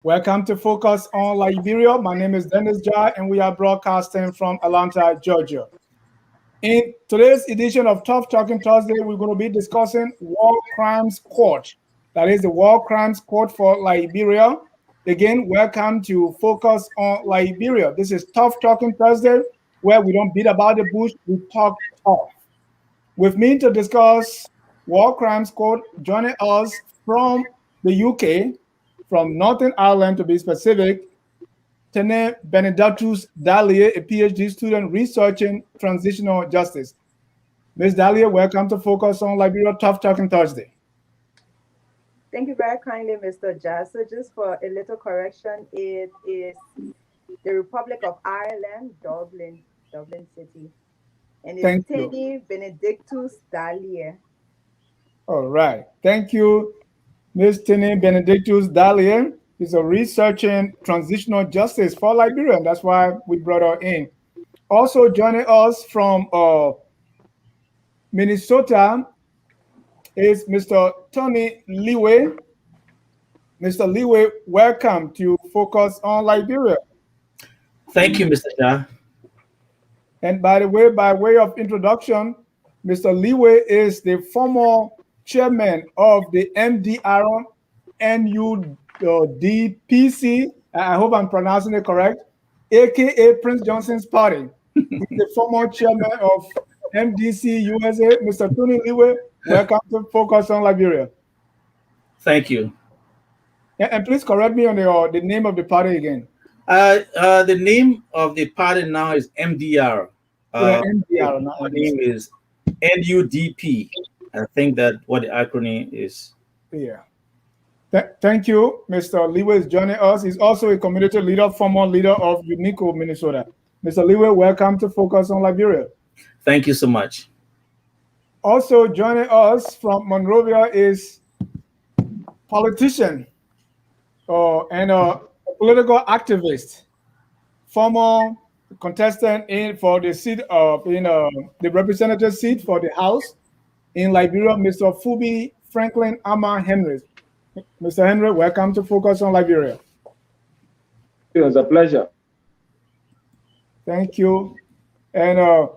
Welcome to Focus on Liberia. My name is Dennis Jai, and we are broadcasting from Atlanta, Georgia. In today's edition of Tough Talking Thursday, we're going to be discussing War Crimes Court. That is the War Crimes Court for Liberia. Again, welcome to Focus on Liberia. This is Tough Talking Thursday, where we don't beat about the bush, we talk tough. With me to discuss War Crimes Court, joining us from the UK, from Northern Ireland to be specific, Tene Benedictus Dalia, a PhD student researching transitional justice. Ms. Dalia, welcome to Focus on Liberia Tough Talking Thursday. Thank you very kindly, Mr. Jazz. So just for a little correction, it is the Republic of Ireland, Dublin City. And it's Tene Benedictus Dalia. All right. Thank you, Ms. Tene Benedictus Dalia. Is a researching transitional justice for Liberia, and that's why we brought her in. Also joining us from Minnesota is Mr. Tony Leeway. Mr. Leeway, welcome to Focus on Liberia. Thank you, Mr. Jha. And by the way, by way of introduction, Mr. Leeway is the former chairman of the MDR NUDPC, I hope I'm pronouncing it correct, aka Prince Johnson's party. He's the former chairman of MDC USA. Mr. Tony Leeway, welcome to Focus on Liberia. Thank you. And please correct me on the name of the party again. The name of the party now is MDR. MDR. The name is NUDP. I think that what the acronym is. Yeah. Thank you. Mr. Leeway is joining us. He's also a community leader, former leader of Unico, Minnesota. Mr. Leeway, welcome to Focus on Liberia. Thank you so much. Also joining us from Monrovia is politician and a political activist, former contestant for the seat of the representative seat for the House in Liberia, Mr. Fubi Franklin Ama Henry. Mr. Henry, welcome to Focus on Liberia. It was a pleasure. Thank you. And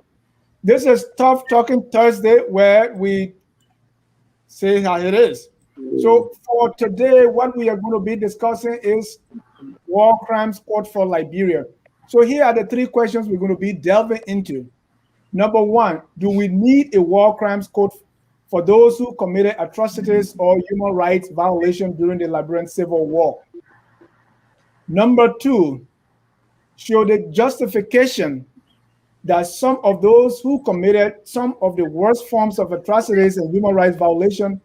this is Tough Talking Thursday, where we say how it is. So for today, what we are going to be discussing is War Crimes Court for Liberia. So here are the three questions we're going to be delving into. Number one, do we need a War Crimes Court for those who committed atrocities or human rights violations during the Liberian Civil War? Number two, show the justification that some of those who committed some of the worst forms of atrocities and human rights violation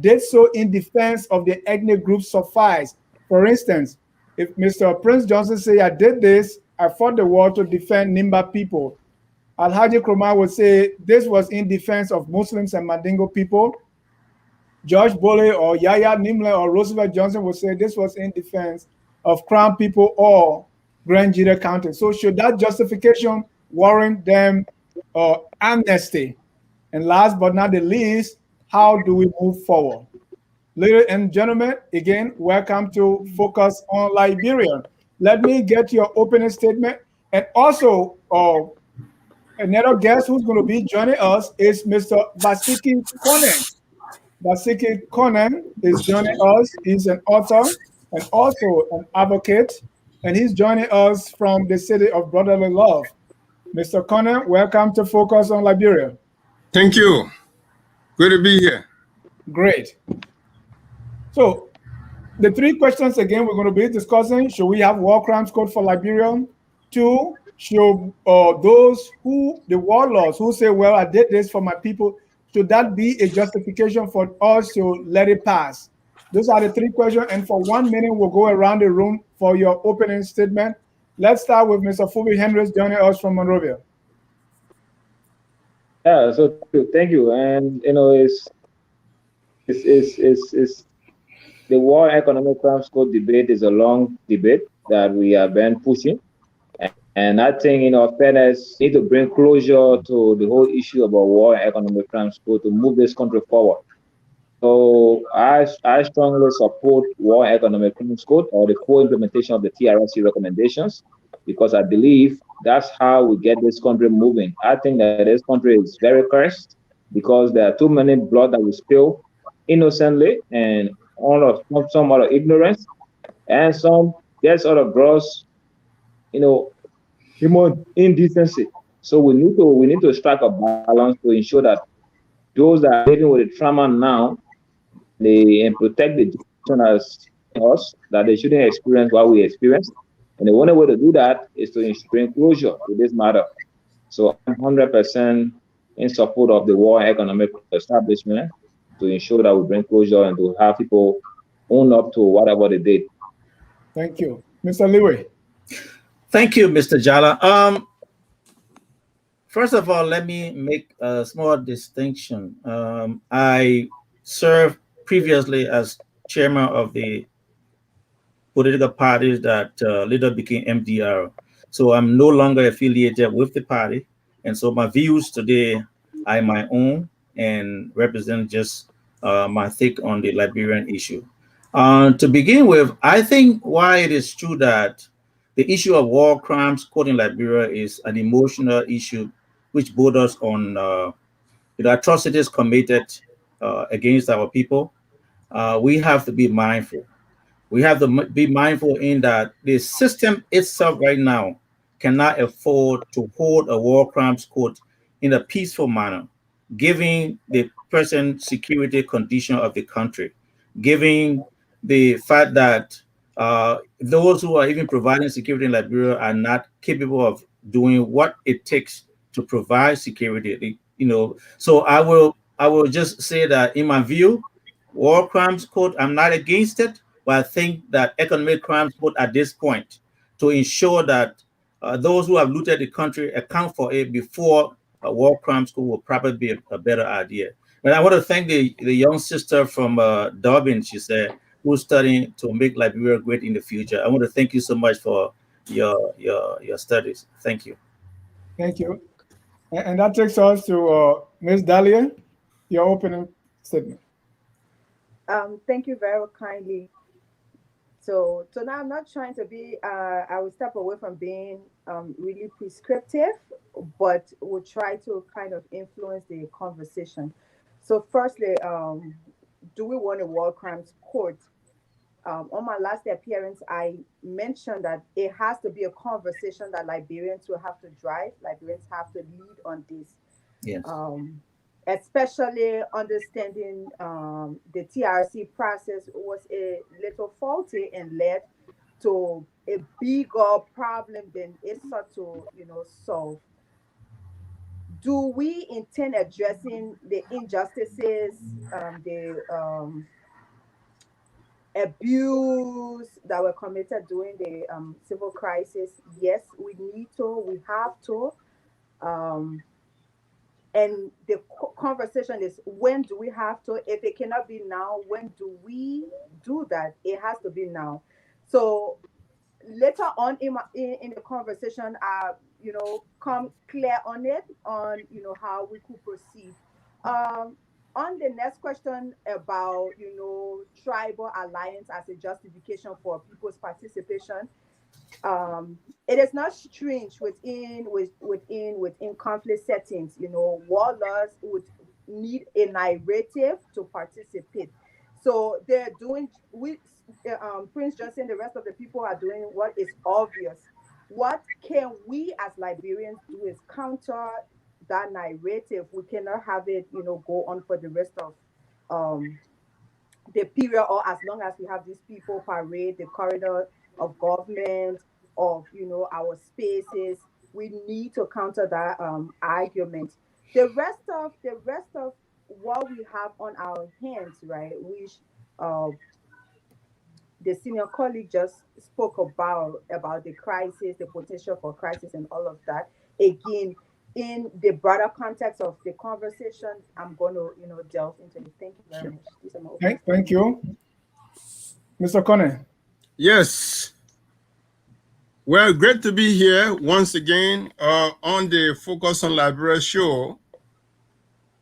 did so in defense of the ethnic group suffice. For instance, if Mr. Prince Johnson say, I did this, I fought the war to defend Nimba people, Alhaji Kromah would say this was in defense of Muslims and Mandingo people. George Bole or Yahya Nimle or Roosevelt Johnson would say this was in defense of Crown people or Grand Jira County. So should that justification warrant them amnesty? And last but not the least, how do we move forward? Ladies and gentlemen, again, welcome to Focus on Liberia. Let me get your opening statement. And also, another guest who's going to be joining us is Mr. Basiki Konen. Basiki Konen is joining us. He's an author and also an advocate, and he's joining us from the city of brotherly love. Mr. Konen, welcome to Focus on Liberia. Thank you. Good to be here. Great. So, the three questions again we're going to be discussing: should we have War Crimes Code for Liberia? Two, should those who, the warlords who say, well, I did this for my people, should that be a justification for us to let it pass? Those are the three questions. And for 1 minute, we'll go around the room for your opening statement. Let's start with Mr. Fubi Hendricks joining us from Monrovia. Yeah, so thank you. And it's the War Economic Crimes Code debate is a long debate that we have been pushing. And I think, fairness, need to bring closure to the whole issue about war and economic crimes code to move this country forward. So I strongly support War Economic Crimes Code or the full implementation of the TRC recommendations because I believe that's how we get this country moving. I think that this country is very cursed because there are too many blood that we spill innocently and all of some out of ignorance and some gets out of gross, you know, human indecency. So we need to strike a balance to ensure that those that are living with the trauma now and protect the generation as us that they shouldn't experience what we experienced. And the only way to do that is to bring closure to this matter. So I'm 100% in support of the war economic establishment to ensure that we bring closure and to have people own up to whatever they did. Thank you. Mr. Lewy. Thank you, Mr. Jala. First of all, let me make a small distinction. I served previously as chairman of the political parties that later became MDR. So I'm no longer affiliated with the party. And so my views today are my own and represent just my take on the Liberian issue. To begin with, I think why it is true that the issue of war crimes caught in Liberia is an emotional issue which borders on the atrocities committed against our people. We have to be mindful. We have to be mindful in that the system itself right now cannot afford to hold a war crimes court in a peaceful manner, given the present security condition of the country, given the fact that those who are even providing security in Liberia are not capable of doing what it takes to provide security. So I will just say that in my view, war crimes court, I'm not against it, but I think that economic crimes court at this point to ensure that those who have looted the country account for it before a war crimes court will probably be a better idea. But I want to thank the young sister from Dublin, she said, who's studying to make Liberia great in the future. I want to thank you so much for your studies. Thank you. Thank you. And that takes us to Ms. Dahlia, your opening statement. Thank you very kindly. So now I'm not trying to be. I will step away from being really prescriptive, but will try to kind of influence the conversation. So, firstly, do we want a war crimes court? On my last appearance, I mentioned that it has to be a conversation that Liberians will have to drive. Liberians have to lead on this, Yes. especially understanding the TRC process was a little faulty and led to a bigger problem than it sought to, solve. Do we intend addressing the injustices, the abuse that were committed during the civil crisis? Yes, we need to, we have to. Um, and the conversation is, when do we have to? If it cannot be now, when do we do that? It has to be now. So later on in the conversation, come clear on it, on how we could proceed. Um, on the next question about tribal alliance as a justification for people's participation, it is not strange within conflict settings. Warlords would need a narrative to participate. So they're doing we Prince Johnson, the rest of the people are doing what is obvious. What can we as Liberians do is counter that narrative. We cannot have it, go on for the rest of um the period, or as long as we have these people parade the corridor of government, of our spaces. We need to counter that argument. The rest of what we have on our hands, right, which uh, the senior colleague just spoke about the crisis, the potential for crisis, and all of that. Again, in the broader context of the conversation, I'm going to delve into it. Thank you very Sure. much. These are my opening Thank statements. you. Mr. Connor. Yes. Well, great to be here once again on the Focus on Liberia show.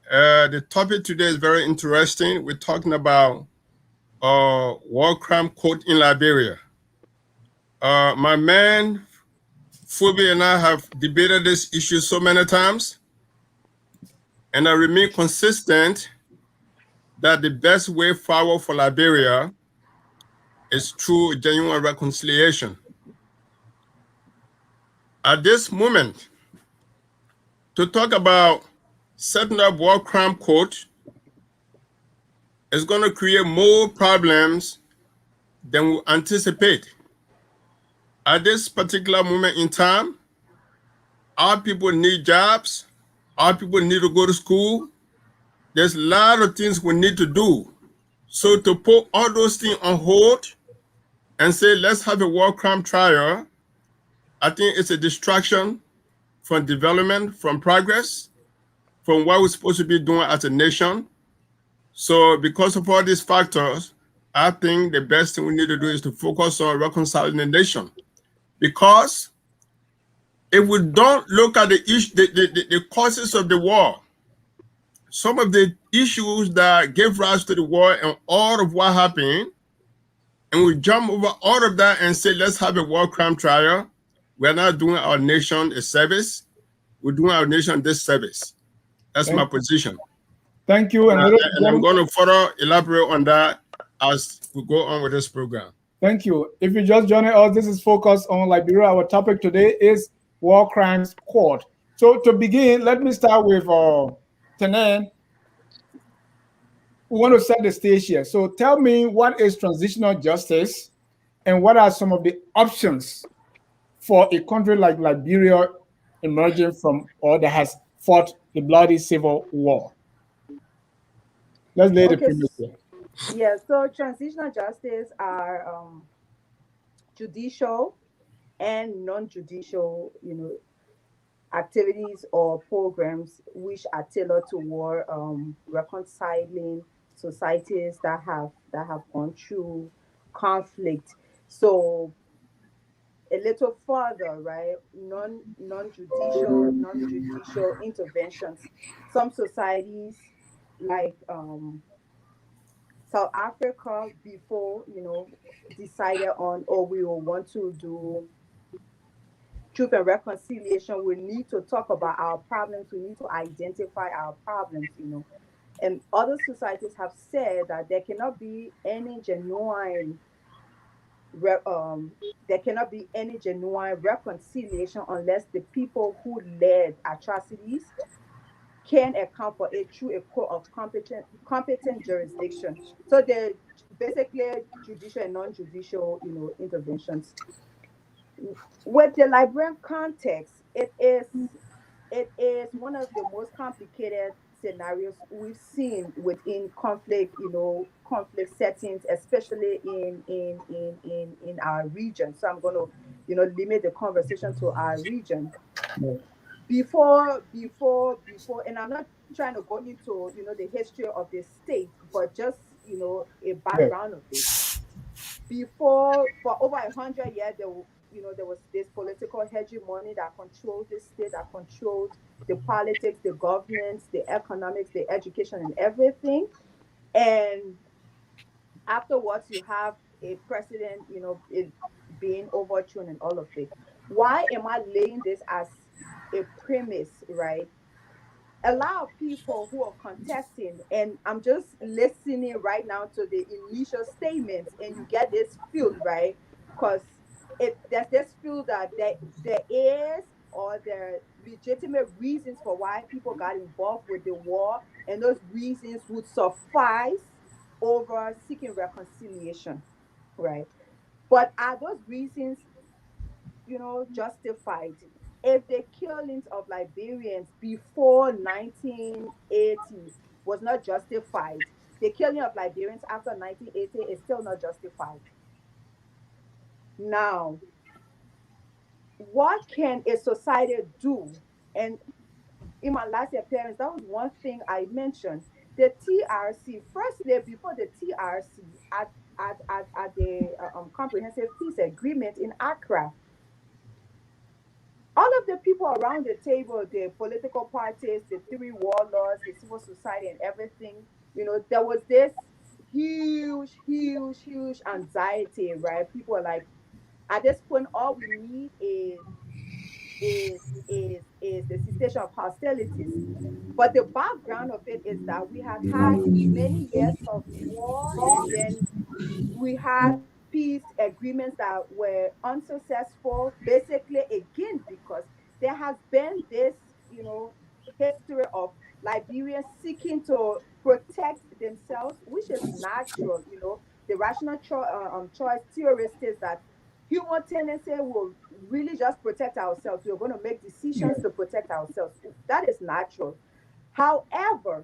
The topic today is very interesting. We're talking about war crime court in Liberia. My man Phoebe and I have debated this issue so many times, and I remain consistent that the best way forward for Liberia is through genuine reconciliation. At this moment, to talk about setting up war crime court is going to create more problems than we anticipate. At this particular moment in time, our people need jobs, our people need to go to school. There's a lot of things we need to do. So to put all those things on hold and say, let's have a war crime trial, I think it's a distraction from development, from progress, from what we're supposed to be doing as a nation. So because of all these factors, I think the best thing we need to do is to focus on reconciling the nation. Because if we don't look at the causes of the war, some of the issues that gave rise to the war and all of what happened, and we jump over all of that and say, let's have a war crime trial, we're not doing our nation a service. We're doing our nation this service. That's my position. Thank you. And I'm going to further elaborate on that as we go on with this program. Thank you. If you just joining us, this is Focus on Liberia. Our topic today is War Crimes Court. So to begin, let me start with Tenan. We want to set the stage here. So tell me, what is transitional justice and what are some of the options for a country like Liberia emerging from or that has fought the bloody civil war? Let's lay the premise here. Yeah, so transitional justice are judicial and non-judicial, activities or programs which are tailored toward reconciling societies that have gone through conflict. So a little further, right? Non-judicial interventions. Some societies like South Africa before, decided on, oh, we will want to do truth and reconciliation. We need to talk about our problems. We need to identify our problems. And other societies have said that there cannot be any genuine reconciliation unless the people who led atrocities can account for it through a court of competent jurisdiction. So they're basically judicial and non-judicial, interventions. With the Liberian context, it is one of the most complicated scenarios we've seen within conflict settings, especially in our region. So I'm going to, limit the conversation to our region. Before, and I'm not trying to go into, the history of the state, but just, a background of it. Before, for over 100 years, there was this political hegemony that controlled the state, that controlled the politics, the governance, the economics, the education, and everything. And afterwards, you have a president, it being overthrown and all of it. Why am I laying this as a premise, right? A lot of people who are contesting, and I'm just listening right now to the initial statements, and you get this feel, right? Because there's this feel that there is, or there are legitimate reasons for why people got involved with the war, and those reasons would suffice over seeking reconciliation, right? But are those reasons, justified? If the killings of Liberians before 1980 was not justified, the killing of Liberians after 1980 is still not justified. Now, what can a society do? And in my last appearance, that was one thing I mentioned. The TRC, firstly, before the TRC, at the Comprehensive Peace Agreement in Accra, all of the people around the table, the political parties, the three warlords, the civil society, and everything, there was this huge anxiety, right? People are like, at this point, all we need is the cessation of hostilities. But the background of it is that we had had many years of war, and then we had peace agreements that were unsuccessful, basically, again, because there has been this, history of Liberians seeking to protect themselves, which is natural. The rational choice theorist is that human tendency will really just protect ourselves. We're going to make decisions to protect ourselves. That is natural. However,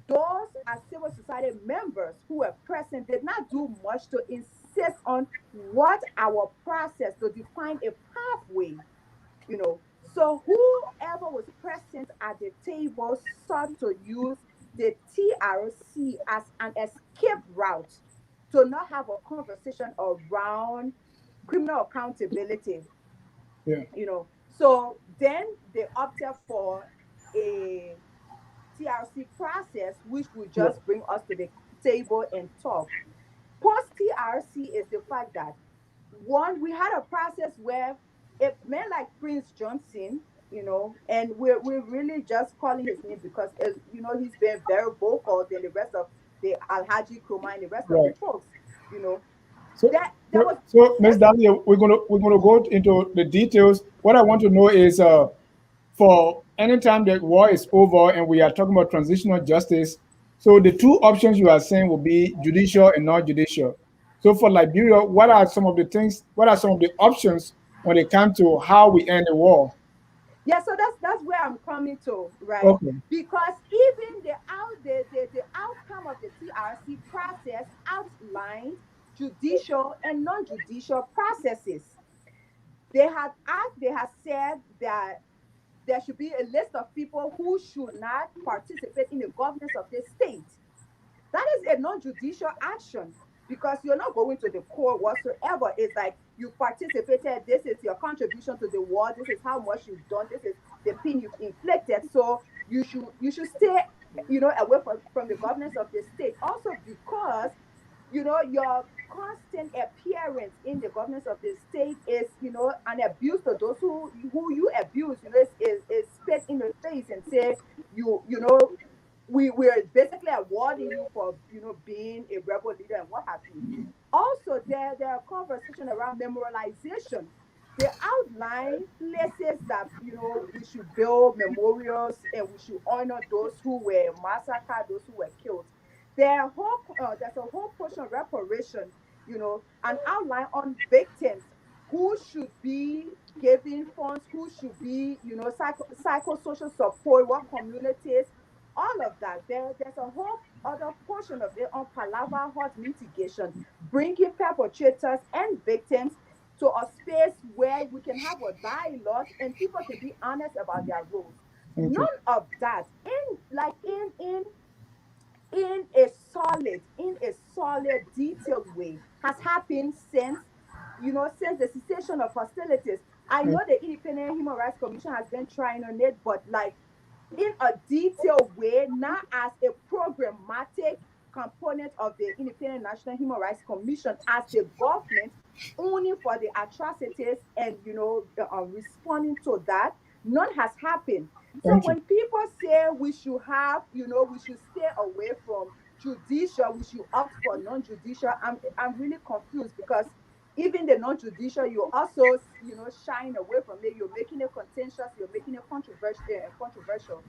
those as civil society members who were present did not do much to insist on what our process to define a pathway. So whoever was present at the table sought to use the TRC as an escape route to not have a conversation around criminal accountability. Yeah. So then they opted for a TRC process, which will Yeah. just bring us to the table and talk. Post TRC is the fact that, one, we had a process where a man like Prince Johnson, and we're really just calling his name because he's been very vocal than the rest of the Alhaji Kroma and the rest of the Right. folks. So, That there was Ms. yes. Dahlia, we're gonna go into the details. What I want to know is, for any time that war is over and we are talking about transitional justice, so the two options you are saying will be judicial and non-judicial. So for Liberia, what are some of the things? What are some of the options when it comes to how we end the war? Yeah, so that's where I'm coming to, right? Okay. Because even the outcome of the TRC process outlined judicial and non-judicial processes. They had said that there should be a list of people who should not participate in the governance of the state. That is a non-judicial action because you're not going to the court whatsoever. It's like you participated. This is your contribution to the war. This is how much you've done. This is the pain you've inflicted. So you should stay, away from the governance of the state. Also because your constant appearance in the governance of the state is, an abuse to those who you abuse. Is spit in the face and say we're basically awarding you for being a rebel leader and what have you. Also, there are conversation around memorialization. They outline places that we should build memorials and we should honor those who were massacred, those who were killed. There's a whole portion of reparation, an outline on victims who should be giving funds, who should be, psychosocial support, what communities, all of that. There's a whole other portion of it on palaver hurt mitigation, bringing perpetrators and victims to a space where we can have a dialogue and people can be honest about their roles. Thank None you. of that in a solid, detailed way has happened since the cessation of hostilities. I know the Independent Human Rights Commission has been trying on it, but like in a detailed way, not as a programmatic component of the Independent National Human Rights Commission, as the government owning for the atrocities and responding to that. None has happened. So Thank you. when people say we should stay away from judicial, we should opt for non-judicial, I'm really confused because even the non-judicial, you also shying away from it. You're making it contentious. You're making it controversial.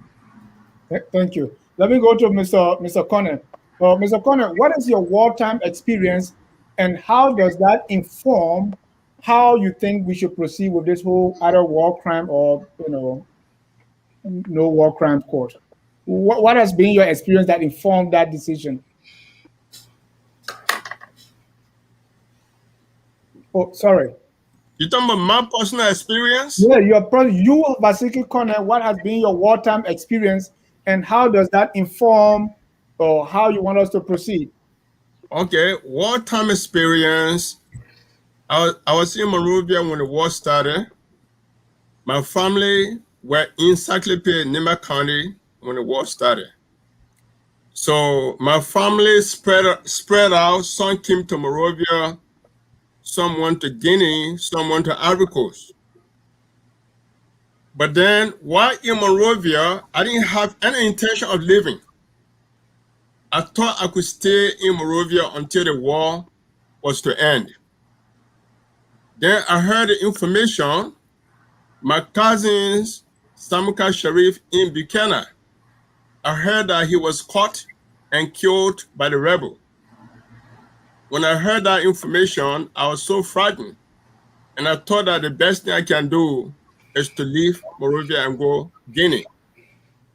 Thank you. Let me go to Mr. Connor. Mr. Connor, what is your wartime experience, and how does that inform how you think we should proceed with this whole either war crime or no war crime court? What has been your experience that informed that decision? Oh, sorry. You talking about my personal experience? Yeah, you basically, Connor, what has been your wartime experience, and how does that inform or how you want us to proceed? Okay, wartime experience. I was in Monrovia when the war started. My family were in Saclay, Nima County when the war started. So my family spread out. Some came to Monrovia, some went to Guinea, some went to Ivory Coast. But then while in Monrovia, I didn't have any intention of leaving. I thought I could stay in Monrovia until the war was to end. Then I heard the information. My cousin's Samuka Sharif in Buchanan, I heard that he was caught and killed by the rebel. When I heard that information, I was so frightened. And I thought that the best thing I can do is to leave Monrovia and go Guinea.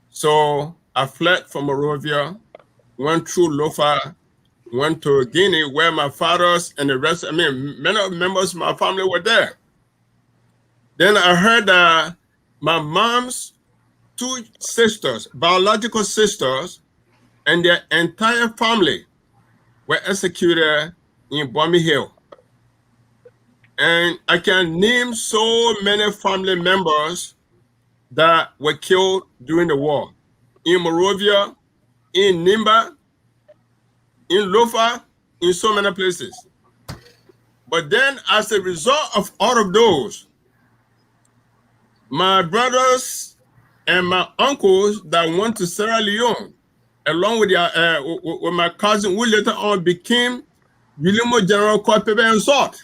So I fled from Monrovia, went through Lofa, went to Guinea where my fathers and the rest, many of the members of my family were there. Then I heard that my mom's two sisters, biological sisters, and their entire family were executed in Bommy Hill. And I can name so many family members that were killed during the war. In Monrovia, in Nimba, in Lofa, in so many places. But then as a result of all of those, my brothers and my uncles that went to Sierra Leone, along with with my cousin, who later on became William General Corps Pepper and Salt.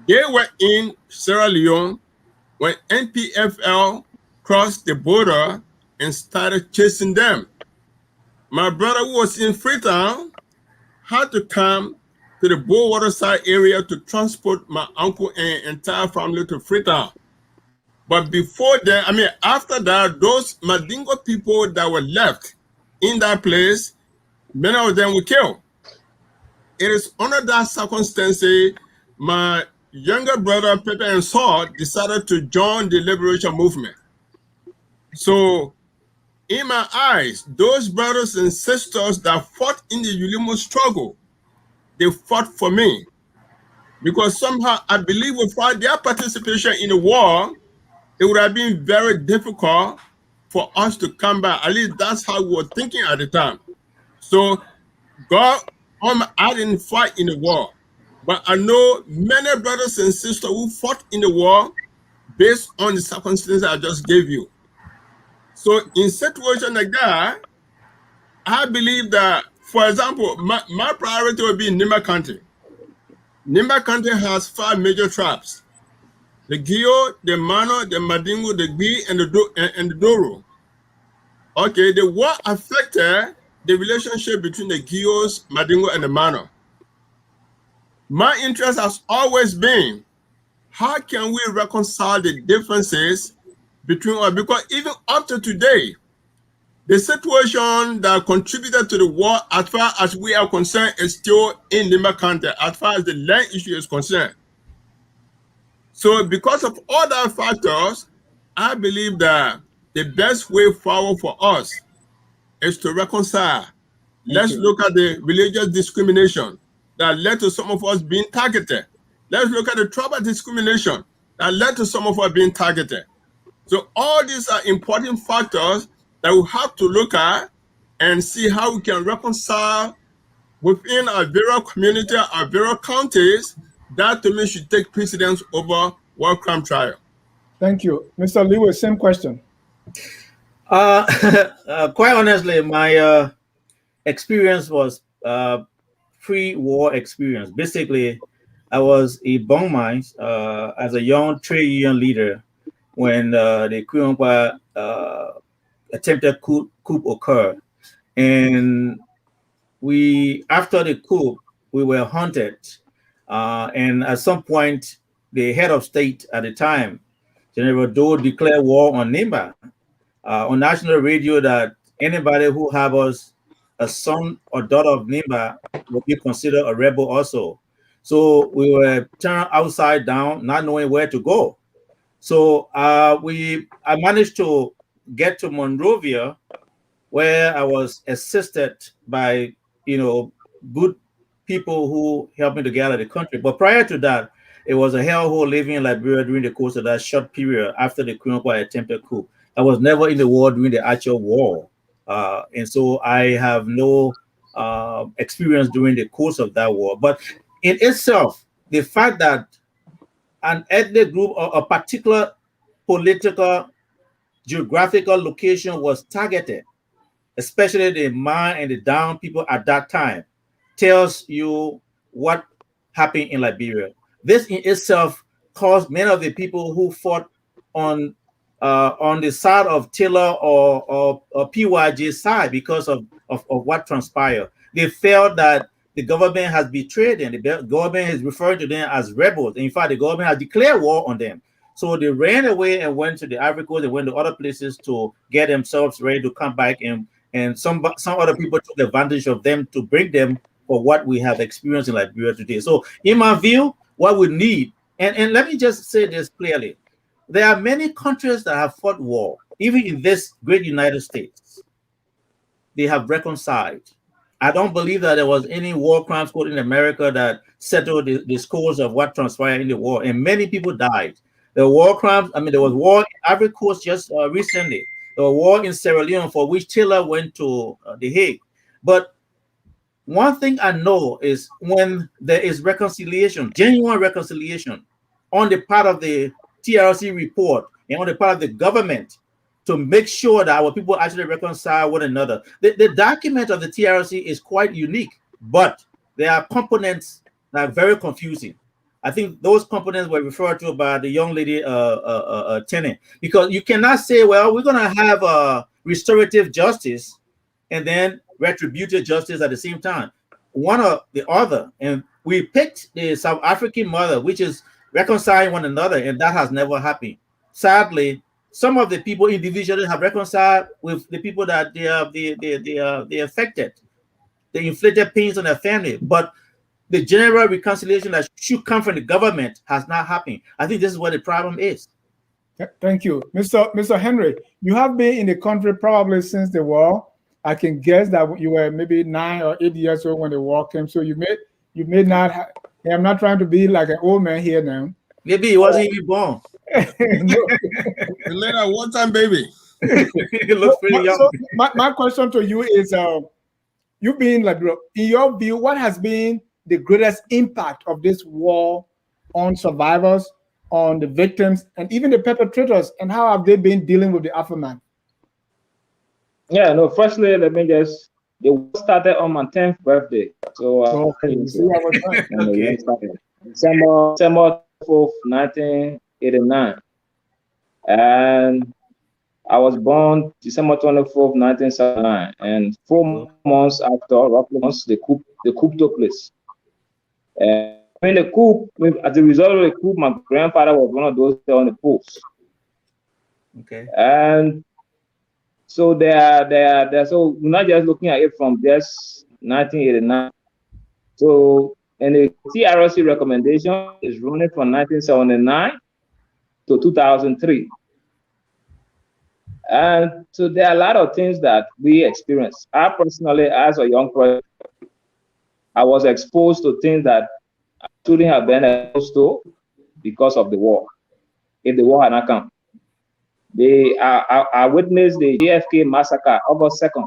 They were in Sierra Leone when NPFL crossed the border and started chasing them. My brother, who was in Freetown, had to come to the Bullwater side area to transport my uncle and entire family to Freetown. But before then, after that, those Madingo people that were left in that place, many of them were killed. It is under that circumstance, my younger brother, Pepe and Saul, decided to join the liberation movement. So, in my eyes, those brothers and sisters that fought in the Ulimo struggle, they fought for me. Because somehow I believe without their participation in the war, it would have been very difficult for us to come back. At least that's how we were thinking at the time. So God, I didn't fight in the war, but I know many brothers and sisters who fought in the war based on the circumstances I just gave you. So in situation like that, I believe that, for example, my priority would be Nimba County. Nimba County has 5 major tribes: the Gio, the Mano, the Madingo, the Gui, and the Doro. Okay, the war affected the relationship between the Gios, Madingo, and the Mano. My interest has always been, how can we reconcile the differences between us? Because even up to today, the situation that contributed to the war, as far as we are concerned, is still in Nimba County, as far as the land issue is concerned. So because of all that factors, I believe that the best way forward for us is to reconcile. Let's look at the religious discrimination that led to some of us being targeted. Let's look at the tribal discrimination that led to some of us being targeted. So all these are important factors that we have to look at and see how we can reconcile within our various community, our various counties. That to me should take precedence over war crime trial. Thank you. Mr. Lewis, same question. Quite honestly, my experience was pre-war experience. Basically, I was a bone mine as a young trade union leader when the Kuyongwa attempted coup occurred. And after the coup, we were hunted. And at some point, the head of state at the time, General Doe, declared war on Nimba on national radio, that anybody who harbors a son or daughter of Nimba will be considered a rebel also. So we were turned upside down, not knowing where to go. So I managed to get to Monrovia, where I was assisted by good people who helped me to get out of the country. But prior to that, it was a hellhole living in Liberia during the course of that short period after the Queen attempted coup. I was never in the war during the actual war. And so I have no experience during the course of that war. But in itself, the fact that an ethnic group or a particular political geographical location was targeted, especially the man and the down people at that time, tells you what happened in Liberia. This in itself caused many of the people who fought on the side of Taylor or PYJ's side because of what transpired. They felt that the government has betrayed them. The government is referring to them as rebels. In fact, the government has declared war on them. So they ran away and went to the Ivory Coast. They went to other places to get themselves ready to come back. And some other people took advantage of them to bring them for what we have experienced in Liberia today. So in my view, what we need, and let me just say this clearly, there are many countries that have fought war, even in this great United States. They have reconciled. I don't believe that there was any war crimes court in America that settled the scores of what transpired in the war, and many people died. The war crimes, I mean, there was war in Ivory Coast just recently. There was war in Sierra Leone for which Taylor went to The Hague. But one thing I know is when there is reconciliation, genuine reconciliation on the part of the TRC report and on the part of the government to make sure that our people actually reconcile one another. The document of the TRC is quite unique, but there are components that are very confusing. I think those components were referred to by the young lady Tennant, because you cannot say, well, we're going to have restorative justice and then retributive justice at the same time. One or the other. And we picked the South African model, which is reconciling one another, and that has never happened. Sadly, some of the people individually have reconciled with the people that they affected. They inflicted pains on their family, but the general reconciliation that should come from the government has not happened. I think this is what the problem is. Thank you, Mr. Henry. You have been in the country probably since the war. I can guess that you were maybe 9 or 8 years old when the war came. So you may not. I'm not trying to be like an old man here now. Maybe he wasn't even born. You made a wartime baby. He looks pretty young. So my question to you is, you being like, in your view, what has been the greatest impact of this war on survivors, on the victims, and even the perpetrators, and how have they been dealing with the aftermath? Yeah, no, firstly, let me just, the war started on my 10th birthday. So, Okay. December 4th, 1989. And I was born December 24th, 1979. And 4 months after, roughly months, the coup took place. And when the coup, as a result of the coup, my grandfather was one of those on the post. Okay. And so so we're not just looking at it from just 1989. So, and the TRC recommendation is running from 1979 to 2003. And so there are a lot of things that we experienced. I personally, as a young person, I was exposed to things that I shouldn't have been exposed to because of the war. If the war had not come, I witnessed the JFK massacre August 2nd.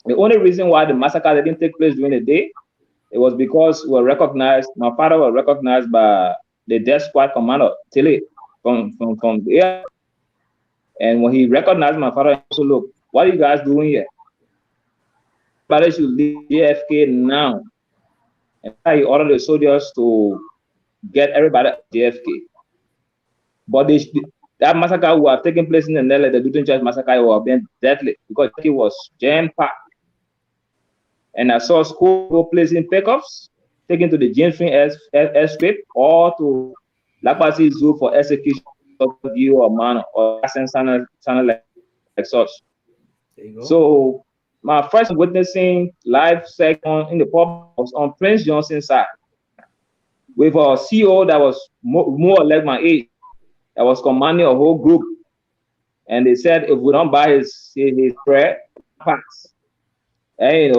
The only reason why the massacre didn't take place during the day, it was because my father was recognized by the death squad commander, Tilly, from the air. And when he recognized my father, he also, look, what are you guys doing here? Everybody should leave JFK now. And he ordered the soldiers to get everybody at JFK. But that massacre would have taken place in the Netherlands, the Lutheran Church massacre would have been deadly because it was jam-packed. And I saw school go placing pickups, taken to the James Field airstrip or to Lakpasi Zoo for execution of view or manner or sound like such. So my first witnessing live segment in the pub was on Prince Johnson's side with a CEO that was more or less my age, that was commanding a whole group. And they said, if we don't buy his prayer, pass. And,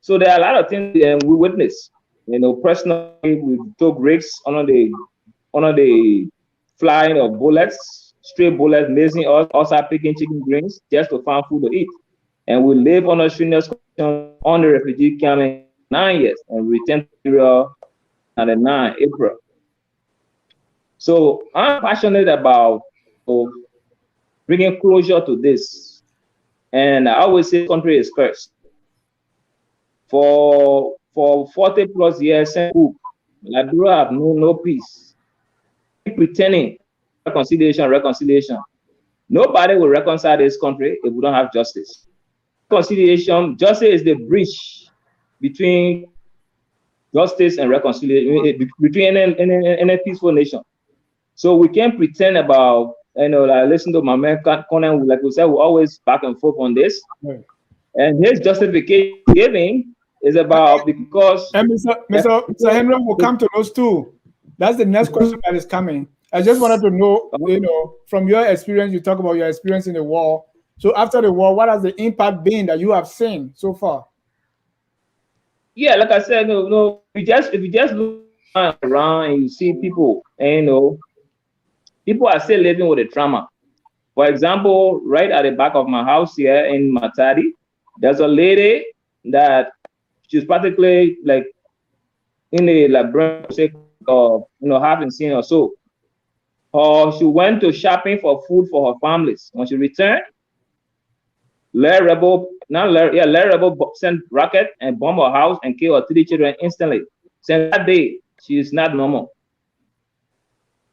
so there are a lot of things we witness. Personally, we took risks under the flying of bullets, stray bullets missing us, also picking chicken greens just to find food to eat. And we live on a strenuous condition on the refugee camp in 9 years and returned to Nigeria in 9 April. So I'm passionate about bringing closure to this. And I always say country is cursed. For 40 plus years since coup, Liberia have known no peace. Keep pretending reconciliation. Nobody will reconcile this country if we don't have justice. Reconciliation, justice is the bridge between justice and reconciliation, between any peaceful nation. So we can't pretend about, like listen to my man Conan, like we said, we're always back and forth on this. Right. And his justification giving is about because. And Mr. Henry will come to those two. That's the next question that is coming. I just wanted to know, from your experience, you talk about your experience in the war. So after the war, what has the impact been that you have seen so far? Yeah, like I said, if you just look around and you see people, and people are still living with the trauma. For example, right at the back of my house here in Matadi, there's a lady that she's practically like in the library haven't seen her so. She went to shopping for food for her families. When she returned, Larry Rebel sent rocket and bomb her house and kill her 3 children instantly. Since that day, she is not normal.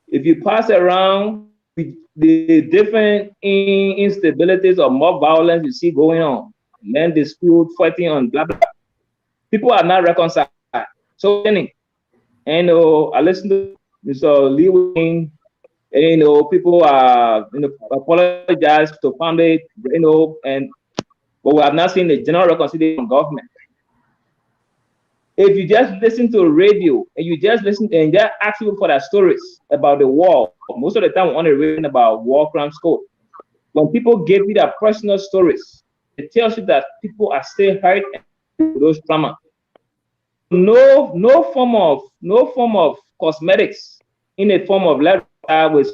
If you pass around the different instabilities or mob violence you see going on, men dispute, fighting on blah blah, people are not reconciled. So, I listen to Mr. Lee Wing. People are apologize to family, but we have not seen the general reconciliation from government. If you just listen to radio and you just listen and just ask people for their stories about the war, most of the time we're only reading about war crimes code. When people give you their personal stories, it tells you that people are still hurt and those trauma. No form of cosmetics in the form of letter with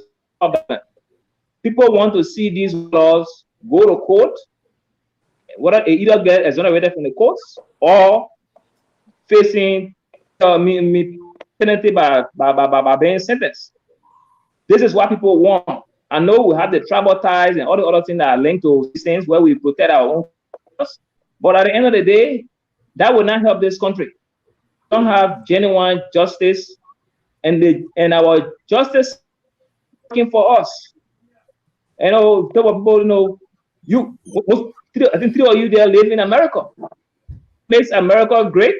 people want to see these laws go to court, whether they either get exonerated from the courts or facing penalty by being sentenced. This is what people want. I know we have the tribal ties and all the other things that are linked to these things where we protect our own cause, but at the end of the day, that will not help this country. We don't have genuine justice, and our justice working for us. Tell people, I think 3 of you there live in America. Makes America great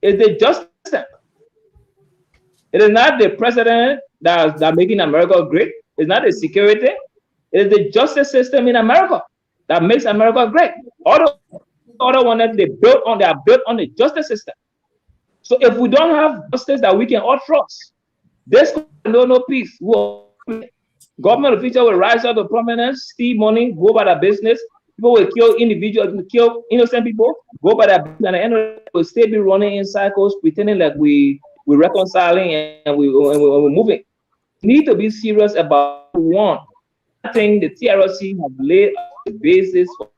is the justice system. It is not the president that making America great. It's not the security. It is the justice system in America that makes America great. All the other ones that they are built on the justice system. So if we don't have justice that we can all trust, there's no peace. Government officials will rise up to prominence, steal money, go by their business. People will kill individuals, kill innocent people, go by their business, and the end of it will still be running in cycles, pretending like we're reconciling and we're moving. We need to be serious about one. I think the TRC have laid the basis for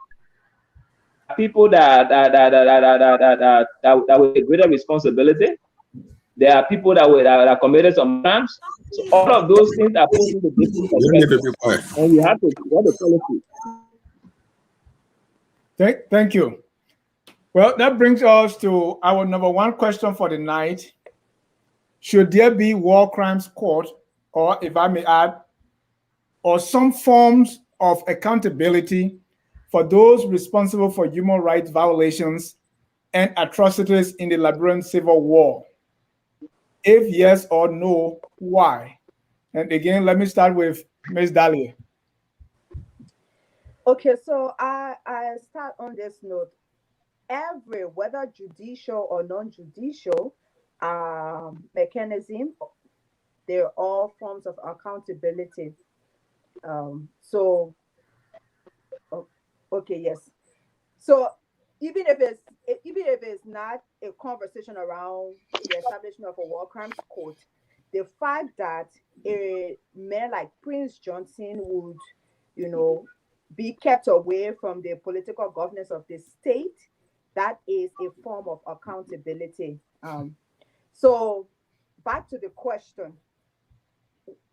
people that with a greater responsibility. There are people that are committed some crimes. So all of those things are put into different perspectives, and we have to follow through. Thank you. Well, that brings us to our number one question for the night. Should there be war crimes court, or if I may add, or some forms of accountability for those responsible for human rights violations and atrocities in the Liberian Civil War? If yes or no, why? And again, let me start with Ms. Dahlia. Okay, so I start on this note. Whether judicial or non-judicial mechanism, they're all forms of accountability. Okay, yes. So even if it's not a conversation around the establishment of a war crimes court, the fact that a man like Prince Johnson would, you know, be kept away from the political governance of the state, that is a form of accountability. So back to the question: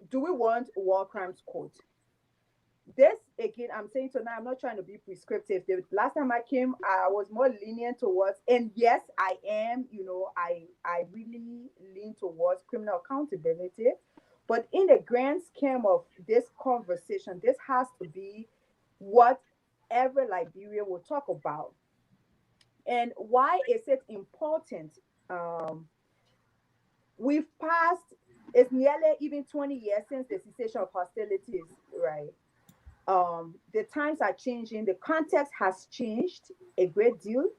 do we want war crimes court? This again, I'm saying tonight, I'm not trying to be prescriptive. The last time I came, I was more lenient towards, and yes, I am, I really lean towards criminal accountability. But in the grand scheme of this conversation, this has to be what every Liberian will talk about. And why is it important? Um, we've passed, it's nearly even 20 years since the cessation of hostilities, right? The times are changing, the context has changed a great deal.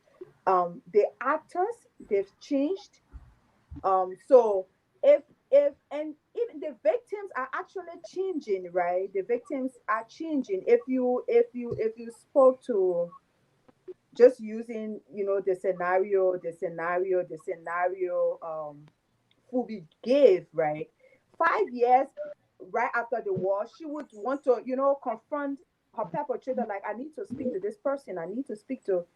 The actors, they've changed. So if and even the victims are actually changing, right? The victims are changing. If you spoke to, just using, the scenario Fubi gave, right? 5 years right after the war, she would want to, confront her perpetrator, like, I need to speak to this person, I need to speak to.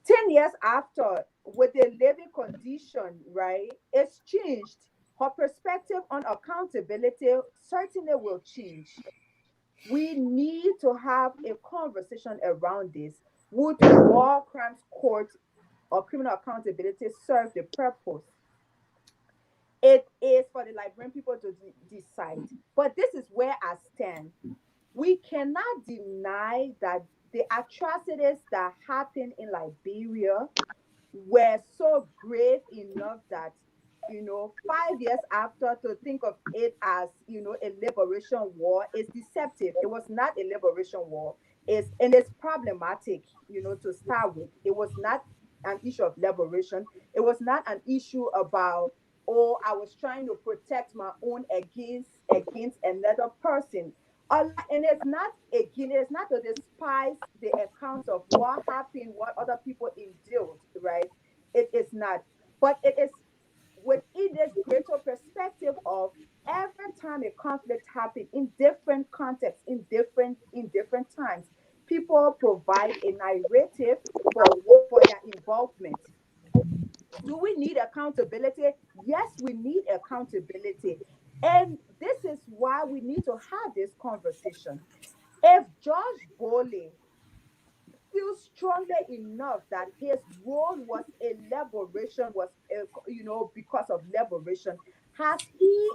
10 years after, with the living condition, right, it's changed. Her perspective on accountability certainly will change. We need to have a conversation around this. Would war crimes court or criminal accountability serve the purpose? It is for the Liberian people to decide. But this is where I stand. We cannot deny that the atrocities that happened in Liberia were so grave enough that, 5 years after, to think of it as, a liberation war is deceptive. It was not a liberation war. It's problematic, to start with. It was not an issue of liberation. It was not an issue about, oh, I was trying to protect my own against another person. And it's not, again, it's not to despise the accounts of what happened, what other people endured, right? It is not. But it is within this greater perspective of every time a conflict happened in different contexts, in different times, people provide a narrative for their involvement. Do we need accountability? Yes, we need accountability. And this is why we need to have this conversation. If George Bowley feels strongly enough that his role was a liberation, because of liberation, has he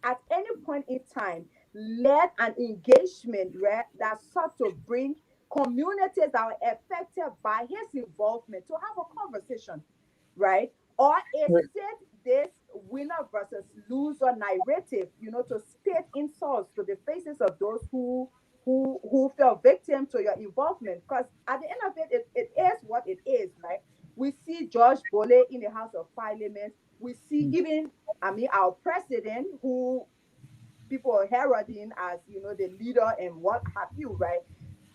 at any point in time led an engagement, right, that sought to bring communities that were affected by his involvement to have a conversation, right? Or is it this winner versus loser narrative, to spit insults to the faces of those who fell victim to your involvement? Because at the end of it, it is what it is, right? We see George Bole in the House of Parliament. We see even, our president, who people are heralding as, the leader and what have you, right?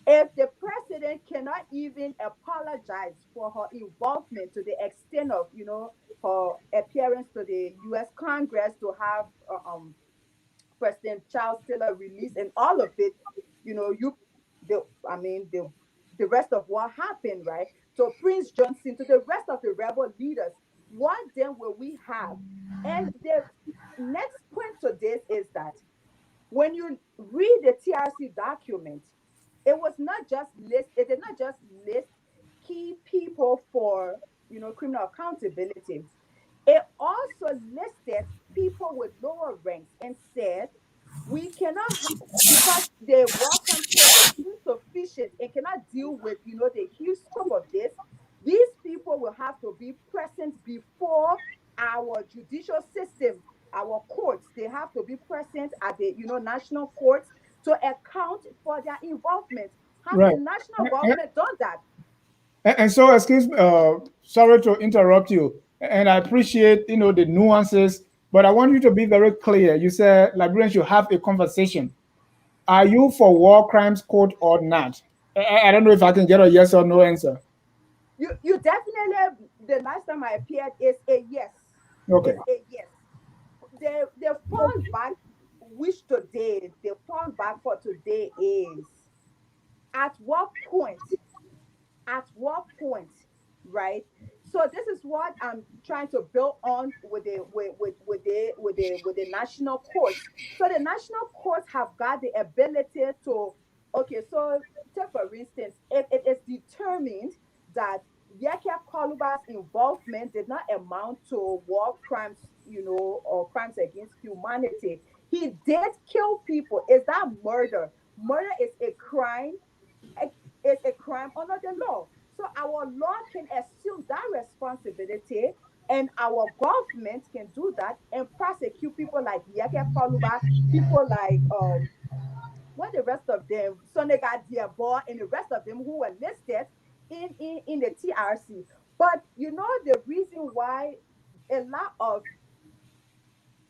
If the president cannot even apologize for her involvement to the extent of, her appearance to the U.S. Congress to have President Charles Taylor released and all of it, the, I mean, the rest of what happened, right? So Prince Johnson, to the rest of the rebel leaders, what then will we have? And the next point to this is that when you read the TRC document, it did not just list key people for, criminal accountability. It also listed people with lower ranks and said we cannot because the war crimes court is insufficient and cannot deal with, the huge scope of this. These people will have to be present before our judicial system, our courts. They have to be present at the, national courts to account for their involvement. Has Right. the national government done that? And so, excuse me, sorry to interrupt you. And I appreciate, the nuances, but I want you to be very clear. You said Liberians should have a conversation. Are you for war crimes court or not? I don't know if I can get a yes or no answer. You definitely, the last time I appeared is a yes. Okay. It's a yes. The fall back, which today, the fall back for today is at what point, at what point, right? So this is what I'm trying to build on with the national courts. So the national courts have got the ability to, okay, so take for instance, if it is determined that Yahya Koluba's involvement did not amount to war crimes, or crimes against humanity, he did kill people. Is that murder? Murder is a crime, is a crime under the law. So our law can assume that responsibility, and our government can do that and prosecute people like Yeke Koluba, people like what the rest of them, Sonega Diabo, and the rest of them who were listed in the TRC. But the reason why a lot of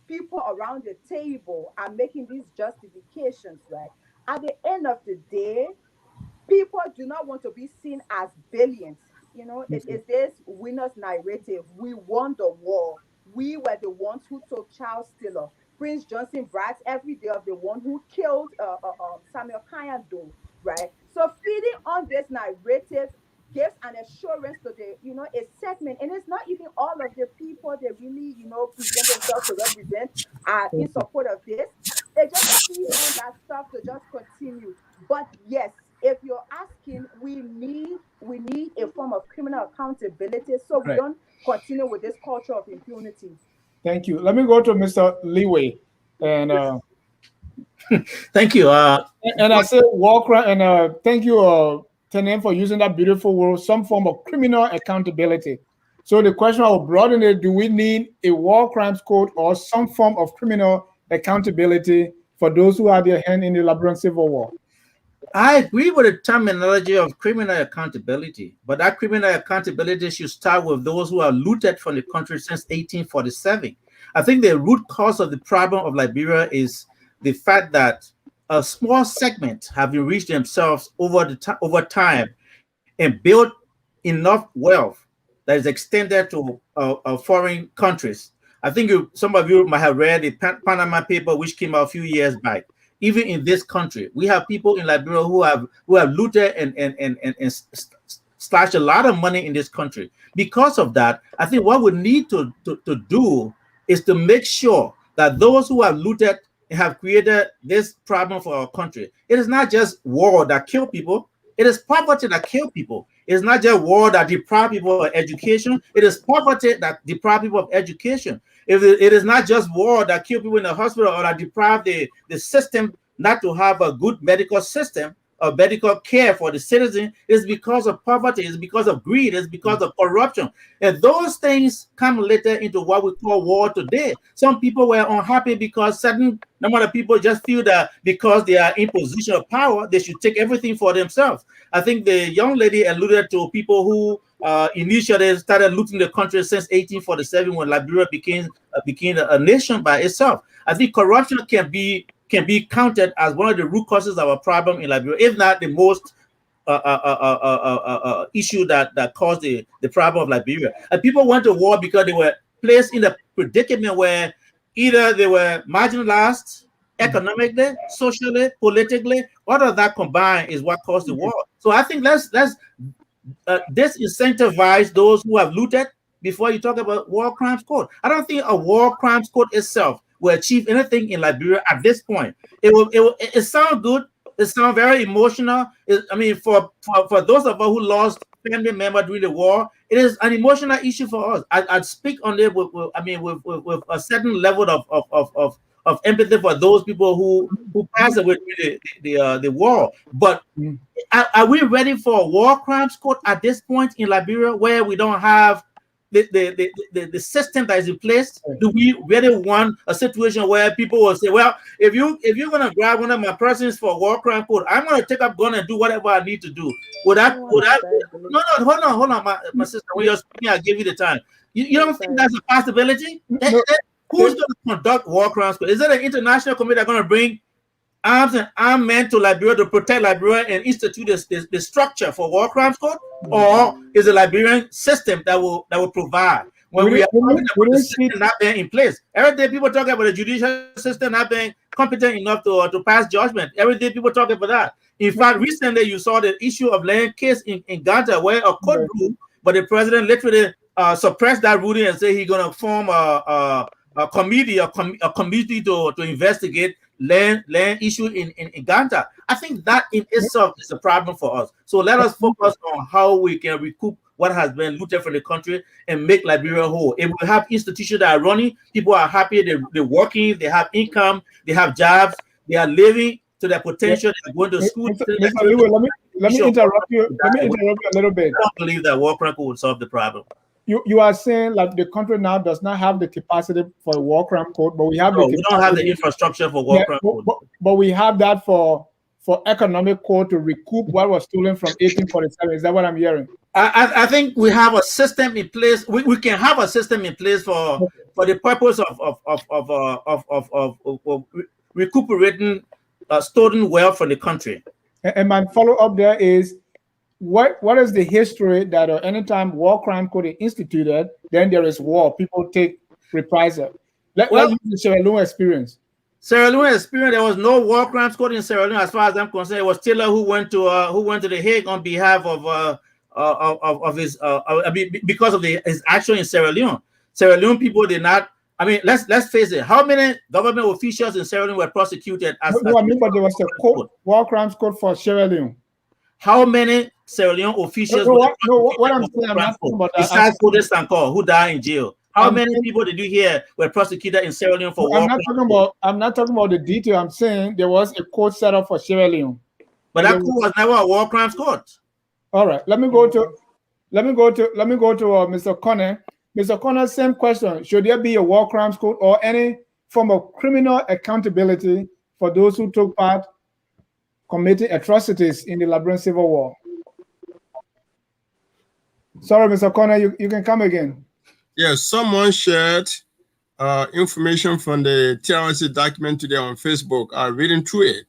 people around the table are making these justifications, right? At the end of the day, people do not want to be seen as valiant. It is this winner's narrative. We won the war. We were the ones who took Charles Stiller. Prince Johnson brags every day of the one who killed Samuel Kayando, right? So feeding on this narrative gives an assurance to a segment, and it's not even all of the people they really, present themselves to represent are in support of this. They just feed on that stuff to just continue. But yes, if you're asking, we need a form of criminal accountability so we Right. don't continue with this culture of impunity. Thank you. Let me go to Mr. Leeway. And Thank you. I say war crime, and thank you, Tenem, for using that beautiful word, some form of criminal accountability. So the question I will broaden it: do we need a war crimes code or some form of criminal accountability for those who had their hand in the Liberian Civil War? I agree with the terminology of criminal accountability, but that criminal accountability should start with those who are looted from the country since 1847. I think the root cause of the problem of Liberia is the fact that a small segment have enriched themselves over time and built enough wealth that is extended to foreign countries. I think some of you might have read the Panama paper, which came out a few years back. Even in this country, we have people in Liberia who have looted and slashed a lot of money in this country. Because of that, I think what we need to do is to make sure that those who have looted have created this problem for our country. It is not just war that kill people. It is poverty that kill people. It's not just war that deprive people of education. It is poverty that deprive people of education. If it is not just war that kill people in the hospital or that deprive the system not to have a good medical system or medical care for the citizen, it's because of poverty, it's because of greed, it's because of corruption. And those things come later into what we call war today. Some people were unhappy because certain number of people just feel that because they are in position of power, they should take everything for themselves. I think the young lady alluded to people who initially started looting the country since 1847 when Liberia became a nation by itself. I think corruption can be counted as one of the root causes of our problem in Liberia, if not the most issue that caused the problem of Liberia. And people went to war because they were placed in a predicament where either they were marginalized economically, socially, politically. All of that combined is what caused the war. So I think let's disincentivize those who have looted before you talk about war crimes code. I don't think a war crimes code itself will achieve anything in Liberia at this point. It sounds good. It sounds very emotional. I mean, for those of us who lost family members during the war, it is an emotional issue for us. I'd speak on it with a certain level of empathy for those people who passed away during the war. But are we ready for a war crimes court at this point in Liberia where we don't have the system that is in place? Do we really want a situation where people will say, well, if you're gonna grab one of my persons for war crime court, I'm gonna take up gun and do whatever I need to do? Would that no, hold on, my sister, when you're speaking, I'll give you the time. You don't think that's a possibility? No. Who's going to conduct war crimes court? Is it an international committee that's going to bring arms and armed men to Liberia to protect Liberia and institute the structure for war crimes court, or is the Liberian system that will provide? When we are talking about the system not being in place, every day people talk about the judicial system not being competent enough to pass judgment. Every day people talk about that. In fact, recently you saw the issue of laying case in Ghana where a court ruled, but the president literally suppressed that ruling and say he's going to form a committee, a committee to investigate land issue in Ghana. I think that in itself is a problem for us. So let us focus on how we can recoup what has been looted from the country and make Liberia whole. If we have institutions that are running, people are happy, they're working, they have income, they have jobs, they are living to their potential, they're going to school. Mr. Lewis, let me interrupt you. Let me interrupt you a little bit. I don't believe that war crime will solve the problem. You are saying like the country now does not have the capacity for a war crime code, but we have we don't have the infrastructure for war crime code. But we have that for economic code to recoup what was stolen from 1847. Is that what I'm hearing? I think we have a system in place. We can have a system in place for the purpose of recuperating stolen wealth from the country. And my follow up there is, what is the history that anytime war crime code is instituted, then there is war, people take reprisal? Let's use the Sierra Leone experience. Sierra Leone experience, there was no war crimes code in Sierra Leone as far as I'm concerned. It was Taylor who went to the Hague on behalf of his because of his action in Sierra Leone. Sierra Leone people did not. I mean, let's face it. How many government officials in Sierra Leone were prosecuted as? But there was a code, war crimes code for Sierra Leone. How many Sierra Leone officials? What I'm saying, I'm not talking about that. Besides Kode Sankor, who died in jail. How many people did you hear were prosecuted in Sierra Leone for war? I'm not talking about the detail. I'm saying there was a court set up for Sierra Leone. But that court was never a war crimes court. All right, let me go to Mr. Connor. Mr. Connor, same question. Should there be a war crimes code or any form of criminal accountability for those who took part committing atrocities in the Liberian Civil War? Sorry, Mr. Connor, you can come again. Yes, someone shared information from the TRC document today on Facebook. I'm reading through it.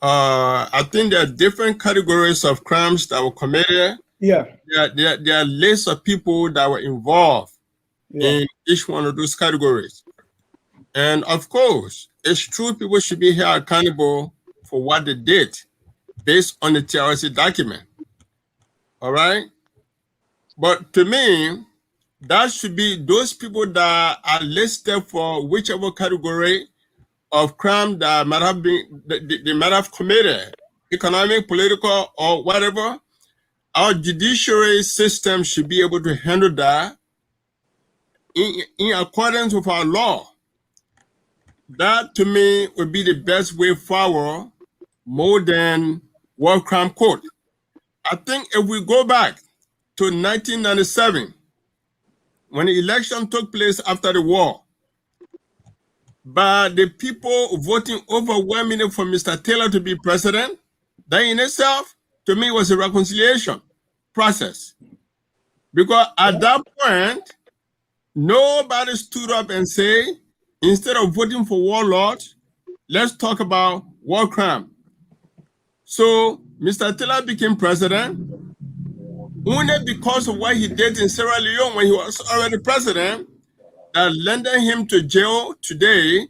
I think there are different categories of crimes that were committed. Yeah. There are lists of people that were involved in each one of those categories. And of course, it's true people should be held accountable for what they did based on the TRC document. All right? But to me, that should be those people that are listed for whichever category of crime that might have been they might have committed, economic, political, or whatever. Our judiciary system should be able to handle that in accordance with our law. That to me would be the best way forward, more than war crime court. I think if we go back to 1997, when the election took place after the war, but the people voting overwhelmingly for Mr. Taylor to be president, that in itself, to me, was a reconciliation process. Because at that point, nobody stood up and say, instead of voting for warlords, let's talk about war crime. So Mr. Taylor became president only because of what he did in Sierra Leone when he was already president, that landed him to jail today.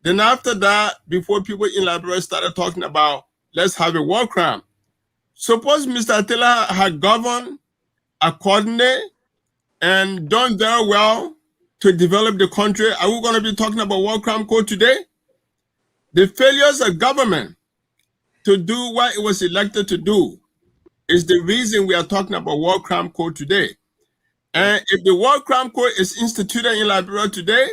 Then after that, before people in Liberia started talking about, let's have a war crime. Suppose Mr. Taylor had governed accordingly and done very well to develop the country, are we going to be talking about war crime code today? The failures of government to do what it was elected to do is the reason we are talking about war crime code today. And if the war crime code is instituted in Liberia today,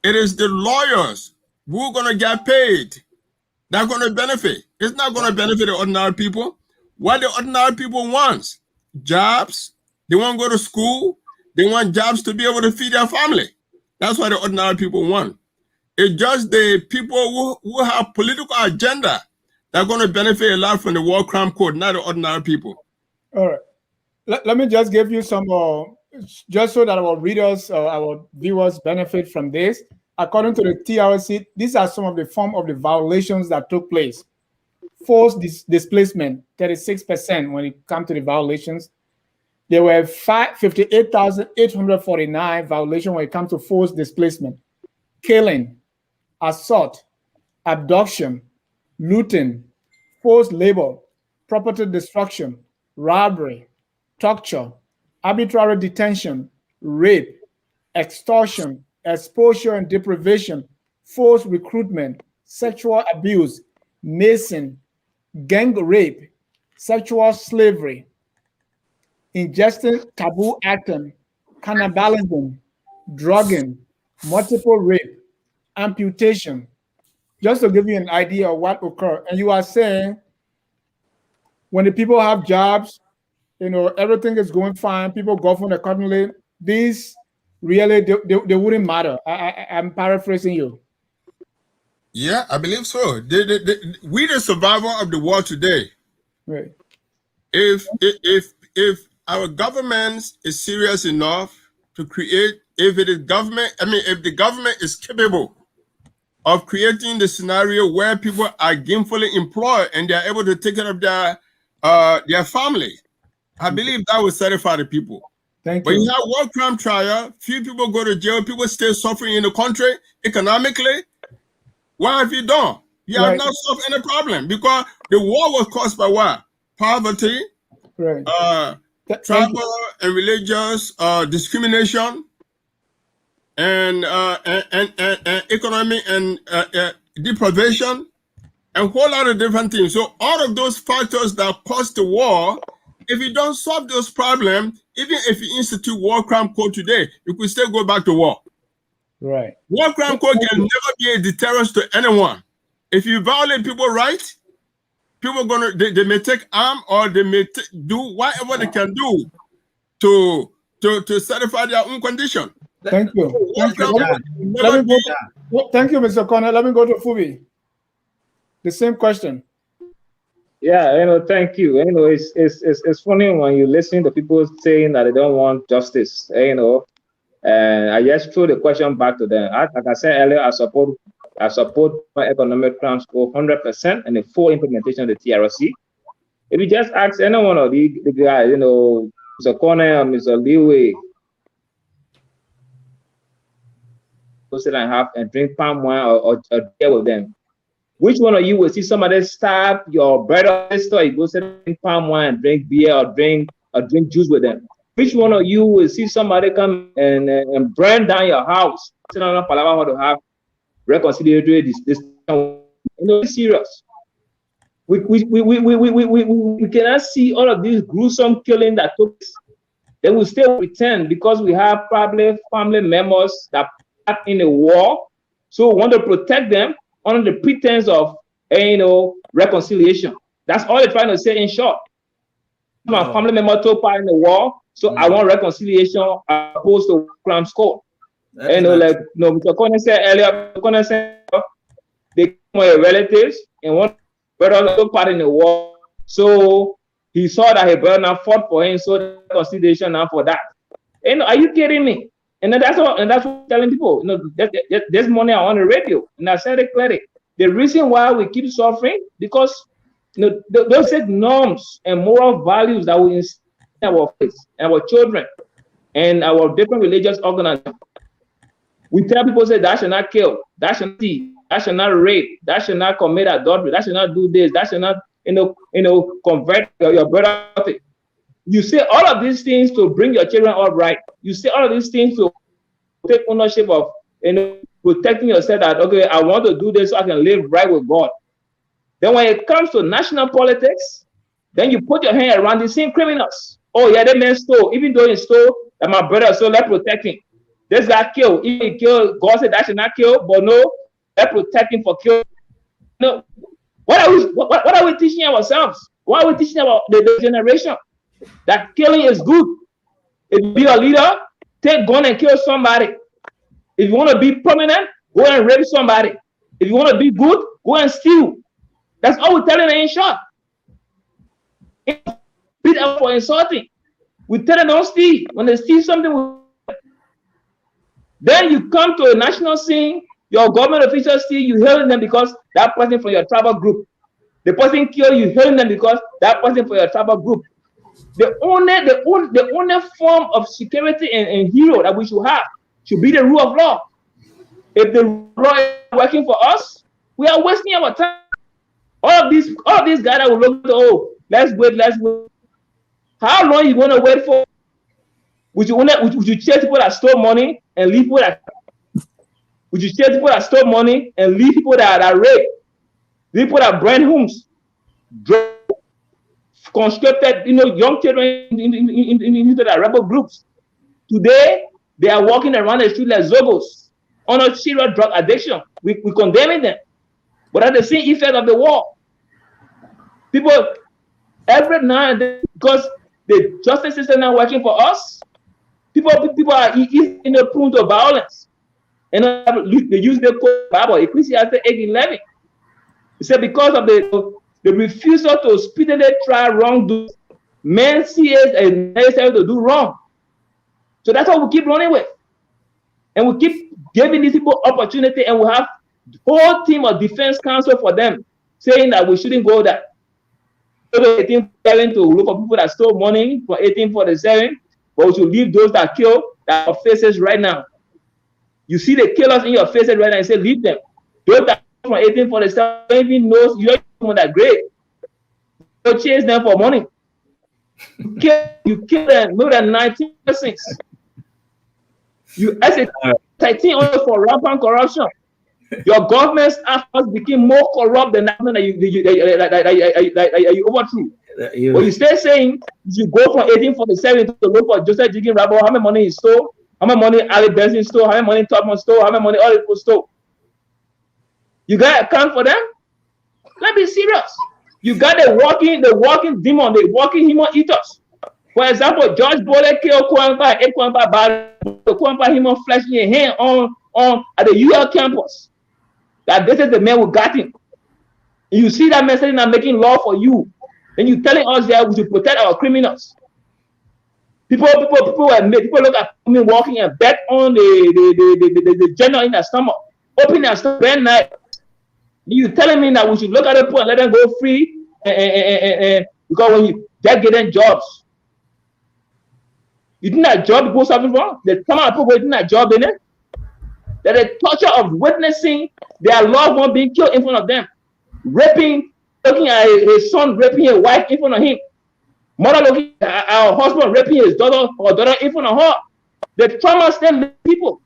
it is the lawyers who are going to get paid. They're going to benefit. It's not going to benefit the ordinary people. What the ordinary people want, jobs. They want to go to school. They want jobs to be able to feed their family. That's what the ordinary people want. It's just the people who have political agenda that are going to benefit a lot from the war crime code, not the ordinary people. All right. Let me just give you some, just so that our readers, our viewers benefit from this. according to the TRC, these are some of the form of the violations that took place. Forced displacement, 36% when it comes to the violations. There were 58,849 violations when it comes to forced displacement. Killing, assault, abduction, looting, forced labor, property destruction, robbery, torture, arbitrary detention, rape, extortion, exposure and deprivation, forced recruitment, sexual abuse, mason, gang rape, sexual slavery, ingesting taboo acting, cannibalism, drugging, multiple rape, amputation, just to give you an idea of what occurred. And you are saying when the people have jobs, everything is going fine, people govern accordingly, these really, they wouldn't matter. I'm paraphrasing you. Yeah, I believe so. We the survivor of the war today. Right. If our government is serious enough to create, if the government is capable of creating the scenario where people are gainfully employed and they are able to take care of their family, I believe that will satisfy the people. Thank but you. you have war crime trial, few people go to jail, people stay suffering in the country economically. What have you done? You have not solved any problem because the war was caused by what? Poverty, tribal and religious discrimination, and economic and deprivation, and a whole lot of different things. So all of those factors that caused the war, if you don't solve those problems, even if you institute war crime code today, you could still go back to war. Right. War crime code can never be a deterrent to anyone. If you violate people's rights, people they may take arm or they may do whatever they can do to satisfy their own condition. Thank you. Thank you. Thank you, Mr. Connor. Let me go to Fubi. The same question. Yeah, thank you. It's funny when you listen to people saying that they don't want justice, and I just throw the question back to them. Like I said earlier, I support economic crimes for 100% and the full implementation of the TRC. If you just ask any one of the guys, Mr. Corner, Mr. Leeway, go sit and have and drink palm wine or deal with them. Which one of you will see somebody stab your brother or sister? You go sit and drink palm wine, drink beer, or drink juice with them. Which one of you will see somebody come and burn down your house? Sit down how to have reconciliatory this it's serious. We cannot see all of these gruesome killing that took place. Then we still pretend because we have probably family members that are in the war, so we want to protect them under the pretense of reconciliation. That's all they're trying to say in short. My family member took part in the war, so I want reconciliation as opposed to crimes court. Mr. Connor said earlier, they come with relatives and one brother took part in the war, so he saw that his brother now fought for him, so the reconciliation now for that. Are you kidding me? And that's what I'm telling people. This morning I on the radio, and I said it clearly. The reason why we keep suffering because those norms and moral values that we instill in our face, our children, and our different religious organizations. We tell people, say, that should not kill, that should not steal, that should not rape, that should not commit adultery, that should not do this, that should not, convert your brother. You say all of these things to bring your children up right. You say all of these things to take ownership of, protecting yourself that, okay, I want to do this so I can live right with God. Then when it comes to national politics, then you put your hand around the same criminals. Oh yeah, that man stole. Even though he stole, that my brother, so let's protect him. This guy killed. Even he killed, God said that should not kill, but no, let's protect him for killing. No, what are we teaching ourselves? What are we teaching about the generation? That killing is good. If you be a leader, take gun and kill somebody. If you want to be prominent, go and rape somebody. If you want to be good, go and steal. That's all we're telling them in short. Beat up for insulting. We tell them don't steal. When they steal something, Then you come to a national scene, your government officials see you hailing them because that person from your tribal group. The person killed you hailing them because that person from your tribal group. The only form of security and hero that we should have should be the rule of law. If the law is working for us, we are wasting our time. All of these guys that will look to, oh, let's wait. How long you want to wait for? Would you chase people that stole money and leave people that? Would you chase people that stole money and leave people that rape? Leave people that burn homes, conscripted, young children into the rebel groups. Today, they are walking around the street like zogos on a serious drug addiction. We condemning them, but at the same effect of the war, people every now and then, because the justice system not working for us, people are prone to violence, and they use the Bible, Ecclesiastes 8:11. It said because of the refusal to speedily try wrongdoing, men see it as necessary to do wrong. So that's what we keep running with. And we keep giving these people opportunity, and we have the whole team of defense counsel for them, saying that we shouldn't go there. 1847 to look for people that stole money from 1847, but we should leave those that kill that are faces right now. You see the killers in your faces right now and say, leave them. Those that from 1847 don't even know you don't even know that great. You chase them for money. You kill them more than 19 persons. You execute 13 only for rampant corruption. Your government's efforts became more corrupt than that you overthrew. But you stay saying you go from 1847 to look for Joseph Jiggin Rabo, how much money he stole, how much money Ali Benson stole, how much money Topman stole, how much money all people stole. You got to account for them? Let's be serious. You got the walking demon, the walking human eaters. For example, George Bole killed Kwampa by human flesh in your hand on at the UL campus. That this is the man who got him. And you see that message not making law for you. And you telling us that we should protect our criminals. People look at me walking and bet on the general in their stomach, open their stomach very night. You telling me that we should look at the poor and let them go free, and because when you get getting jobs, you think that job goes something wrong? The come out people in that job in it. That the torture of witnessing their loved one being killed in front of them, raping, looking at his son raping his wife in front of him, mother looking at our husband raping his daughter or daughter in front of her. The trauma stem people.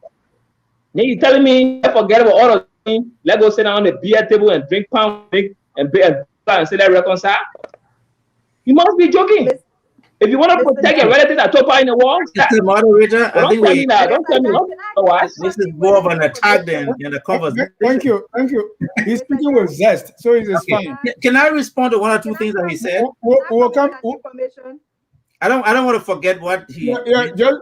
Then you telling me forget about all of them, let's go sit down on the beer table and drink pound and say that reconcile. You must be joking. If you want to protect your relatives that top in the wall, Mr. Moderator, I think don't tell me otherwise. This is more of an attack than a conversation. Thank you. He's speaking with zest, so it's fine. Can I respond to one or two things that he said? We'll come. I don't want to forget what he.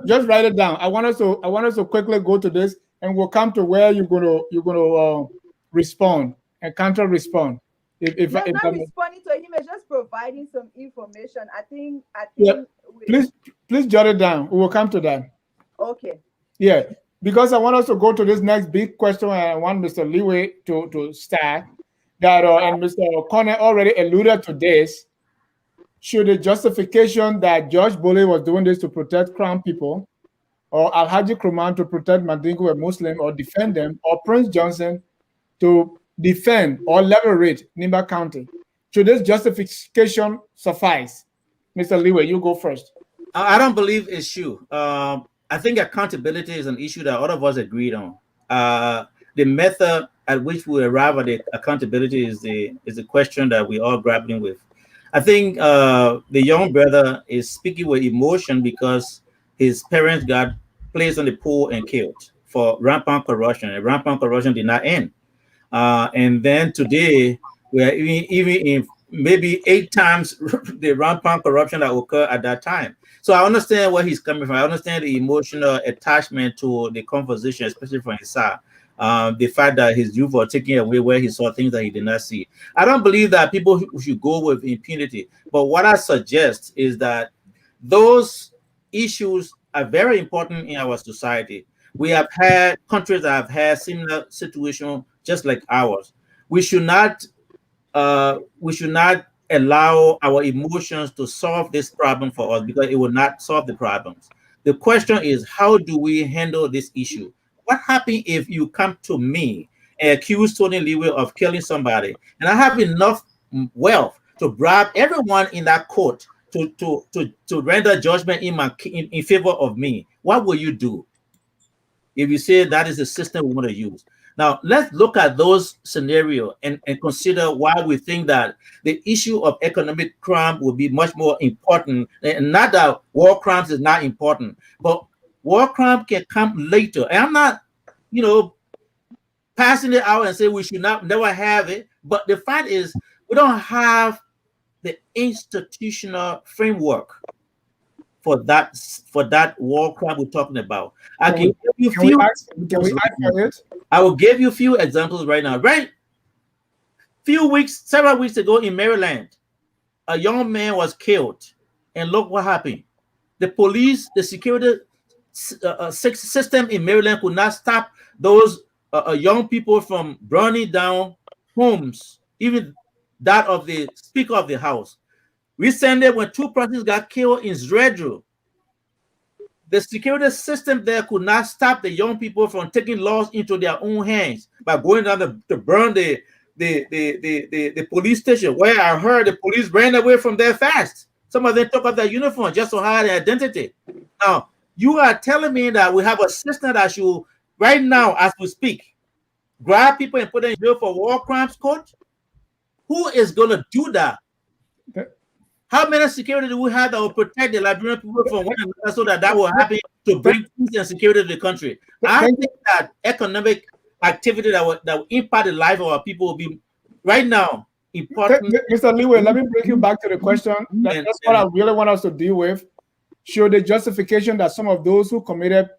Just write it down. I want us to quickly go to this, and we'll come to where you're gonna respond and counter respond. If not responding to him, it's just providing some information. I think. Yeah. Please jot it down. We will come to that. Okay. Yeah, because I want us to go to this next big question, and I want Mr. Leeway to start that, and Mr. Connor already alluded to this. Should the justification that George Bole was doing this to protect Crown people, or Alhaji Kruman to protect Mandingo a Muslim or defend them, or Prince Johnson to defend or leverage Nimba County? Should this justification suffice? Mr. Leeway, you go first. I don't believe it's true. I think accountability is an issue that all of us agreed on. The method at which we arrive at the accountability is the question that we're all grappling with. I think the young brother is speaking with emotion because his parents got placed on the pool and killed for rampant corruption, and rampant corruption did not end. And then today, we are even in maybe 8 times the rampant corruption that occurred at that time. So I understand where he's coming from. I understand the emotional attachment to the conversation, especially from his side. The fact that his youth were taken away where he saw things that he did not see. I don't believe that people should go with impunity. But what I suggest is that those issues are very important in our society. We have had countries that have had similar situation just like ours. We should not allow our emotions to solve this problem for us, because it will not solve the problems. The question is, how do we handle this issue? What happens if you come to me and accuse Tony Lewy of killing somebody, and I have enough wealth to bribe everyone in that court to render judgment in favor of me? What will you do if you say that is the system we want to use? Now, let's look at those scenarios and consider why we think that the issue of economic crime will be much more important. And not that war crimes is not important, but war crime can come later. And I'm not, passing it out and say we should never have it. But the fact is, we don't have the institutional framework for that war crime we're talking about. I can give you few. I will give you a few examples right now. Right, several weeks ago in Maryland, a young man was killed, and look what happened. The police, the security system in Maryland could not stop those young people from burning down homes, even that of the Speaker of the House. Recently, when 2 persons got killed in Zredro, the security system there could not stop the young people from taking laws into their own hands by going down to burn the police station, where I heard the police ran away from there fast. Some of them took off their uniform just to hide their identity. Now, you are telling me that we have a system that should, right now, as we speak, grab people and put them in jail for war crimes court? Who is going to do that? How many security do we have that will protect the Liberian people from one another so that will happen to bring peace and security to the country? I think that economic activity that will impact the life of our people will be, right now, important. Mr. Lewy, let me bring you back to the question. That's what I really want us to deal with. Should the justification that some of those who committed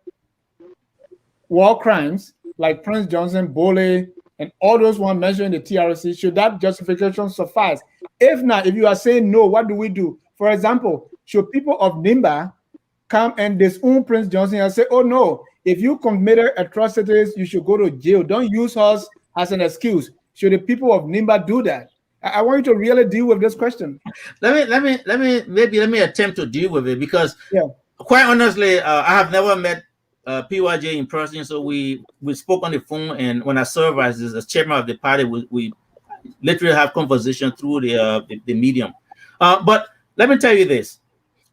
war crimes, like Prince Johnson, Bole, and all those ones mentioned in the TRC, should that justification suffice? If not, if you are saying no, what do we do? For example, should people of Nimba come and disown Prince Johnson and say, oh no, if you committed atrocities, you should go to jail. Don't use us as an excuse. Should the people of Nimba do that? I want you to really deal with this question. Let me attempt to deal with it, because quite honestly, I have never met PYJ in person. So we spoke on the phone, and when I served as chairman of the party, we literally have conversation through the medium. But let me tell you this: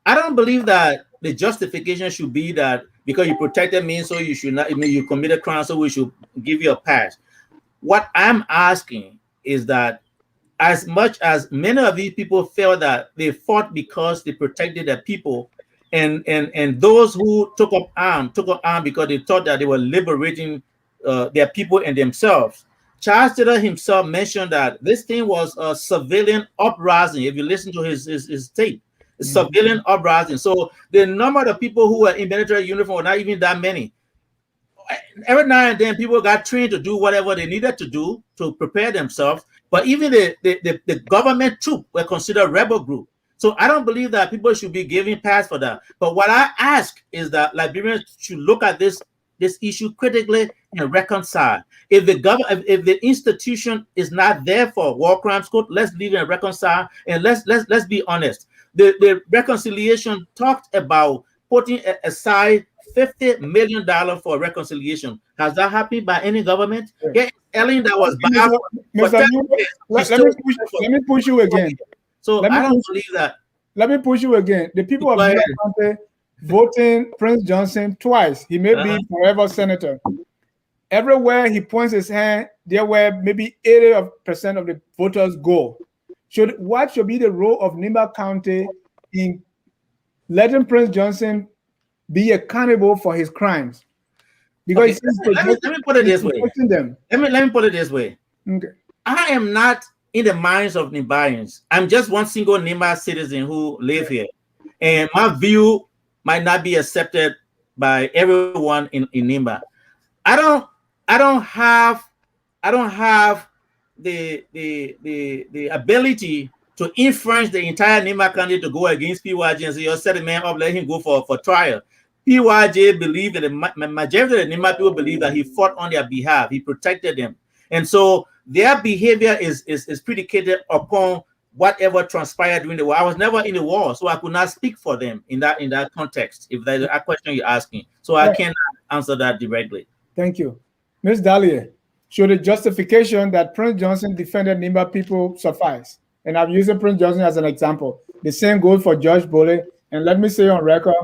I don't believe that the justification should be that because you protected me, so you should not. I mean, you committed crime, so we should give you a pass. What I'm asking is that, as much as many of these people feel that they fought because they protected their people, and those who took up arms because they thought that they were liberating their people and themselves. Charles Taylor himself mentioned that this thing was a civilian uprising. If you listen to his tape, civilian uprising. So the number of people who were in military uniform were not even that many. Every now and then, people got trained to do whatever they needed to do to prepare themselves. But even the government troops were considered rebel group. So I don't believe that people should be giving pass for that. But what I ask is that Liberians should look at this issue critically and reconcile. If the institution is not there for war crimes court, let's leave it and reconcile. And let's be honest. The reconciliation talked about putting aside $50 million for reconciliation. Has that happened by any government? Yeah, Ellen, that was bad. Let me push you again. So I don't believe that. Let me push you again. The people of Nimba County voting Prince Johnson twice. He may be forever senator. Everywhere he points his hand, there were maybe 80% of the voters go. What should be the role of Nimba County in letting Prince Johnson be accountable for his crimes? Because let me put it this way. Let me put it this way. Okay. I am not in the minds of Nimbayans. I'm just one single Nimba citizen who live here, and my view might not be accepted by everyone in Nimba. I don't have the ability to influence the entire Nimba County to go against PYG and say, "You're setting man up, let him go for trial." PYJ believed that the majority of the Nimba people believe that he fought on their behalf. He protected them. And so their behavior is predicated upon whatever transpired during the war. I was never in the war, so I could not speak for them in that context, if that's a question you're asking. So I cannot answer that directly. Thank you. Ms. Dahlia, should the justification that Prince Johnson defended Nimba people suffice? And I'm using Prince Johnson as an example. The same goes for George Boley. And let me say on record,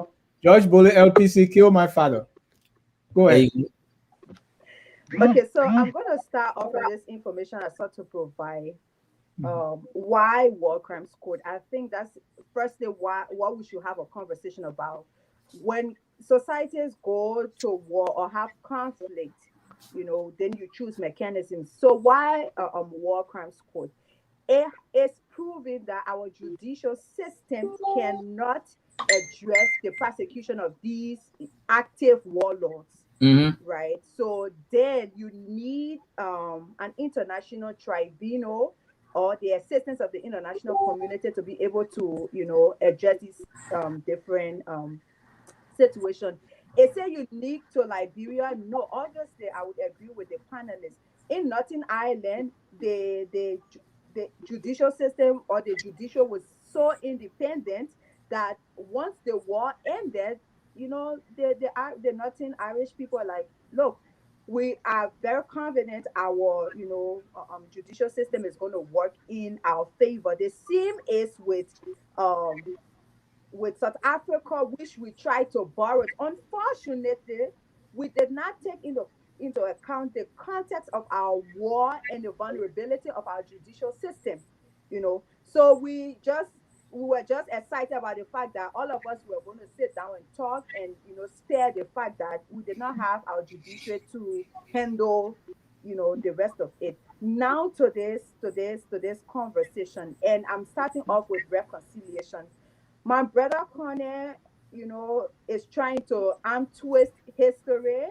George Boley LPC killed my father. Go ahead. Okay, so I'm going to start off with this information I sought to provide. Why war crimes code? I think that's firstly what we should have a conversation about. When societies go to war or have conflict, then you choose mechanisms. So why war crimes code? It is proving that our judicial system cannot address the prosecution of these active warlords. Right, so then you need an international tribunal or the assistance of the international community to be able to, address these different situations. Is it unique to Liberia? No, obviously, I would agree with the panelists. In Northern Ireland, the judicial system or the judicial was so independent that once the war ended, the Northern Irish people are like, look, we are very confident our judicial system is going to work in our favor. The same is with South Africa, which we tried to borrow it. Unfortunately, we did not take into account the context of our war and the vulnerability of our judicial system. So we were just excited about the fact that all of us were going to sit down and talk and spare the fact that we did not have our judiciary to handle the rest of it. Now to this conversation, and I'm starting off with reconciliation. My brother Connor, is trying to arm twist history,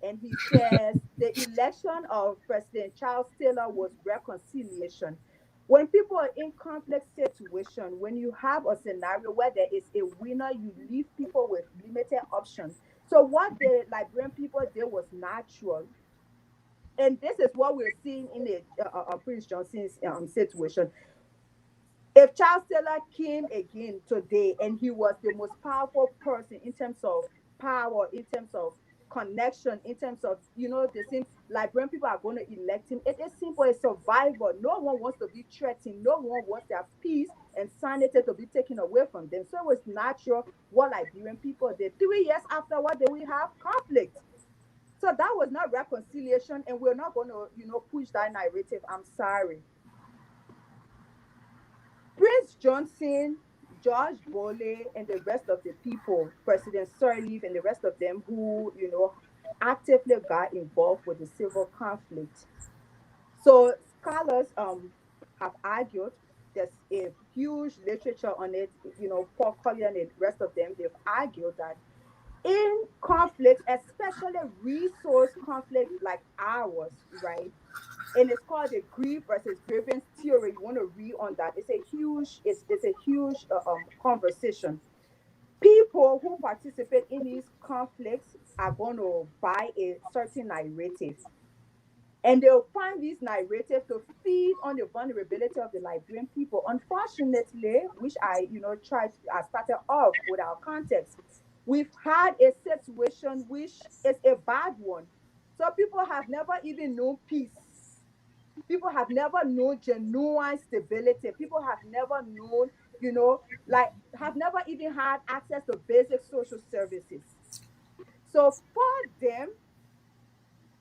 and he says the election of President Charles Taylor was reconciliation. When people are in complex situation, when you have a scenario where there is a winner, you leave people with limited options. So what the Liberian people did was natural. And this is what we're seeing in the Prince Johnson's situation. If Charles Taylor came again today and he was the most powerful person in terms of power, in terms of connection, in terms of, the same Liberian people are going to elect him. It is simple, a survivor. No one wants to be threatened. No one wants their peace and sanity to be taken away from them. So it was natural what Liberian people did. 3 years afterward, then we have conflict. So that was not reconciliation, and we're not going to, push that narrative. I'm sorry. Prince Johnson, George Boley, and the rest of the people, President Sirleaf, and the rest of them who, actively got involved with the civil conflict. So scholars have argued. There's a huge literature on it. Paul Collier and the rest of them, they've argued that in conflicts, especially resource conflict like ours, right? And it's called the grief versus grievance theory. You want to read on that? It's a huge conversation. People who participate in these conflicts are going to buy a certain narrative, and they'll find this narrative to feed on the vulnerability of the Liberian people. Unfortunately, which I started off with our context. We've had a situation which is a bad one. So people have never even known peace. People have never known genuine stability. People have never known, have never even had access to basic social services. So for them,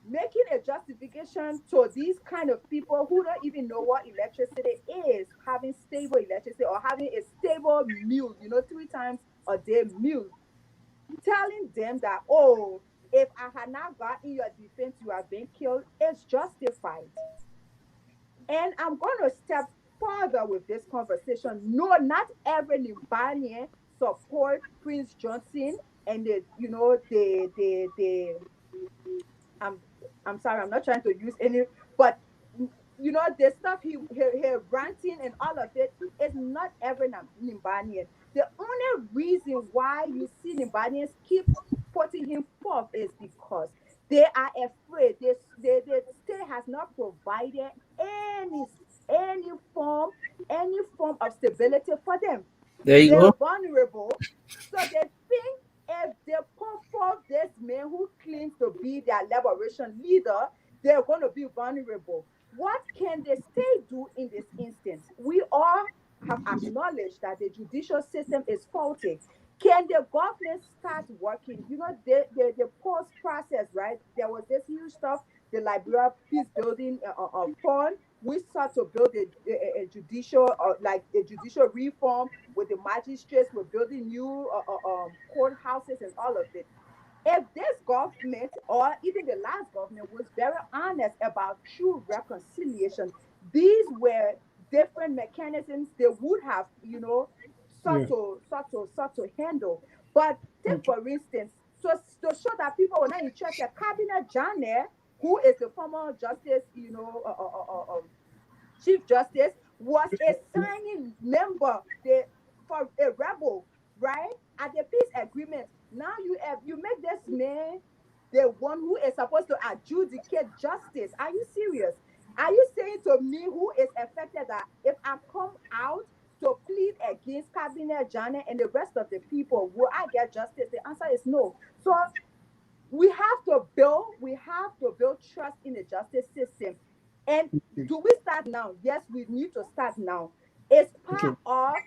making a justification to these kind of people who don't even know what electricity is, having stable electricity or having a stable meal, 3 times a day meal, telling them that, oh, if I had not gotten your defense, you have been killed, is justified. And I'm going to step further with this conversation. No, not every Libanian support Prince Johnson and I'm I'm sorry, I'm not trying to use any, but the stuff he ranting and all of it is not every Limbanian. The only reason why you see Limbanians keep putting him forth is because they are afraid. The state has not provided any any form any form of stability for them. There you They're go. vulnerable, so they think if they put forth this man who claims to be their liberation leader, they're going to be vulnerable. What can the state do in this instance? We all have acknowledged that the judicial system is faulty. Can the government start working? You know, the post process, right? There was this huge stuff, the Liberia peace building fund. We sought to build a judicial, like a judicial reform with the magistrates. We're building new courthouses and all of it. If this government or even the last government was very honest about true reconciliation, these were different mechanisms they would have, you know, Yeah. sought to handle. But take Okay. for instance, to show that people were not interested, Cabinet Janet, who is the former justice, Chief Justice, was a signing member for a rebel, right? At the peace agreement. Now you make this man the one who is supposed to adjudicate justice. Are you serious? Are you saying to me who is affected that if I come out to plead against Cabinet Janet and the rest of the people, will I get justice? The answer is no. So we have to build trust in the justice system. And do we start now? Yes, we need to start now. It's Thank you. part of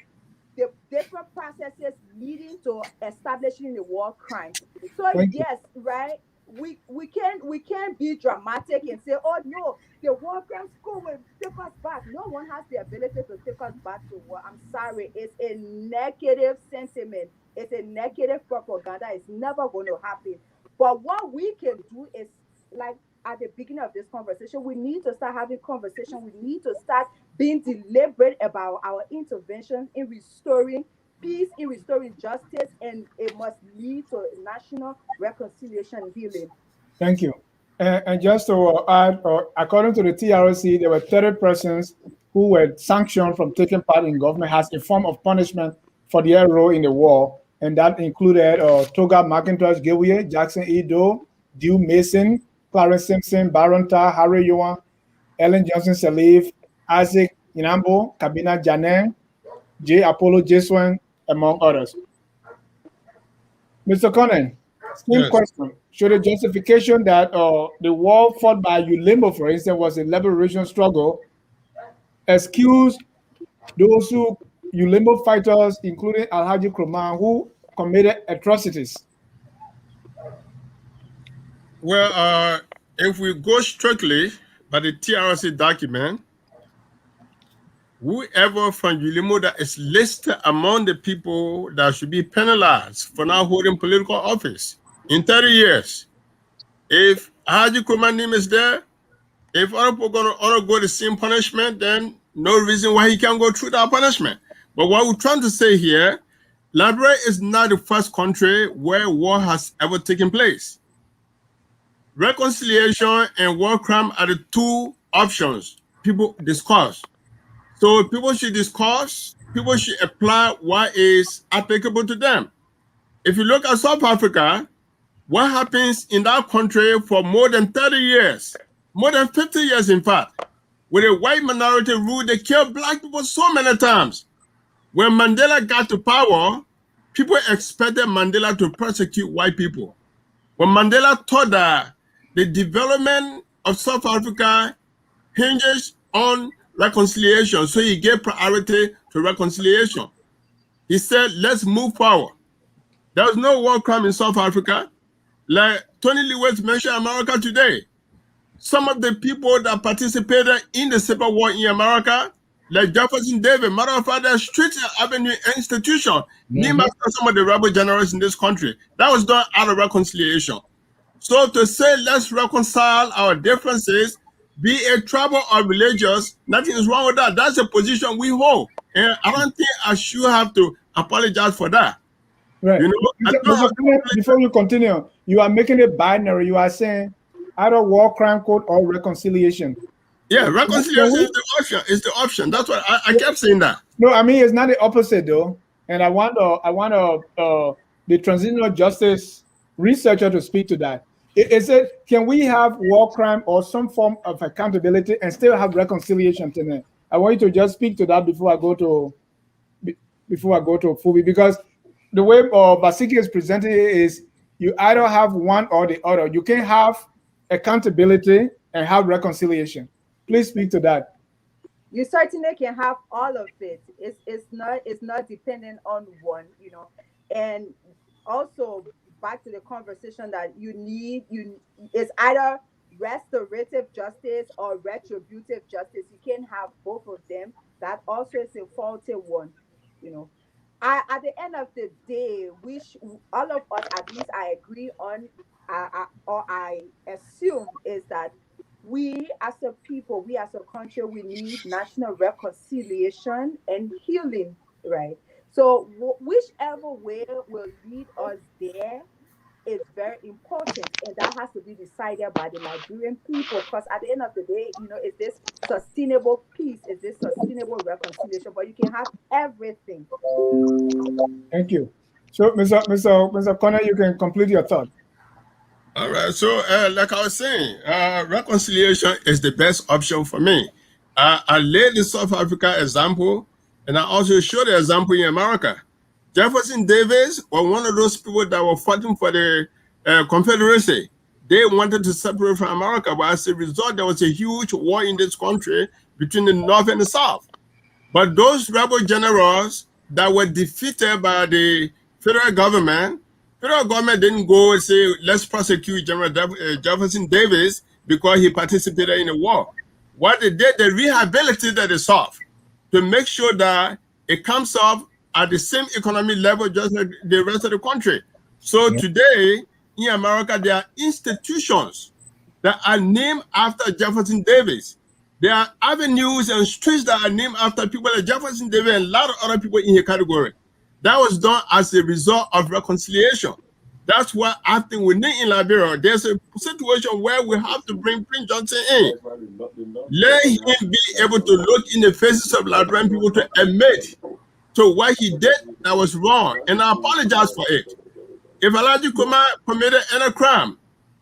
the different processes leading to establishing the war crimes. So Thank you. yes, right. We can't be dramatic and say, oh no, the war crimes go will take us back. No one has the ability to take us back to war. I'm sorry, it's a negative sentiment. It's a negative propaganda. It's never going to happen. But what we can do is, like at the beginning of this conversation, we need to start having conversation. We need to start being deliberate about our intervention in restoring peace, in restoring justice, and it must lead to national reconciliation and healing. Thank you. And just to add, according to the TRC, there were 30 persons who were sanctioned from taking part in government as a form of punishment for their role in the war. And that included Toga McIntosh Gilway, Jackson Edo, Dew Mason, Clarence Simpson, Baron Tar, Harry Yuan, Ellen Johnson Sirleaf, Isaac Inambo, Kabina Janen, J. Apollo Jeswan, among others. Mr. Conan, same Yes. question. Should the justification that the war fought by Ulimbo, for instance, was a liberation struggle, excuse those who Ulimbo fighters, including Alhaji Kroman, who committed atrocities? Well, if we go strictly by the TRC document, whoever from Ulimo that is listed among the people that should be penalized for not holding political office in 30 years, if Haji Kuman name is there, if other people going to undergo the same punishment, then no reason why he can't go through that punishment. But what we're trying to say here, Liberia is not the first country where war has ever taken place. Reconciliation and war crime are the two options people discuss. So people should discuss, people should apply what is applicable to them. If you look at South Africa, what happens in that country for more than 30 years, more than 50 years, in fact, with a white minority rule, they killed black people so many times. When Mandela got to power, people expected Mandela to persecute white people. When Mandela thought that the development of South Africa hinges on reconciliation, so he gave priority to reconciliation. He said, let's move forward. There's no war crime in South Africa. Like Tony Lewis mentioned America today. Some of the people that participated in the Civil War in America, like Jefferson Davis, matter of fact, there's Street Avenue Institution, named after some of the rebel generals in this country. That was done out of reconciliation. So to say, let's reconcile our differences, be it tribal or religious, nothing is wrong with that. That's a position we hold. And I don't think I should have to apologize for that. Right. You know, Mr. Conan, before you continue, you are making it binary. You are saying either war crime code or reconciliation. yeah, reconciliation is the option. Is the option. That's what I kept saying that. No, I mean it's not the opposite though. And I want the transitional justice researcher to speak to that. Is it, can we have war crime or some form of accountability and still have reconciliation tonight? I want you to just speak to that before I go to Fubi, because the way Basiki is presenting it is you either have one or the other. You can have accountability and have reconciliation. Please speak to that. You certainly can have all of it. It's not dependent on one, and also back to the conversation that it's either restorative justice or retributive justice. You can have both of them. That also is a faulty one, you know. At the end of the day, all of us, at least I agree on, or I assume, is that we as a people, we as a country, we need national reconciliation and healing, right? So whichever way will lead us there is very important, and that has to be decided by the Liberian people, because at the end of the day, is this sustainable peace, is this sustainable reconciliation? But you can have everything. Thank you. So, Mr. Connor, you can complete your thought. All right. So, like I was saying, reconciliation is the best option for me. I laid the South Africa example, and I also showed the example in America. Jefferson Davis was one of those people that were fighting for the Confederacy. They wanted to separate from America, but as a result, there was a huge war in this country between the North and the South. But those rebel generals that were defeated by the federal government didn't go and say, let's prosecute General Jefferson Davis because he participated in the war. What they did, they rehabilitated the South to make sure that it comes up at the same economic level just like the rest of the country. So today, in America, there are institutions that are named after Jefferson Davis. There are avenues and streets that are named after people like Jefferson Davis and a lot of other people in the category. That was done as a result of reconciliation. That's what I think we need in Liberia. There's a situation where we have to bring Prince Johnson in. Let him be able to look in the faces of Liberian people to admit to what he did that was wrong, and I apologize for it. If Alhaji Kumar committed any crime,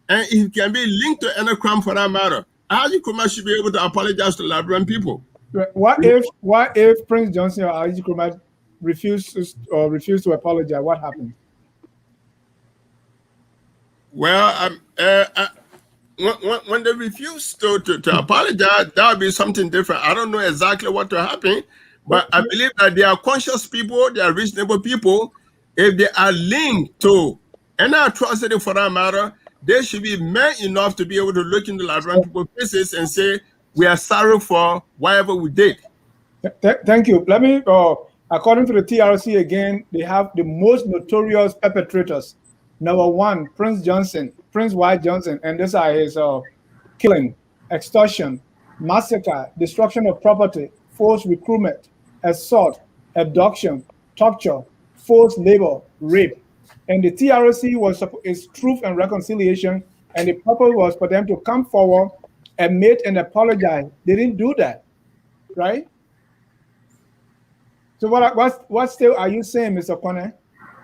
and he can be linked to any crime for that matter, Alhaji Kumar should be able to apologize to Liberian people. What if Prince Johnson or Alhaji Kumar refused to apologize? What happened? Well, when they refuse to apologize, that would be something different. I don't know exactly what will happen, but I believe that they are conscious people, they are reasonable people. If they are linked to any atrocity for that matter, they should be men enough to be able to look into Liberian people's faces and say, we are sorry for whatever we did. Thank you. Let me, according to the TRC again, they have the most notorious perpetrators. Number one, Prince White Johnson, and these are his killing, extortion, massacre, destruction of property, forced recruitment, assault, abduction, torture, forced labor, rape. And the TRC is truth and reconciliation, and the purpose was for them to come forward, admit, and apologize. They didn't do that, right? So what still are you saying, Mr. Kone?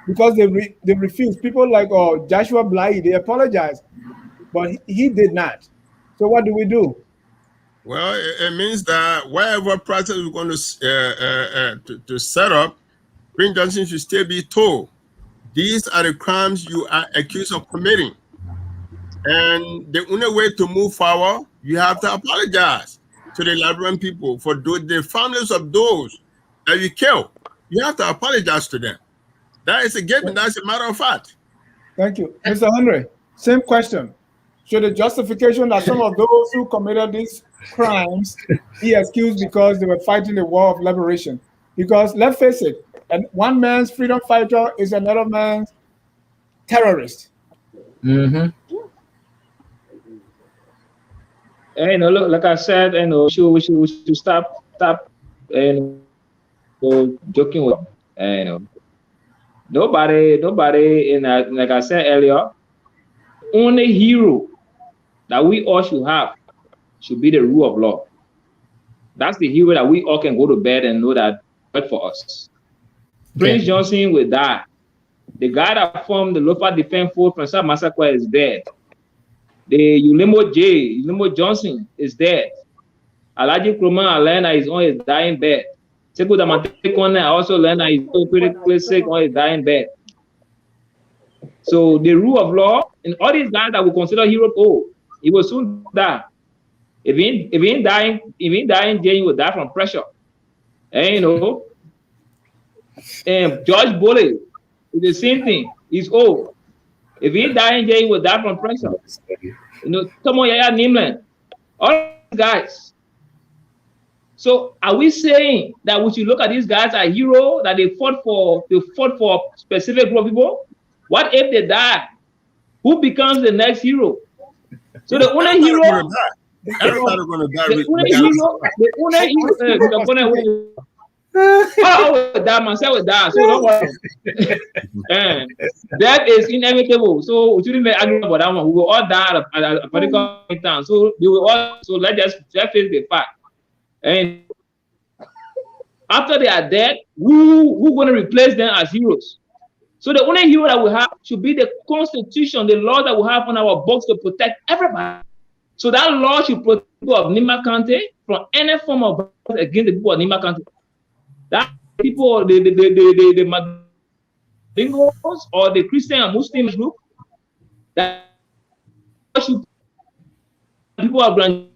Because they refused. People like Joshua Bly, they apologized, but he did not. So what do we do? Well, it means that whatever process we're going to set up, Prince Johnson should still be told, these are the crimes you are accused of committing. And the only way to move forward, you have to apologize to the Liberian people for the families of those that you killed. You have to apologize to them. That is a given. That's a matter of fact. Thank you. Mr. Henry, same question. Should the justification that some of those who committed these crimes be excused because they were fighting the war of liberation? Because let's face it, and one man's freedom fighter is another man's terrorist. Mm-hmm. Look, like I said, we should stop joking with, nobody, and like I said earlier, only hero that we all should have should be the rule of law. That's the hero that we all can go to bed and know that worked for us. Okay. Prince Johnson will die, The guy that formed the local defense force from South Massacre is dead. The Ulimo Johnson is dead. Alaji Kroma Alena is on his dying bed. Sekou Damate Kone also learned that he's critically sick on his dying bed. So the rule of law, and all these guys that we consider heroes, he will soon die. If he ain't dying, he will die from pressure. And you know, and George Bulley is the same thing. He's old. If he die in jail, he will die from pressure. You know, come on, Yaya Nimland, all these guys. So are we saying that we should look at these guys as heroes, that they fought for specific group of people? What if they die? Who becomes the next hero? So the only hero, everybody's gonna die. The only hero, I will die, myself will die, so don't worry. That is inevitable. So we shouldn't be arguing about that one. We will all die at a particular time. So we will all. So let's just face the fact. And after they are dead, who going to replace them as heroes? So the only hero that we have should be the Constitution, the law that we have on our books to protect everybody. So that law should protect people of Nima County from any form of violence against the people of Nima County. That people, the Mandingos or the Christian and Muslim group, that should people of Grand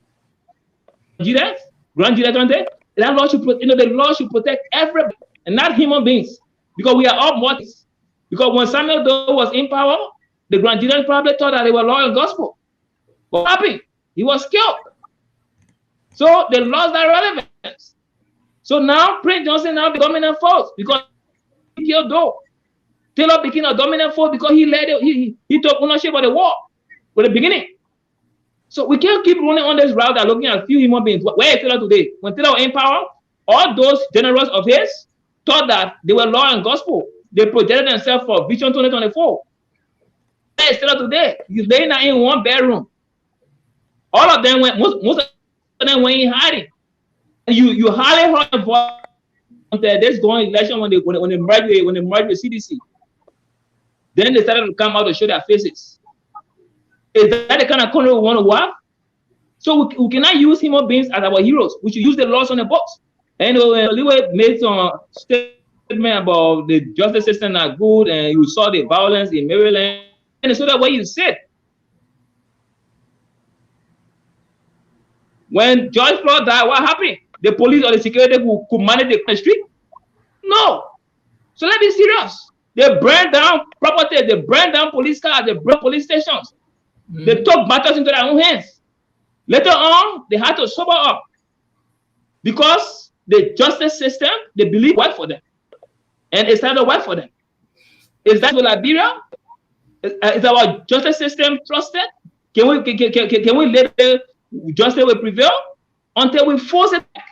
County, that law should, the law should protect everybody and not human beings, because we are all mortals. Because when Samuel Doe was in power, the Grandians probably thought that they were loyal gospel. What happened? He was killed. So the laws are relevant. So now Prince Johnson now the dominant force because he killed Doe. Taylor became a dominant force because he took ownership of the war from the beginning. So we can't keep running on this route and looking at few human beings. Where is Taylor today? When Taylor was in power, all those generals of his thought that they were law and gospel. They projected themselves for Vision 2024. Where is Taylor today? He's laying out in one bedroom. All of them went, most of them went in hiding. And you hardly heard a voice until this going election when they merged with CDC. Then they started to come out to show their faces. Is that the kind of country we want to have? So we cannot use human beings as our heroes. We should use the laws on the books. And Oliwe made some statement about the justice system not good, and you saw the violence in Maryland. And so that what you said. When George Floyd died, what happened? The police or the security could manage the street? No. So let's be serious. They burned down property, they burned down police cars, they burned police stations. They took matters into their own hands. Later on, they had to sober up because the justice system, they believe worked for them. And it started to work for them. Is that with Liberia? Is our justice system trusted? Can we let the justice will prevail until we force it back?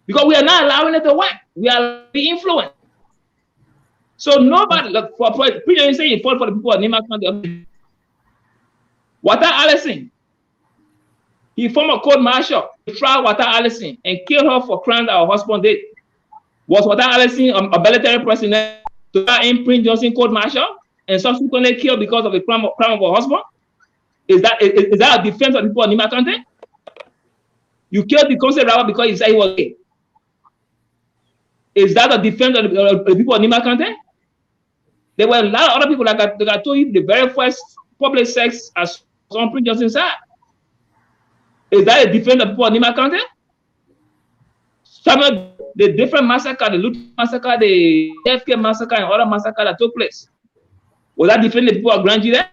Because we are not allowing it to work. We are being influenced. So nobody, like for preacher saying he fought for the people of Nima County. Walter Allison, he formed a court martial to trial Walter Allison and killed her for crimes that her husband did. Was Walter Allison a military president to in Prince Johnson court martial and subsequently killed because of the crime of her husband? Is that a defense of the people of Nima County? You killed the concept rabbi because he said he was gay. Is that a defense of the people of Nima County? There were a lot of other people like I told you the very first public sex as on Prince Johnson side. Is that a defense of the people of Nima County? Some of the different massacre, the Loot massacre, the FK massacre, and other massacre that took place, was that defending the people of Grand Jude?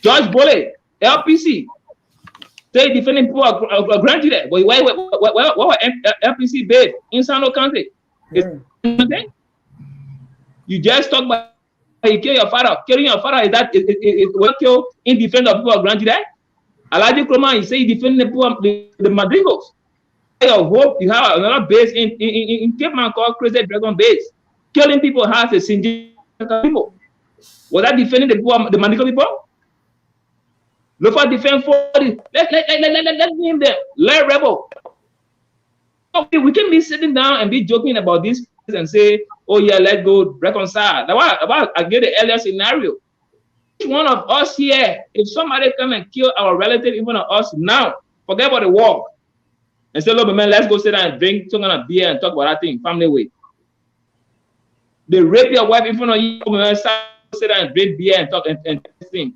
George Bulley, LPC, they defending people of Grand Jude. But where were LPC based? In Sano County. You just talk about you kill your father. Killing your father is what kill in defense of people of Grand Jude? Alaji Kroma, he say he defending the people of the Madringos. I hope you have another base in Cape Man called Crazy Dragon Base. Killing people has a Sinji people. Was that defending the people of the Mandingo people? Look for defense for let name them. Let rebel. We can be sitting down and be joking about this and say, oh yeah, let's go reconcile. That's why I get the earlier scenario. Each one of us here, if somebody come and kill our relative, even of us now, forget about the war. And say, look, man, let's go sit down and drink, talk on a beer and talk about that thing, family way. They rape your wife in front of you, man, sit down and drink beer and talk and thing.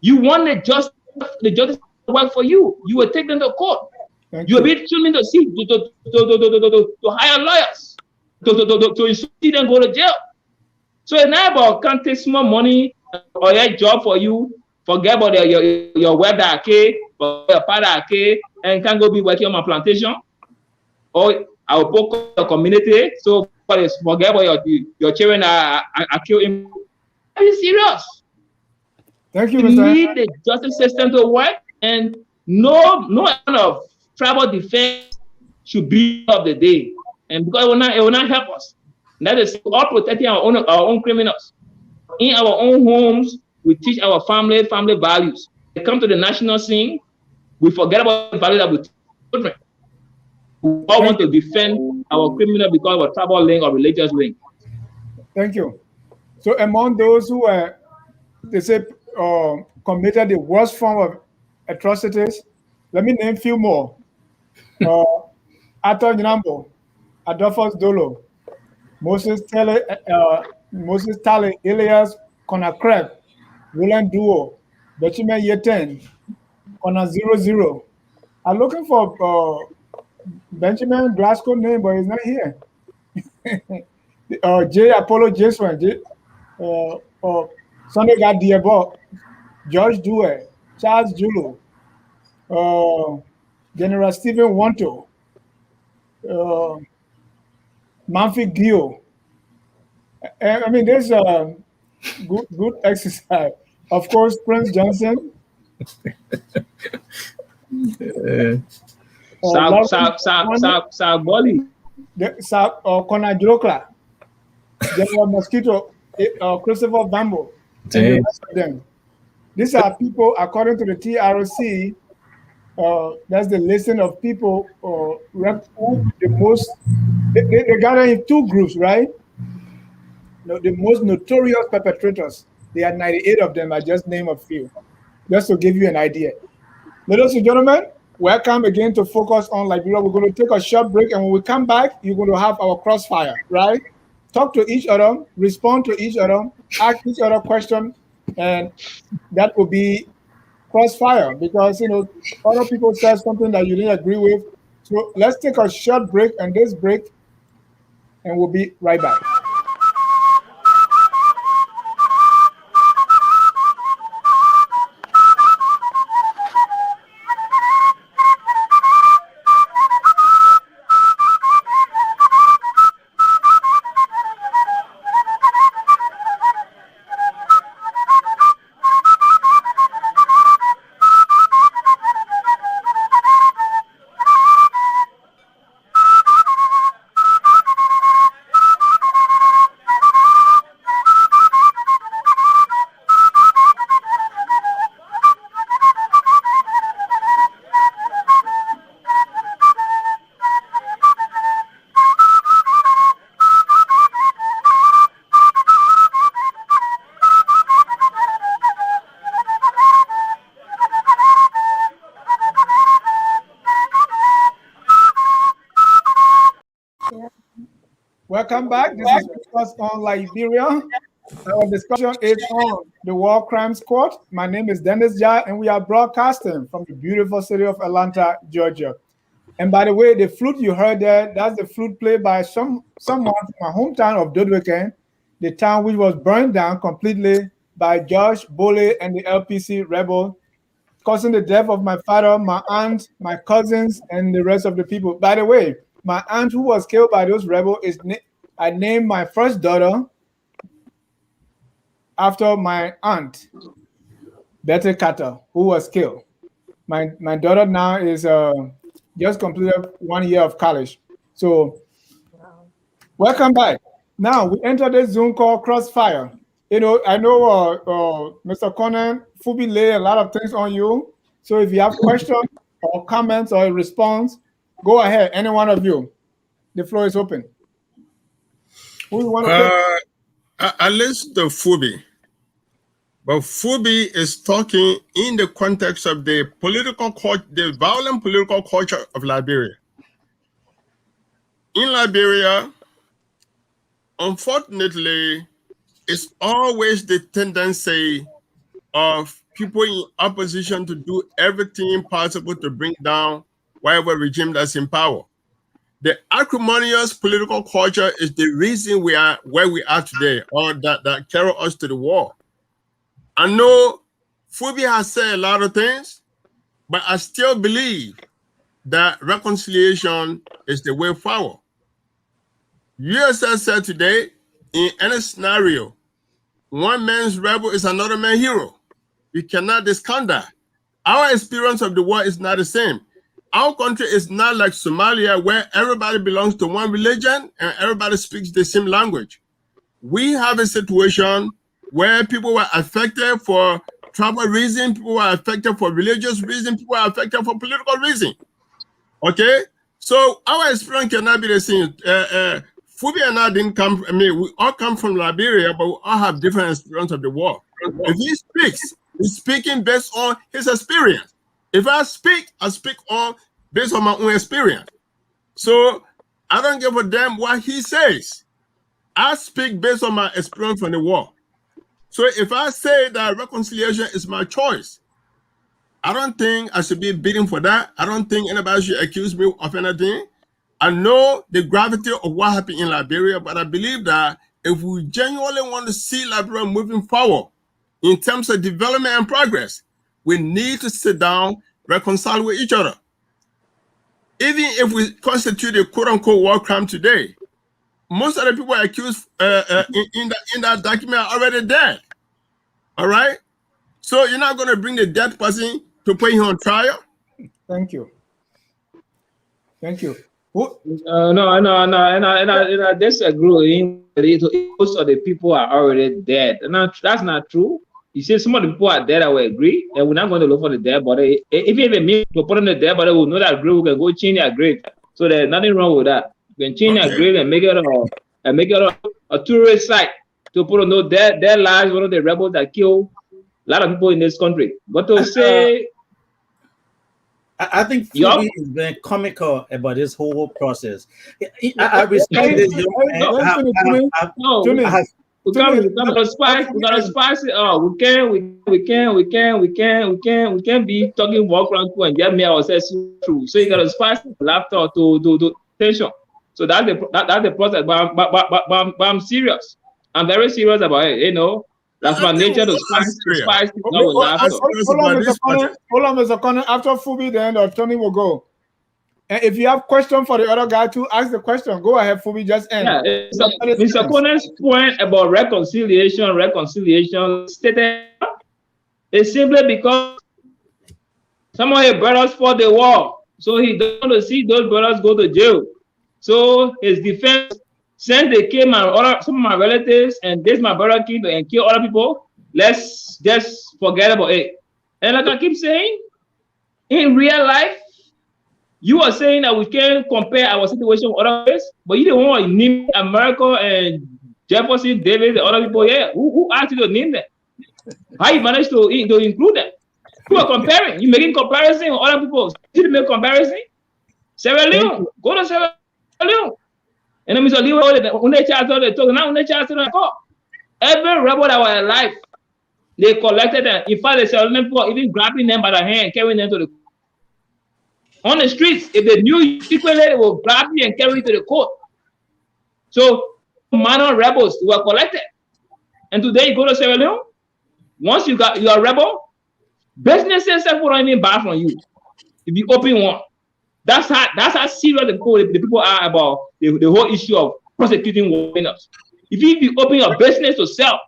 You want the justice to work for you. You will take them to court. You will be tuning to see to hire lawyers to see them go to jail. So it's not about can't take small money or a job for you. Forget about your wife that okay, or your father okay, and can't go be working on my plantation. Or I will focus on the community. So forget about your children are killed. Are you serious? Thank you, We Mr. need the justice system to work, and no kind of tribal defense should be of the day. And because it will not help us. That is all protecting our own criminals. In our own homes, we teach our family values. They come to the national scene, we forget about the value that we teach children. We all want to defend our criminal because of a tribal link or religious link. Thank you. So among those who they say committed the worst form of atrocities, let me name a few more. Arthur Nyambo, Adolphus Dolo, Moses Tale, Elias Konakreb, Roland Duo, Benjamin Yeten, Kona 00. I'm looking for Benjamin Glasgow name, but he's not here. J. Apollo Jason, Sunday Gadiabo, George Due, Charles Julo, General Stephen Wanto, Manfred Gio. I mean, there's a good exercise. Of course, Prince Johnson. Saboli. Conor Jokla, General Mosquito, Christopher Bambo, and the rest of them. These are people, according to the TRC, that's the listing of people who the most, they gather in two groups, right? The most notorious perpetrators. There are 98 of them. I just name a few, just to give you an idea. Ladies and gentlemen, welcome again to Focus on Liberia. We're going to take a short break, and when we come back, you're going to have our crossfire, right? Talk to each other, respond to each other, ask each other questions, and that will be crossfire because, other people said something that you didn't agree with. So let's take a short break, and this break, and we'll be right back. Welcome back. This is Focus on Liberia. Our discussion is on the War Crimes Court. My name is Dennis Jai, and we are broadcasting from the beautiful city of Atlanta, Georgia. And by the way, the flute you heard there, that's the flute played by someone from my hometown of Dodweken, the town which was burned down completely by Josh Bole and the LPC rebel, causing the death of my father, my aunt, my cousins, and the rest of the people. By the way, my aunt who was killed by those rebels I named my first daughter after my aunt, Betty Carter, who was killed. My daughter now is just completed 1 year of college. So, welcome back. Now we enter this Zoom called Crossfire. I know Mr. Conan Fubi lay a lot of things on you. So if you have questions or comments or a response, go ahead, any one of you. The floor is open. Who you want to pick? I listen to Fubi, but Fubi is talking in the context of the political the violent political culture of Liberia. In Liberia, unfortunately, it's always the tendency of people in opposition to do everything possible to bring down whatever regime that's in power. The acrimonious political culture is the reason we are where we are today, or that carry us to the war. I know Fubi has said a lot of things, but I still believe that reconciliation is the way forward. USS said today, in any scenario, one man's rebel is another man's hero. We cannot discount that. Our experience of the war is not the same. Our country is not like Somalia, where everybody belongs to one religion and everybody speaks the same language. We have a situation where people were affected for tribal reason, people were affected for religious reason, people were affected for political reason. Okay? So our experience cannot be the same. Fubi and I didn't come, we all come from Liberia, but we all have different experience of the war. If he speaks, he's speaking based on his experience. If I speak on based on my own experience. So I don't give a damn what he says. I speak based on my experience from the war. So if I say that reconciliation is my choice, I don't think I should be bidding for that. I don't think anybody should accuse me of anything. I know the gravity of what happened in Liberia, but I believe that if we genuinely want to see Liberia moving forward in terms of development and progress, we need to sit down, reconcile with each other. Even if we constitute a quote-unquote war crime today, most of the people accused in that document are already dead. All right? So you're not going to bring the dead person to put him on trial? Thank you. Thank you. No, and I disagree. Most of the people are already dead. And that's not true. You see, some of the people are dead, I will agree, and we're not going to look for the dead body. If you even mean to put on the dead body, we'll know that grave, we can go change their grave. So there's nothing wrong with that. We can change their grave and make it a tourist site to put on those dead lives, one of the rebels that killed a lot of people in this country. But to say, I think Fubi is very comical about this whole process. I respect this. We gotta spice it up. We can't be talking walk around and get me ourselves through. So you gotta spice laughter to tension. So that's the process. But I'm serious. I'm very serious about it. You know, that's my nature to spice it up with laughter. Hold on, Mr. Connor. After Fubi, then Tony will go. And if you have question for the other guy to ask the question, go ahead, Fubi, just end. Yeah, Mr. Connor's point about reconciliation stated is simply because some of his brothers fought the war. So he don't want to see those brothers go to jail. So his defense, since they came and some of my relatives and this my brother came and kill other people, let's just forget about it. And like I keep saying, in real life, you are saying that we can't compare our situation with other places, but you don't want to name America and Jefferson, Davis, and other people here. Who asked you to name them? How you manage to include them? You are comparing. You're making comparison with other people. Did you make comparison? Sierra Leone. Go to Sierra Leone. And then Mr. Lee, every rebel that was alive, they collected them. In fact, the Sierra Leone people even grabbing them by the hand, carrying them to the on the streets. If they knew you secretly, they will grab you and carry you to the court. So minor rebels were collected. And today you go to Sierra Leone, once you're a rebel, businesses will not even buy from you if you open one. That's how serious the people are about the whole issue of prosecuting winners. If you open your business to sell,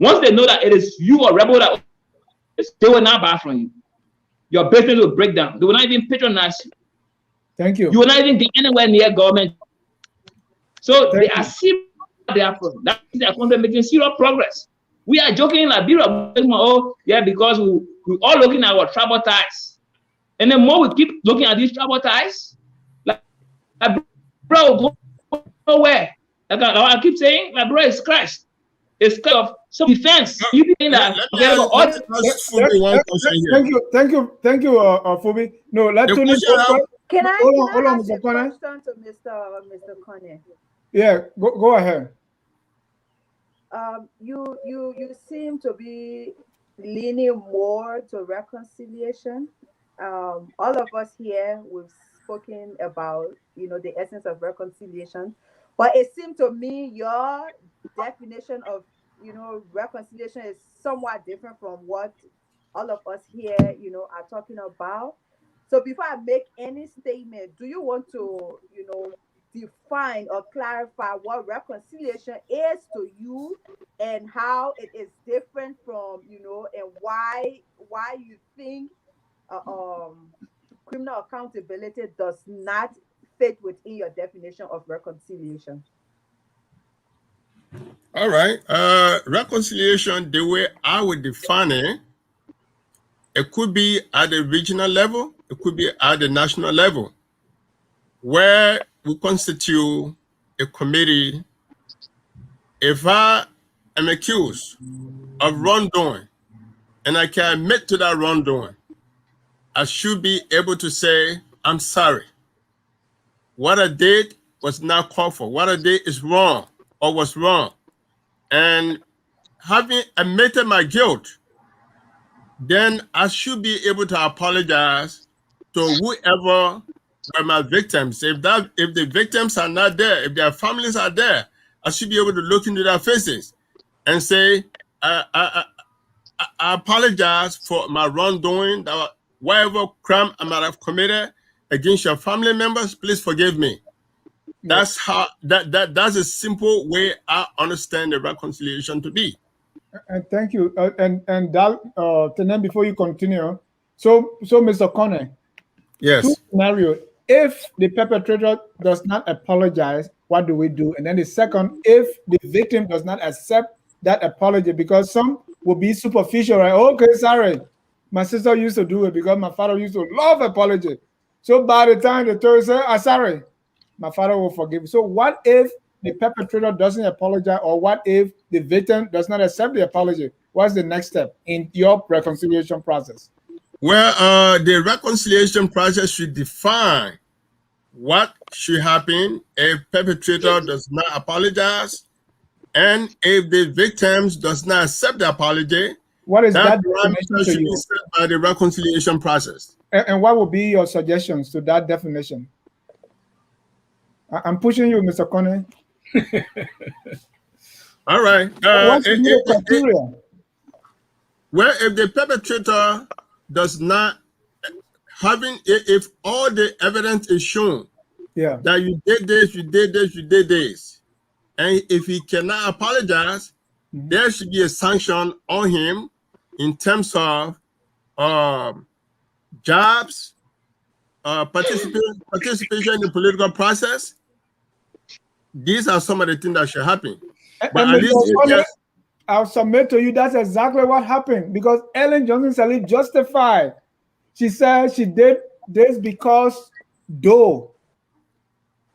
once they know that it is you a rebel that they will not buy from you. Your business will break down. They will not even patronize you. Thank you. You will not even get anywhere near government. So they are serious. They are making serious progress. We are joking in Liberia. Oh, yeah, because we're all looking at our tribal ties. And the more we keep looking at these tribal ties, like bro, go nowhere. Like I keep saying, my brother is Christ. It's kind of some defense. You think that forget about all. Let me ask Phoebe one question here. Thank you, Phoebe. No, let The Tony question go first. Can I Hold on, ask a Mr. Connor. question to Mr. Connor? Yeah, go ahead. You seem to be leaning more to reconciliation. All of us here, we've spoken about, the essence of reconciliation, but it seemed to me your definition of, reconciliation is somewhat different from what all of us here, are talking about. So before I make any statement, do you want to, define or clarify what reconciliation is to you and how it is different from, and why you think criminal accountability does not fit within your definition of reconciliation? All right. Reconciliation, the way I would define it could be at the regional level, it could be at the national level, where we constitute a committee. If I am accused of wrongdoing and I can admit to that wrongdoing, I should be able to say, I'm sorry. What I did was not called for. What I did is wrong or was wrong. And having admitted my guilt, then I should be able to apologize to whoever were my victims. If the victims are not there, if their families are there, I should be able to look into their faces and say, I apologize for my wrongdoing, whatever crime I might have committed against your family members. Please forgive me. That's how that's a simple way I understand the reconciliation to be. And thank you. And then before you continue, so Mr. Connor, Yes. two scenario. If the perpetrator does not apologize, what do we do? And then the second, if the victim does not accept that apology, because some will be superficial, right? Okay, sorry. My sister used to do it because my father used to love apology. So by the time the third say, sorry, my father will forgive. So what if the perpetrator doesn't apologize, or what if the victim does not accept the apology? What's the next step in your reconciliation process? Well, the reconciliation process should define what should happen if perpetrator does not apologize, and if the victims does not accept the apology. What is that parameter definition to should be you? set by the reconciliation process. And what would be your suggestions to that definition? I'm pushing you, Mr. Connor. All right. What should be the criteria? Well, if the perpetrator does not if all the evidence is shown that you did this, you did this, you did this, and if he cannot apologize, there should be a sanction on him in terms of jobs, participation in the political process. These are some of the things that should happen. But at least, I'll submit to you that's exactly what happened, because Ellen Johnson Sirleaf justified. She said she did this because though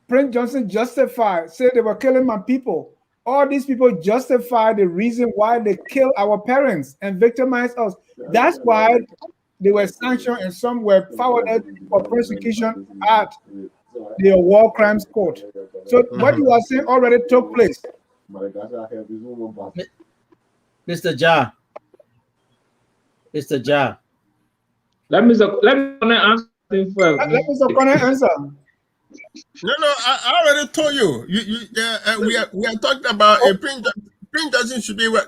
Prince Johnson justified, said they were killing my people. All these people justify the reason why they killed our parents and victimized us. That's why they were sanctioned and some were forwarded for prosecution at the war crimes court. So what you are saying already took place. Mr. Ja. Mr. Ja. Let me answer first. Let Mr. Connor answer. No, I already told you. We are talking about a Prince Johnson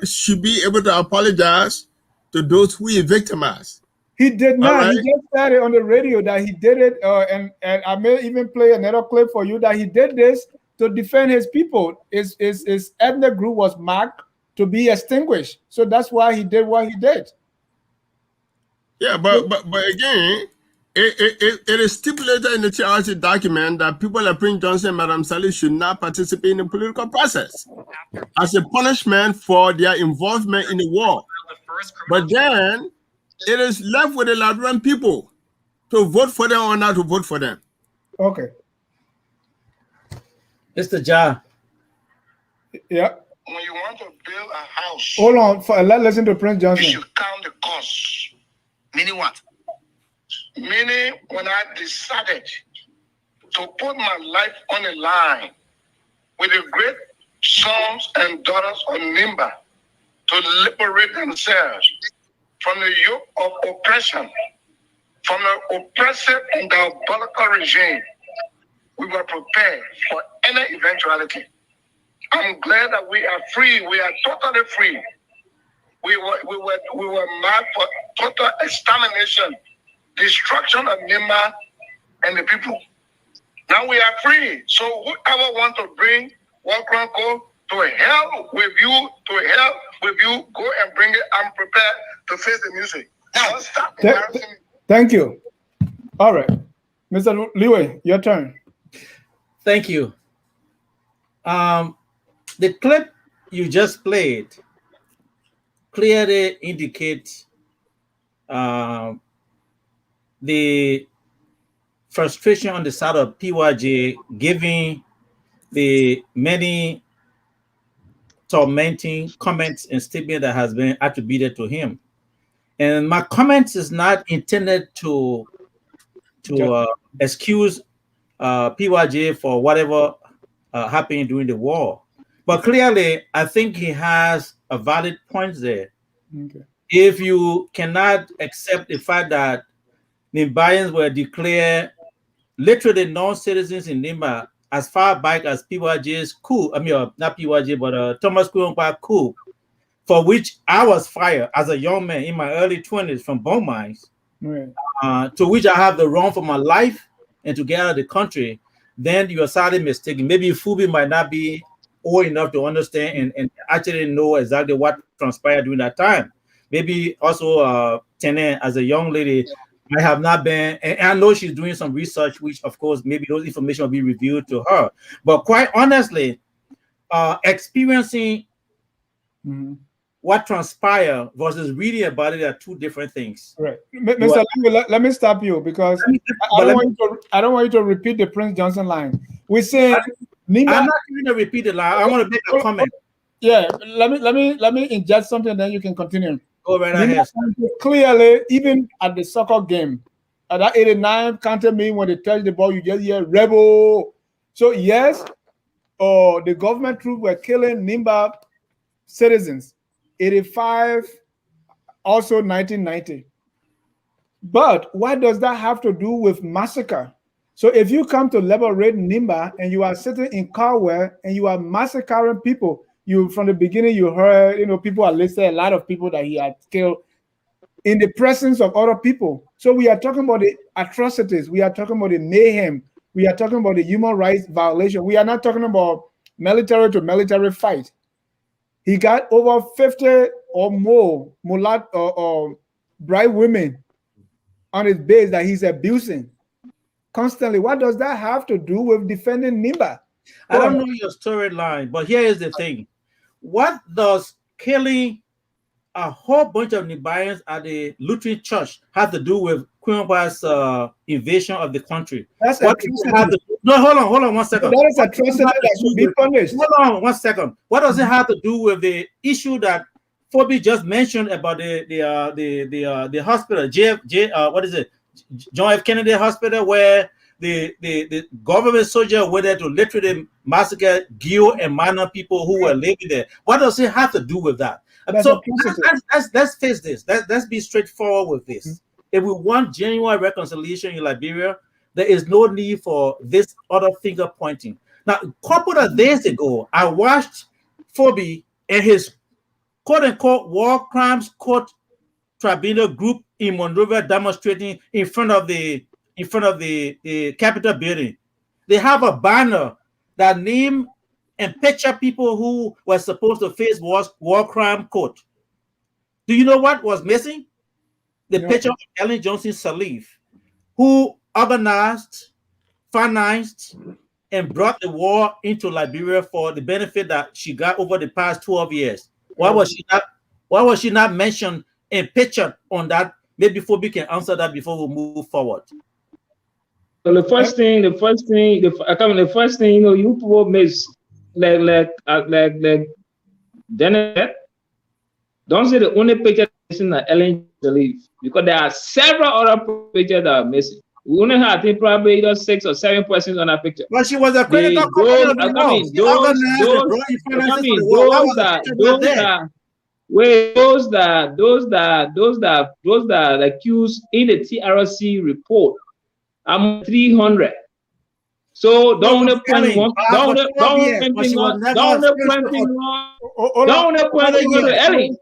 should be able to apologize to those who he victimized. He did not. Right. He just said it on the radio that he did it, and I may even play another clip for you that he did this to defend his people. His ethnic group was marked to be extinguished, so that's why he did what he did. Yeah, but again, it is stipulated in the TRC document that people like Prince Johnson and Madam Sirleaf should not participate in the political process as a punishment for their involvement in the war. But then it is left with the Liberian people to vote for them or not to vote for them. Okay. Mr. Ja. Yeah. When you want to build a house, Hold on. Let's listen to Prince you Johnson. should count the cost. Meaning what? Meaning when I decided to put my life on the line with the great sons and daughters of Nimba to liberate themselves from the yoke of oppression, from the oppressive and diabolical regime, we were prepared for any eventuality. I'm glad that we are free. We are totally free. We were marked for total extermination, destruction of Nimba and the people. Now we are free. So whoever want to bring War Crime Code to hell with you, go and bring it. I'm prepared to face the music. Now stop embarrassing me. Thank you. All right. Mr. Liwe, your turn. Thank you. The clip you just played clearly indicates the frustration on the side of PYJ, given the many tormenting comments and statements that has been attributed to him. And my comments is not intended to excuse PYJ for whatever happened during the war. But clearly, I think he has a valid point there. Okay. If you cannot accept the fact that Nimbayans were declared literally non-citizens in Nimba as far back as PYJ's coup, not PYJ, but Thomas Kuyonkwa coup, for which I was fired as a young man in my early 20s from bone mines, right. To which I have the run for my life and to get out of the country, then you are sadly mistaken. Maybe Fubi might not be old enough to understand and actually know exactly what transpired during that time. Maybe also Tene, as a young lady, I have not been, and I know she's doing some research, which of course maybe those information will be revealed to her. But quite honestly, experiencing what transpired versus reading about it are two different things. Right, Mr. Let me stop you because I don't want you to repeat the Prince Johnson line. We say I'm not going to repeat the line. I want to make a comment. Yeah, let me inject something, then you can continue. Go right ahead. Clearly, even at the soccer game, at that 89 counter me when they touch the ball, you just hear rebel. So yes, the government troops were killing Nimba citizens. 85, also 1990. But what does that have to do with massacre? So if you come to liberate Nimba and you are sitting in Carwell and you are massacring people, from the beginning you heard, people are listed, a lot of people that he had killed in the presence of other people. So we are talking about the atrocities, we are talking about the mayhem, we are talking about the human rights violation. We are not talking about military to military fight. He got over 50 or more mulat or bright women on his base that he's abusing constantly. What does that have to do with defending Nimba? I don't know your storyline, but here is the thing. What does killing a whole bunch of Nibayans at the Lutheran church have to do with Queen Pa's invasion of the country? That's what no, hold on 1 second. That is atrocity that should be punished. Hold on 1 second. What does it have to do with the issue that Phoebe just mentioned about the hospital, what is it, John F. Kennedy Hospital, where the government soldier went there to literally massacre Gil and minor people who were living there? What does it have to do with that? So let's face this. Let's be straightforward with this. If we want genuine reconciliation in Liberia, there is no need for this other finger pointing. Now, a couple of days ago, I watched Phoebe and his quote-unquote war crimes court tribunal group in Monrovia demonstrating in front of the Capitol building. They have a banner that name and picture people who were supposed to face war crime court. Do you know what was missing? The picture of Ellen Johnson Sirleaf, who organized, financed, and brought the war into Liberia for the benefit that she got over the past 12 years. Why was she not mentioned and pictured on that? Maybe Phoebe can answer that before we move forward. Well, the first thing, you people Dennis said, don't say the only picture missing that Ellen leave, because there are several other pictures that are missing. We only have, I think, probably either 6 or 7 persons on that picture. Well, she was a critical component of the war. She organized the drawing finances for the war. Why was the picture not there? Those that accused in the TRC report, I'm 300. So don't point one. Don't Ellie.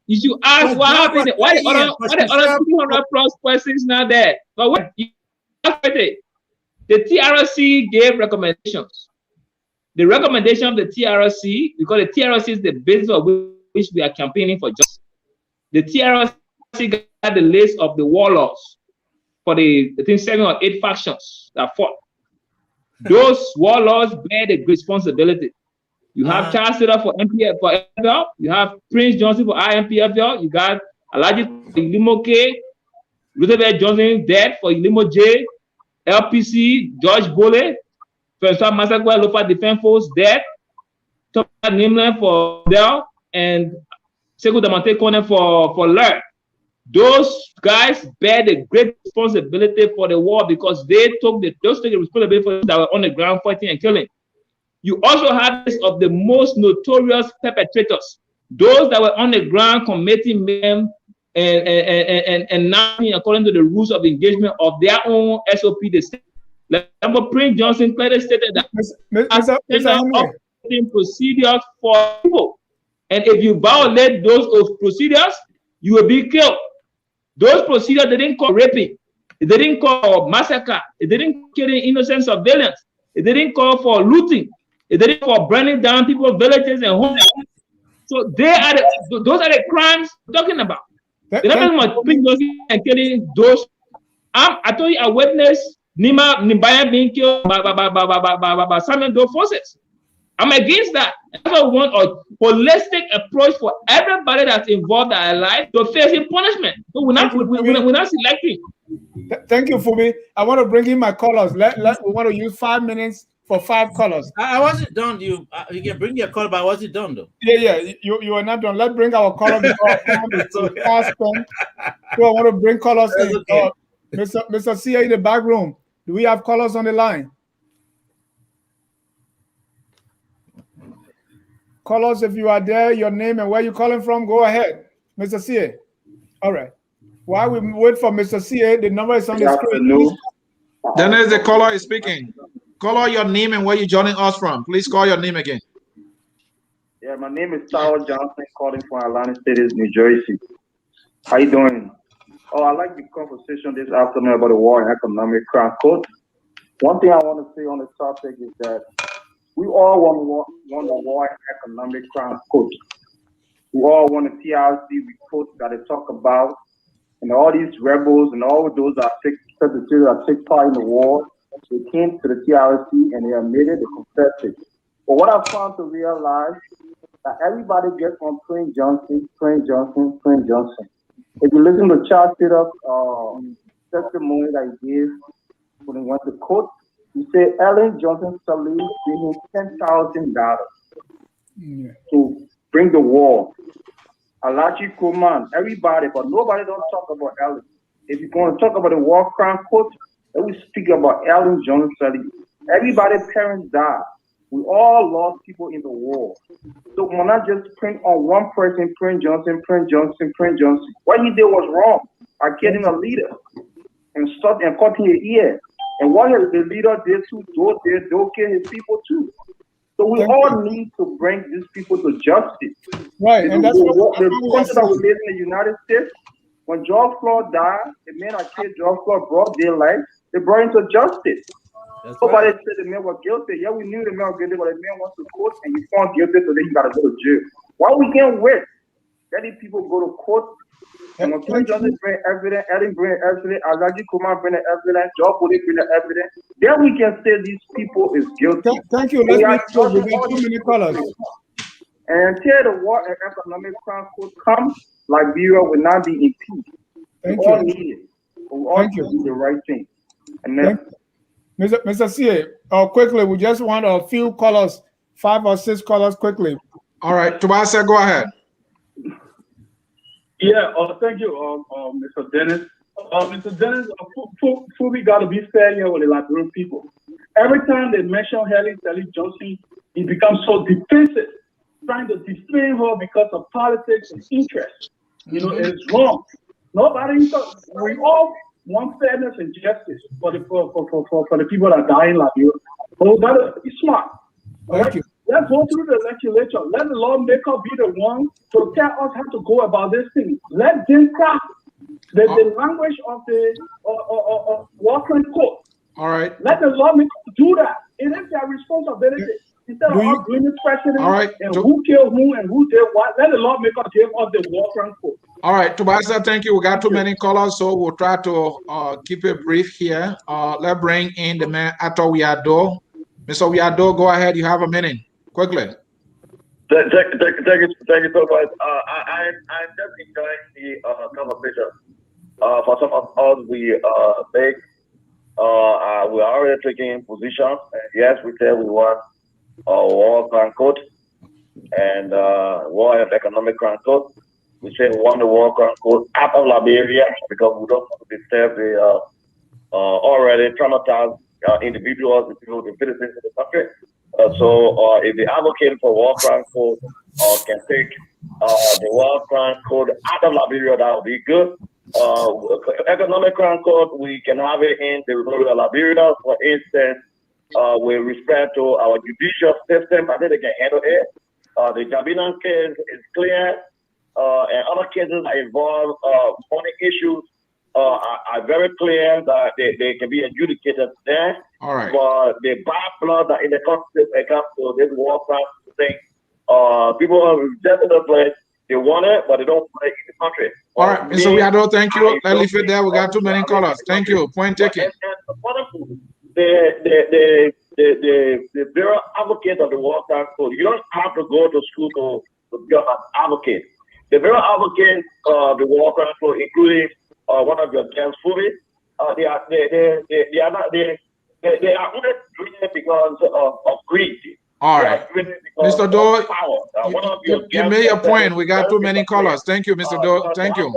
You should ask what happened. Why the other 200 plus persons not there? But what the TRC gave recommendations. The recommendation of the TRC, because the TRC is the basis of which we are campaigning for justice. The TRC got the list of the warlords for the, I think, 7 or 8 factions that fought. Those warlords bear the responsibility. You have Charles Taylor for MPFL, you have Prince Johnson for IMPFL, you got Alaji Ilimo K, Roosevelt Johnson dead for Ilimo J, LPC, George Bole, Francois Massacre, Lofa Defense Force dead, Thomas Nimland for Del, and Sekou Damante Kone for Lurk. Those guys bear the great responsibility for the war because they took the responsibility for those that were on the ground fighting and killing. You also have this of the most notorious perpetrators, those that were on the ground committing them and nothing according to the rules of engagement of their own SOP. They said, Prince Johnson clearly stated that procedures for people, and if you violate those procedures, you will be killed. Those procedures, they didn't call raping, they didn't call massacre, they didn't kill innocent civilians, they didn't call for looting, they didn't call burning down people's villages and homes. So those are the crimes we're talking about. They're not talking about and killing those. I told you I witnessed Nima Nimbaya being killed by Samuel Doe forces. I'm against that. I want a holistic approach for everybody that's involved that are alive to facing punishment. So we're not selecting. Thank you, Fubi. I want to bring in my callers. We want to use 5 minutes for 5 callers. I wasn't done. You can bring your call, but I wasn't done though. Yeah. You are not done. Let's bring our caller before so I want to bring callers in. Okay. Mr. CA in the back room. Do we have callers on the line? Callers, if you are there, your name and where you're calling from, go ahead. Mr. CA. All right. While we wait for Mr. CA, the number is on the screen. Dennis, the caller is speaking. Caller, your name and where you're joining us from. Please call your name again. Yeah, my name is Tyler Johnson, calling from Atlantic City, New Jersey. How you doing? Oh, I like the conversation this afternoon about the war and economic crime code. One thing I want to say on the topic is that we all want the war and economic crime code. We all want a TRC report that they talk about, and all these rebels and all those that take part in the war, they came to the TRC and they admitted, they confessed it. But what I found to realize that everybody gets on Prince Johnson. If you listen to Charles Taylor's testimony that he gave when he went to court, he said Ellen Johnson salary gave him $10,000 to bring the war. Alaji Kuman, everybody, but nobody don't talk about Ellen. If you're going to talk about the war crime court, let me speak about Ellen Johnson salary. Everybody's parents died. We all lost people in the war. So we're not just print on one person, Prince Johnson. What he did was wrong by getting a leader and cutting his ear. And what the leader did too, they'll kill his people too. So we all need to bring these people to justice. Right, and that's what the country that we live in the United States. When George Floyd died, the men that killed George Floyd brought their life. They brought him to justice. Nobody said the man was guilty. Yeah, we knew the man was guilty, but the man went to court and he found guilty, so then he got to go to jail. Why we can't wait? Letting people go to court. And when Prince Johnson bring evidence, Ellen bring evidence, Alaji Kumar bring evidence, Joe Bode bring evidence, then we can say these people is guilty. Thank you. Let's make sure we got too many callers. And until the war and economic crime court comes, Liberia will not be in peace. We all need it. We all need to do the right thing. And then, Mr. CA, quickly, we just want a few callers 5 or 6 callers quickly. All right, Tobias, go ahead. Yeah, thank you, Mr. Dennis. Mr. Dennis, we got to be fair here with the Liberian people. Every time they mention Helen Sally Johnson, he becomes so defensive, trying to defend her because of politics and interest. You know, it's wrong. Nobody, we all want fairness and justice for the people that die in Liberia. But we got to be smart. Thank you. Let's go through the legislature. Let the lawmaker be the one to tell us how to go about this thing. Let them craft the language of the Walker Court. All right. Let the lawmaker do that. It is their responsibility. Instead of us doing this president and who killed who and who did what, let the lawmaker give us the Walker Court. All right, Tobias, thank you. We got too many callers, so we'll try to keep it brief here. Let's bring in the man, Ato Wiado. Mr. Wiado, go ahead. You have a minute. Quickly. Thank you so much. I'm just enjoying the conversation. For some of us, we are already taking position. Yes, we say we want a war crime code and war and economic crime code. We say we want the war crime code out of Liberia because we don't want to disturb the already traumatized individuals, the citizens of the country. So if the advocate for war crime code can take the war crime code out of Liberia, that would be good. Economic crime code, we can have it in the Republic of Liberia. For instance, with respect to our judicial system, I think they can handle it. The Jabinan case is clear, and other cases that involve money issues are very clear that they can be adjudicated there. All right. But the bad blood that in the country comes to this war crime thing, people are definitely they want it, but they don't want it in the country. All right, Mr. Wiado, thank you. Let's leave it there. We got too many callers. Thank you. Point taken. The Bureau Advocate of the War Crime Code, you don't have to go to school to be an advocate. The Bureau Advocate of the War Crime Code, including one of your guests, Fubi, they are only doing it because of greed. All right. Mr. Doe, you made your point. We got too many callers. Thank you, Mr. Doe. Thank you.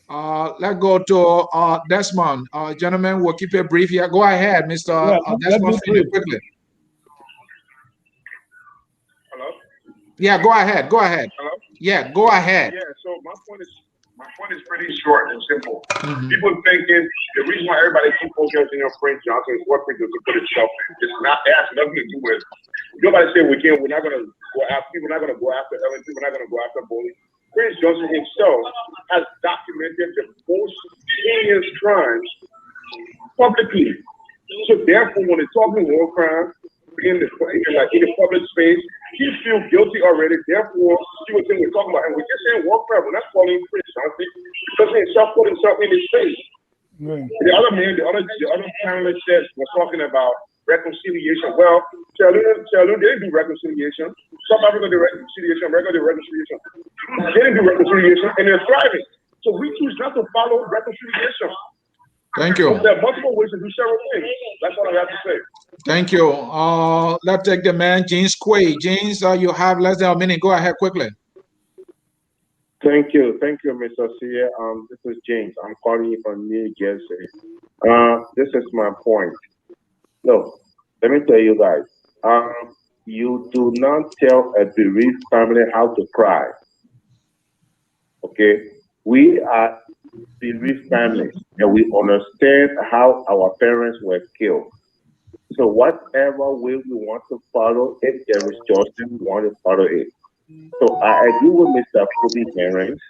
Let's go to Desmond. Gentlemen, we'll keep it brief here. Go ahead, Mr. Desmond, quickly. Hello? Yeah, go ahead. Go ahead. Hello? Yeah, go ahead. Yeah, so my point is pretty short and simple. People thinking the reason why everybody keeps focusing on Prince Johnson is what Prince Johnson put himself in. It's not has nothing to do with nobody said we're not gonna go after people, we're not gonna go after Ellen, we're not gonna go after Bully. Prince Johnson himself has documented the most heinous crimes publicly. So therefore, when they're talking war crime in the public space, he feels guilty already. Therefore, see what we're talking about, and we're just saying war crime. We're not calling Prince Johnson because he himself put himself in his face. The other man, the other panelist said was talking about reconciliation. Well, Chalou didn't do reconciliation. South Africa did reconciliation. America did reconciliation. They didn't do reconciliation, and they're thriving. So we choose not to follow reconciliation. Thank you. There are multiple ways to do several things. That's all I have to say. Thank you. Let's take the man, James Quay. James, you have less than a minute. Go ahead quickly. Thank you, Mr. Sia. This is James. I'm calling you from New Jersey. This is my point. Look, let me tell you guys. You do not tell a bereaved family how to cry. Okay, we are bereaved families, and we understand how our parents were killed. So whatever way we want to follow, if there is justice, we want to follow it. So I agree with Mr. Kobe parents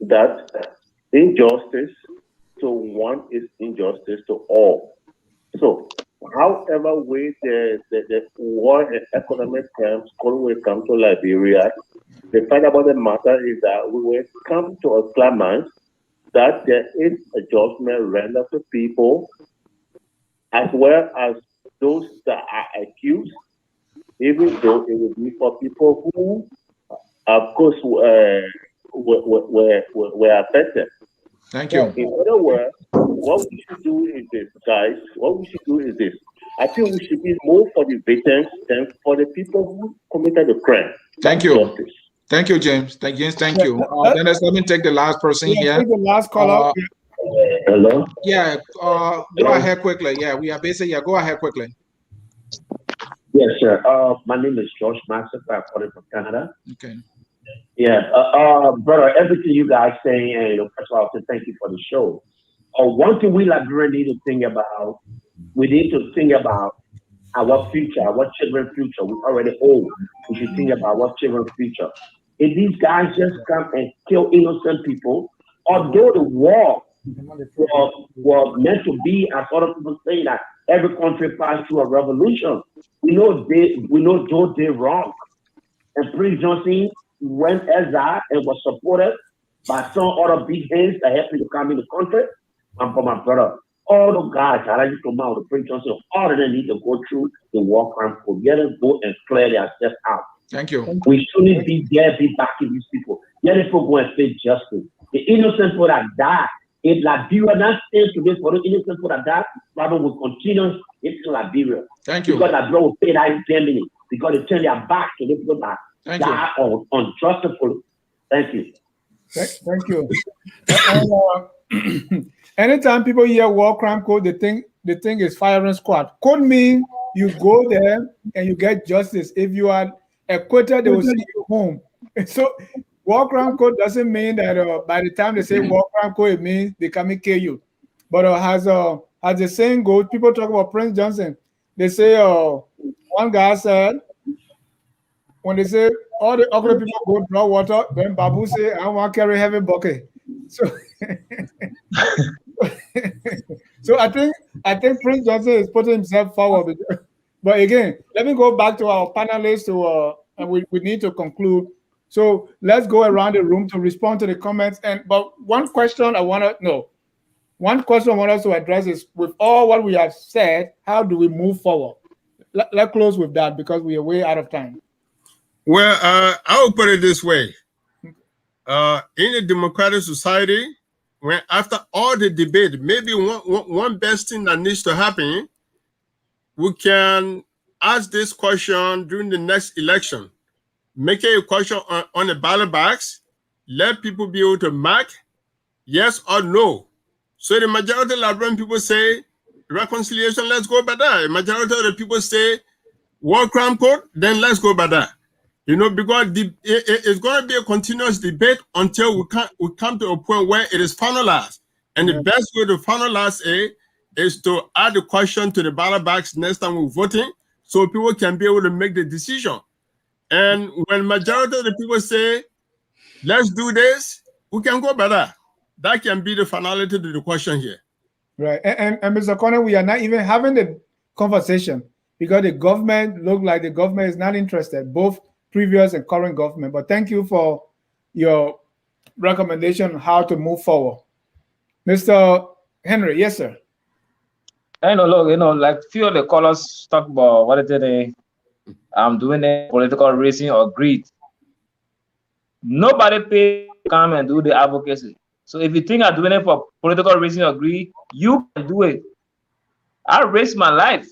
that injustice to one is injustice to all. So however way the war and economic crimes will come to Liberia, the fact about the matter is that we will come to a climax that there is a judgment rendered to people as well as those that are accused, even though it will be for people who, of course, were affected. Thank you. In other words, what we should do is this, guys. What we should do is this. I think we should be more for the victims than for the people who committed the crime. Thank you. Justice. Thank you, James. Thank you. Dennis, let me take the last person here. Take the last caller. Hello? Yeah, go ahead quickly. Yeah, we are basically, yeah, go ahead quickly. Yes, sir. My name is George Massive. I'm calling from Canada. Okay. Yeah, brother, everything you guys say, and first of all, to thank you for the show. One thing we Liberians need to think about, we need to think about our future, our children's future. We're already old. We should think about our children's future. If these guys just come and kill innocent people, although the war was meant to be, as other people say, that every country passed through a revolution. We know Joe did wrong. And Prince Johnson went exile and was supported by some other big hands that helped him to come in the country. And for my brother, all the guys, I like to come out, the Prince Johnson, all of them need to go through the war crime code. Let them go and clear themselves out. Thank you. We shouldn't be there, be backing these people. Let them go and face justice. The innocent people that died, if Liberia not stands today for the innocent people that died, Bible will continue in Liberia. Thank you. Because Liberia will pay that in Germany. Because they turn their back to the people that die unjustly. Thank you. Thank you. And, anytime people hear war crime code, they think it's firing squad. Code means you go there and you get justice. If you are acquitted, they will send you home. So war crime code doesn't mean that by the time they say war crime code, it means they come and kill you. But as the saying goes, people talk about Prince Johnson. They say one guy said, when they say all the ugly people go draw water, then Babu say, I want to carry heavy bucket. So, so I think Prince Johnson is putting himself forward. But again, let me go back to our panelists and we need to conclude. So let's go around the room to respond to the comments. But one question I want us to address is, with all what we have said, how do we move forward? Let's close with that because we are way out of time. Well, I will put it this way. In a democratic society, when after all the debate, maybe one best thing that needs to happen, we can ask this question during the next election. Make a question on the ballot box. Let people be able to mark yes or no. So the majority of Liberian people say reconciliation, let's go by that. The majority of the people say war crime code, then let's go by that. Because it's going to be a continuous debate until we come to a point where it is finalized. And the best way to finalize it is to add the question to the ballot box next time we're voting, so people can be able to make the decision. And when majority of the people say, let's do this, we can go by that. That can be the finality to the question here. Right. And Mr. Connor, we are not even having the conversation because the government look like the government is not interested, both previous and current government. But thank you for your recommendation on how to move forward. Mr. Henry, yes, sir. Look, like few of the callers talk about what they doing it political reason or greed. Nobody pay to come and do the advocacy. So if you think I'm doing it for political reason or greed, you can do it. I risk my life.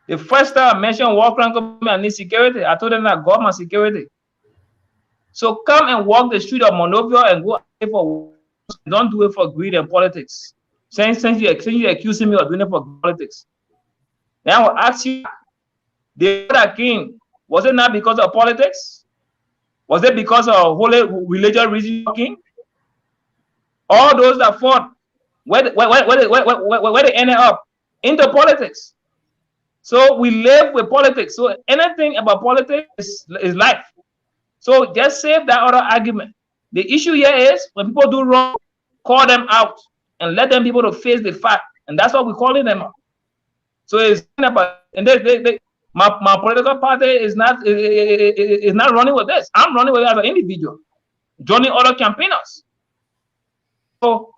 The first time I mentioned war crime, I need security. I told them that I got my security. So come and walk the street of Monrovia and go for. Don't do it for greed and politics. Since you accusing me of doing it for politics. Now I will ask you, the other king, was it not because of politics? Was it because of holy religious reason king? All those that fought, where they ended up? Into politics. So we live with politics. So anything about politics is life. So just save that other argument. The issue here is when people do wrong, call them out and let them be able to face the fact. And that's what we're calling them out. So it's about, and my political party is not running with this. I'm running with it as an individual, joining other campaigners. So,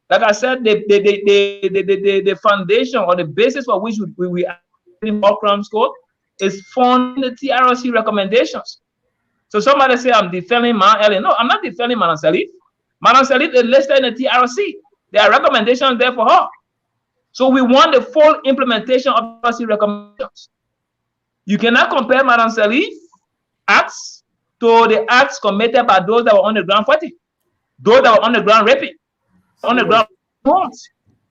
like I said, the foundation or the basis for which we are in war crimes code is found in the TRC recommendations. So somebody say I'm defending Madam Ellen. No, I'm not defending Madam Salif. Madam Salif is listed in the TRC. There are recommendations there for her. So we want the full implementation of the recommendations. You cannot compare Madam Salif acts to the acts committed by those that were on the ground fighting, those that were on the ground raping, on the ground homes,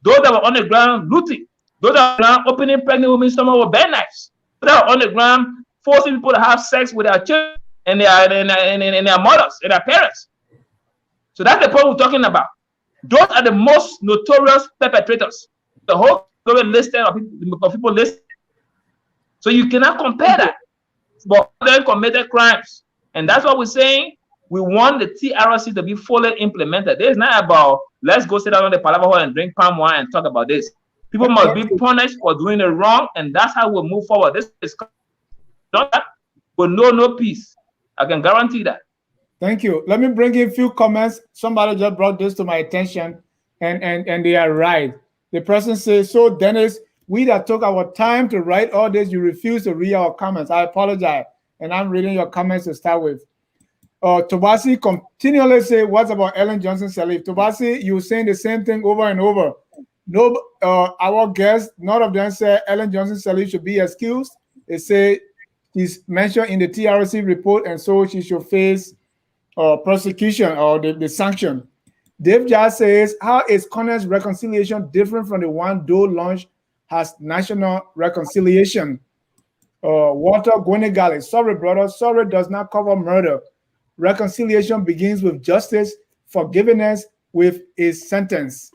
those that were on the ground looting, those that were on the ground opening pregnant women's stomach with bed knives, those that were on the ground forcing people to have sex with their children and their mothers and their parents. So that's the point we're talking about. Those are the most notorious perpetrators. The whole government listed of people listed. So you cannot compare that. But then committed crimes. And that's what we're saying. We want the TRC to be fully implemented. It's not about let's go sit down on the Palava Hall and drink palm wine and talk about this. People must be punished for doing it wrong, and that's how we'll move forward. This is not that, but no peace. I can guarantee that. Thank you. Let me bring in a few comments. Somebody just brought this to my attention, and they are right. The person says, so Dennis, we that took our time to write all this, you refuse to read our comments. I apologize. And I'm reading your comments to start with. Tobasi continually say, what about Ellen Johnson Sirleaf? Tobasi, you're saying the same thing over and over. No, our guests, none of them say Ellen Johnson Sirleaf should be excused. They say she's mentioned in the TRC report, and so she should face prosecution or the sanction. Dave just says, how is Connell's reconciliation different from the one Doe launched as national reconciliation? Walter Gwenegali, sorry, brother, sorry does not cover murder. Reconciliation begins with justice, forgiveness with a sentence.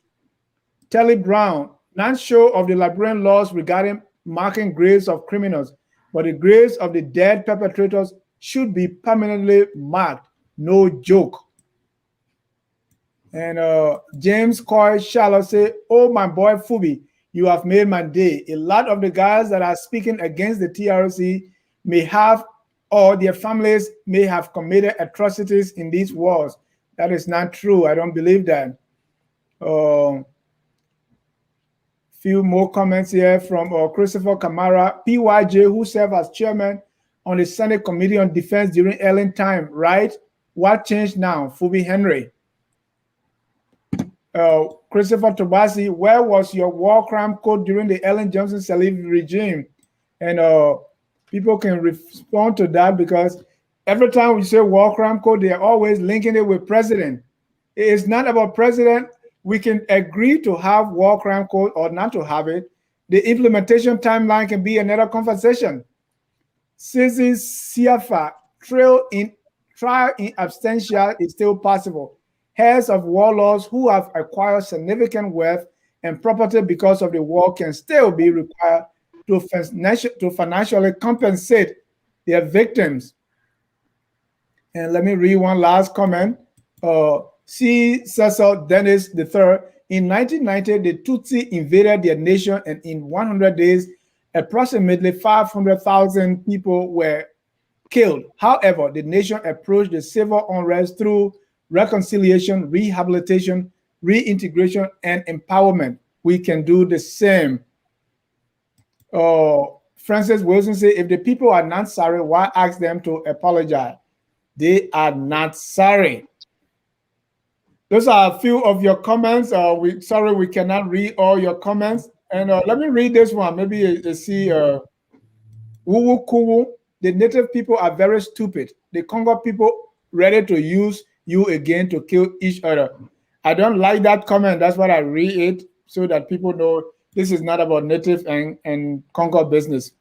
Telly Brown, not sure of the Liberian laws regarding marking graves of criminals, but the graves of the dead perpetrators should be permanently marked. No joke. And James Coy Shallow say, oh, my boy Fubi, you have made my day. A lot of the guys that are speaking against the TRC may have, or their families may have committed atrocities in these wars. That is not true. I don't believe that. Few more comments here from Christopher Kamara. PYJ, who served as chairman on the Senate Committee on Defense during Ellen time, right? What changed now? Fubi Henry. Christopher Tobasi, where was your war crime code during the Ellen Johnson Sirleaf regime? And people can respond to that because every time we say war crime code, they are always linking it with president. It's not about president. We can agree to have war crime code or not to have it. The implementation timeline can be another conversation. Sisi Siafa, trial in absentia is still possible. Heads of warlords who have acquired significant wealth and property because of the war can still be required to financially compensate their victims. And let me read one last comment. C. Cecil Dennis III. In 1990, the Tutsi invaded their nation, and in 100 days, approximately 500,000 people were killed. However, the nation approached the civil unrest through reconciliation, rehabilitation, reintegration, and empowerment. We can do the same. Francis Wilson said, if the people are not sorry, why ask them to apologize? They are not sorry. Those are a few of your comments. Sorry, we cannot read all your comments. And let me read this one. Maybe you see Wuwu Kuwu. The native people are very stupid. The Congo people ready to use you again to kill each other. I don't like that comment. That's why I read it so that people know this is not about native and Congo business.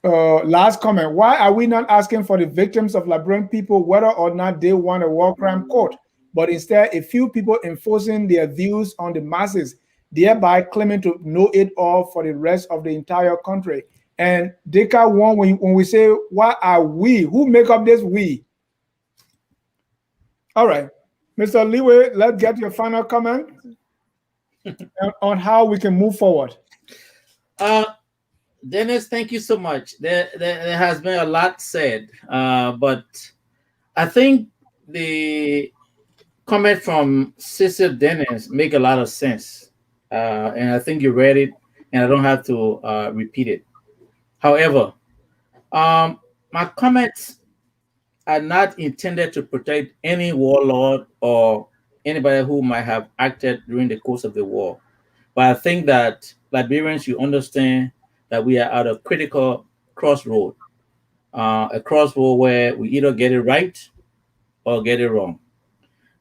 Last comment. Why are we not asking for the victims of Liberian people whether or not they want a war crime court, but instead a few people enforcing their views on the masses, thereby claiming to know it all for the rest of the entire country? And Deka one, when we say, why are we? Who make up this we? All right. Mr. Leeway, let's get your final comment on how we can move forward. Dennis, thank you so much. There has been a lot said, but I think the comment from Sister Dennis make a lot of sense, and I think you read it, and I don't have to repeat it. However, my comments are not intended to protect any warlord or anybody who might have acted during the course of the war. But I think that Liberians should understand that we are at a critical crossroad, a crossroad where we either get it right or get it wrong.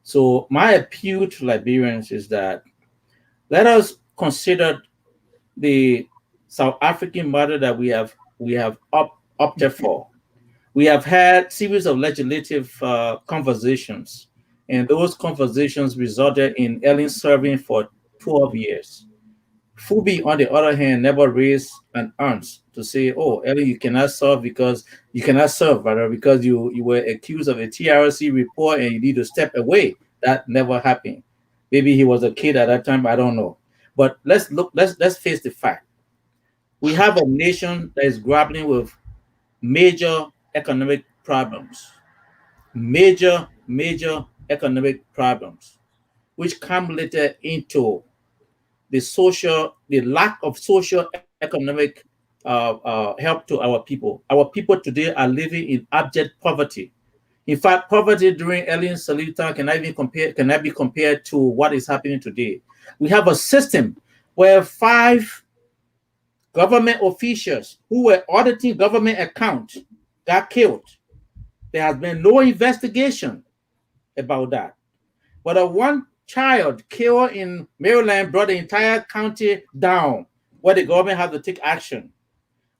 So my appeal to Liberians is that let us consider the South African model that we have opted for. We have had series of legislative conversations, and those conversations resulted in Ellen serving for 12 years. Fubi, on the other hand, never raised an ounce to say, "Oh, Ellen, you cannot serve because you cannot serve, rather because you were accused of a TRC report and you need to step away." That never happened. Maybe he was a kid at that time. I don't know. But let's look. Let's face the fact. We have a nation that is grappling with major economic problems, major economic problems, which culminated into the lack of social economic help to our people. Our people today are living in abject poverty. In fact, poverty during Ellen Salita cannot be compared to what is happening today. We have a system where 5 government officials who were auditing government accounts got killed. There has been no investigation about that. But a one child killed in Maryland brought the entire county down, where the government had to take action.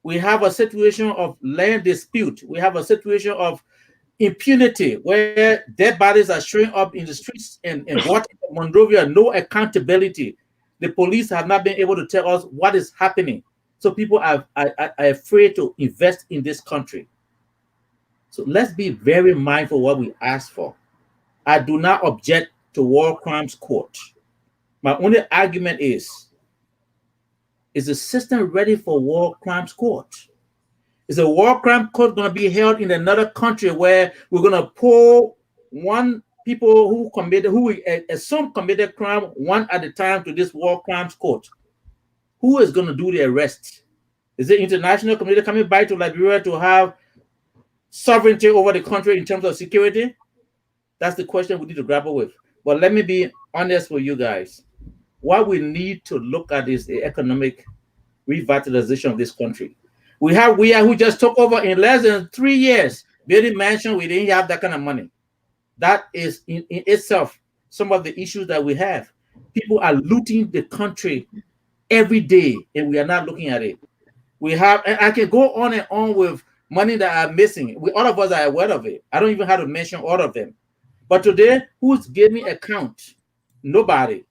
We have a situation of land dispute. We have a situation of impunity where dead bodies are showing up in the streets in Baltimore, Monrovia, no accountability. The police have not been able to tell us what is happening. So people are afraid to invest in this country. So let's be very mindful what we ask for. I do not object to war crimes court. My only argument is the system ready for war crimes court? Is a war crime court going to be held in another country where we're going to pull one people who assume committed crime one at a time to this war crimes court? Who is going to do the arrest? Is the international community coming back to Liberia to have sovereignty over the country in terms of security? That's the question we need to grapple with. But let me be honest with you guys. What we need to look at is the economic revitalization of this country. We have who just took over in less than 3 years, building mansion. We didn't have that kind of money. That is in itself some of the issues that we have. People are looting the country every day, and we are not looking at it. We have, and I can go on and on with money that are missing. All of us are aware of it. I don't even have to mention all of them. But today, who's giving account? Nobody.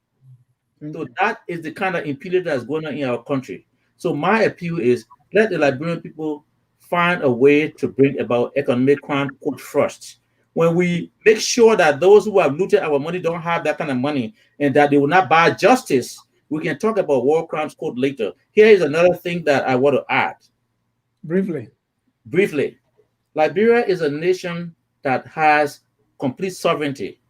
So that is the kind of impunity that's going on in our country. So my appeal is let the Liberian people find a way to bring about economic crime court first. When we make sure that those who have looted our money don't have that kind of money and that they will not buy justice, we can talk about war crimes court later. Here is another thing that I want to add. Briefly. Liberia is a nation that has complete sovereignty.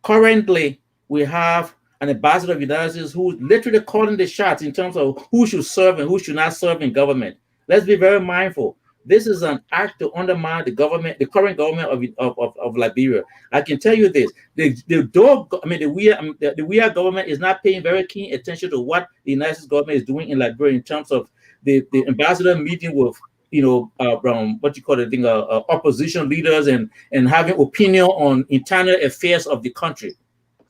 Currently, we have an ambassador of the United States who is literally calling the shots in terms of who should serve and who should not serve in government. Let's be very mindful. This is an act to undermine the government, the current government of Liberia. I can tell you this: the WIA government is not paying very keen attention to what the United States government is doing in Liberia in terms of the ambassador meeting with opposition leaders and having opinion on internal affairs of the country.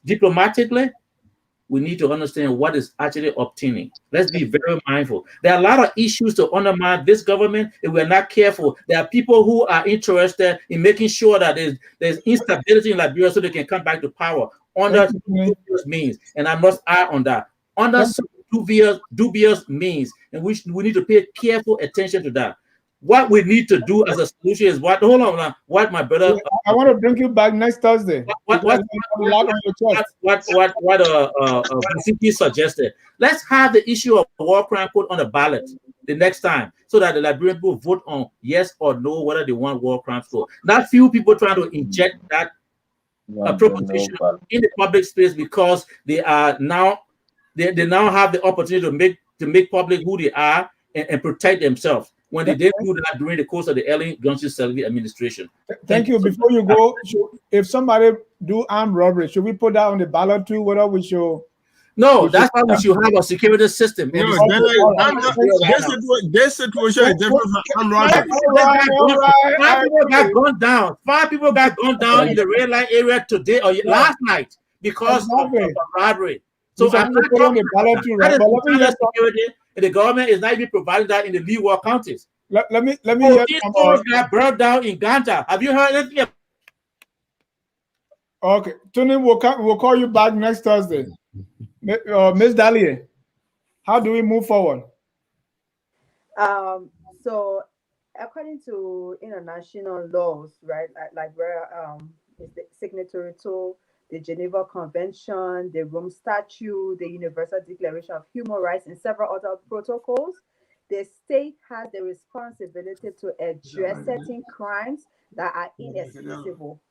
Diplomatically, we need to understand what is actually obtaining. Let's be very mindful. There are a lot of issues to undermine this government if we're not careful. There are people who are interested in making sure that there's instability in Liberia so they can come back to power under dubious means. And I must add on that. Under dubious means. And we need to pay careful attention to that. What we need to do as a solution is what my brother. I want to bring you back next Thursday. What Buziki suggested. Let's have the issue of war crime put on the ballot the next time, so that the Liberian people vote on yes or no whether they want war crimes for. Not few people trying to inject that proposition in the public space because they are now they now have the opportunity to make public who they are and protect themselves. When they did do that during the course of the Ellen Johnson-Sylvie administration. Thank you. Before you go, if somebody do armed robbery, should we put that on the ballot too? Whether we should No, that's why we should have a security system. No, And this situation is different from armed robbery. Five people got gunned down. 5 people got gunned down in the red light area today or last night because of robbery. So I'm not talking about that. Security, and the government is not even providing that in the leeward counties. Let me these stores got burned down in Ganja. Have you heard anything? Okay, Tony, we'll call you back next Thursday. Miss Dahlia, how do we move forward? So according to international laws, right, like where is the signatory to the Geneva Convention, the Rome Statute, the Universal Declaration of Human Rights, and several other protocols, the state has the responsibility to address certain crimes that are inexcusable.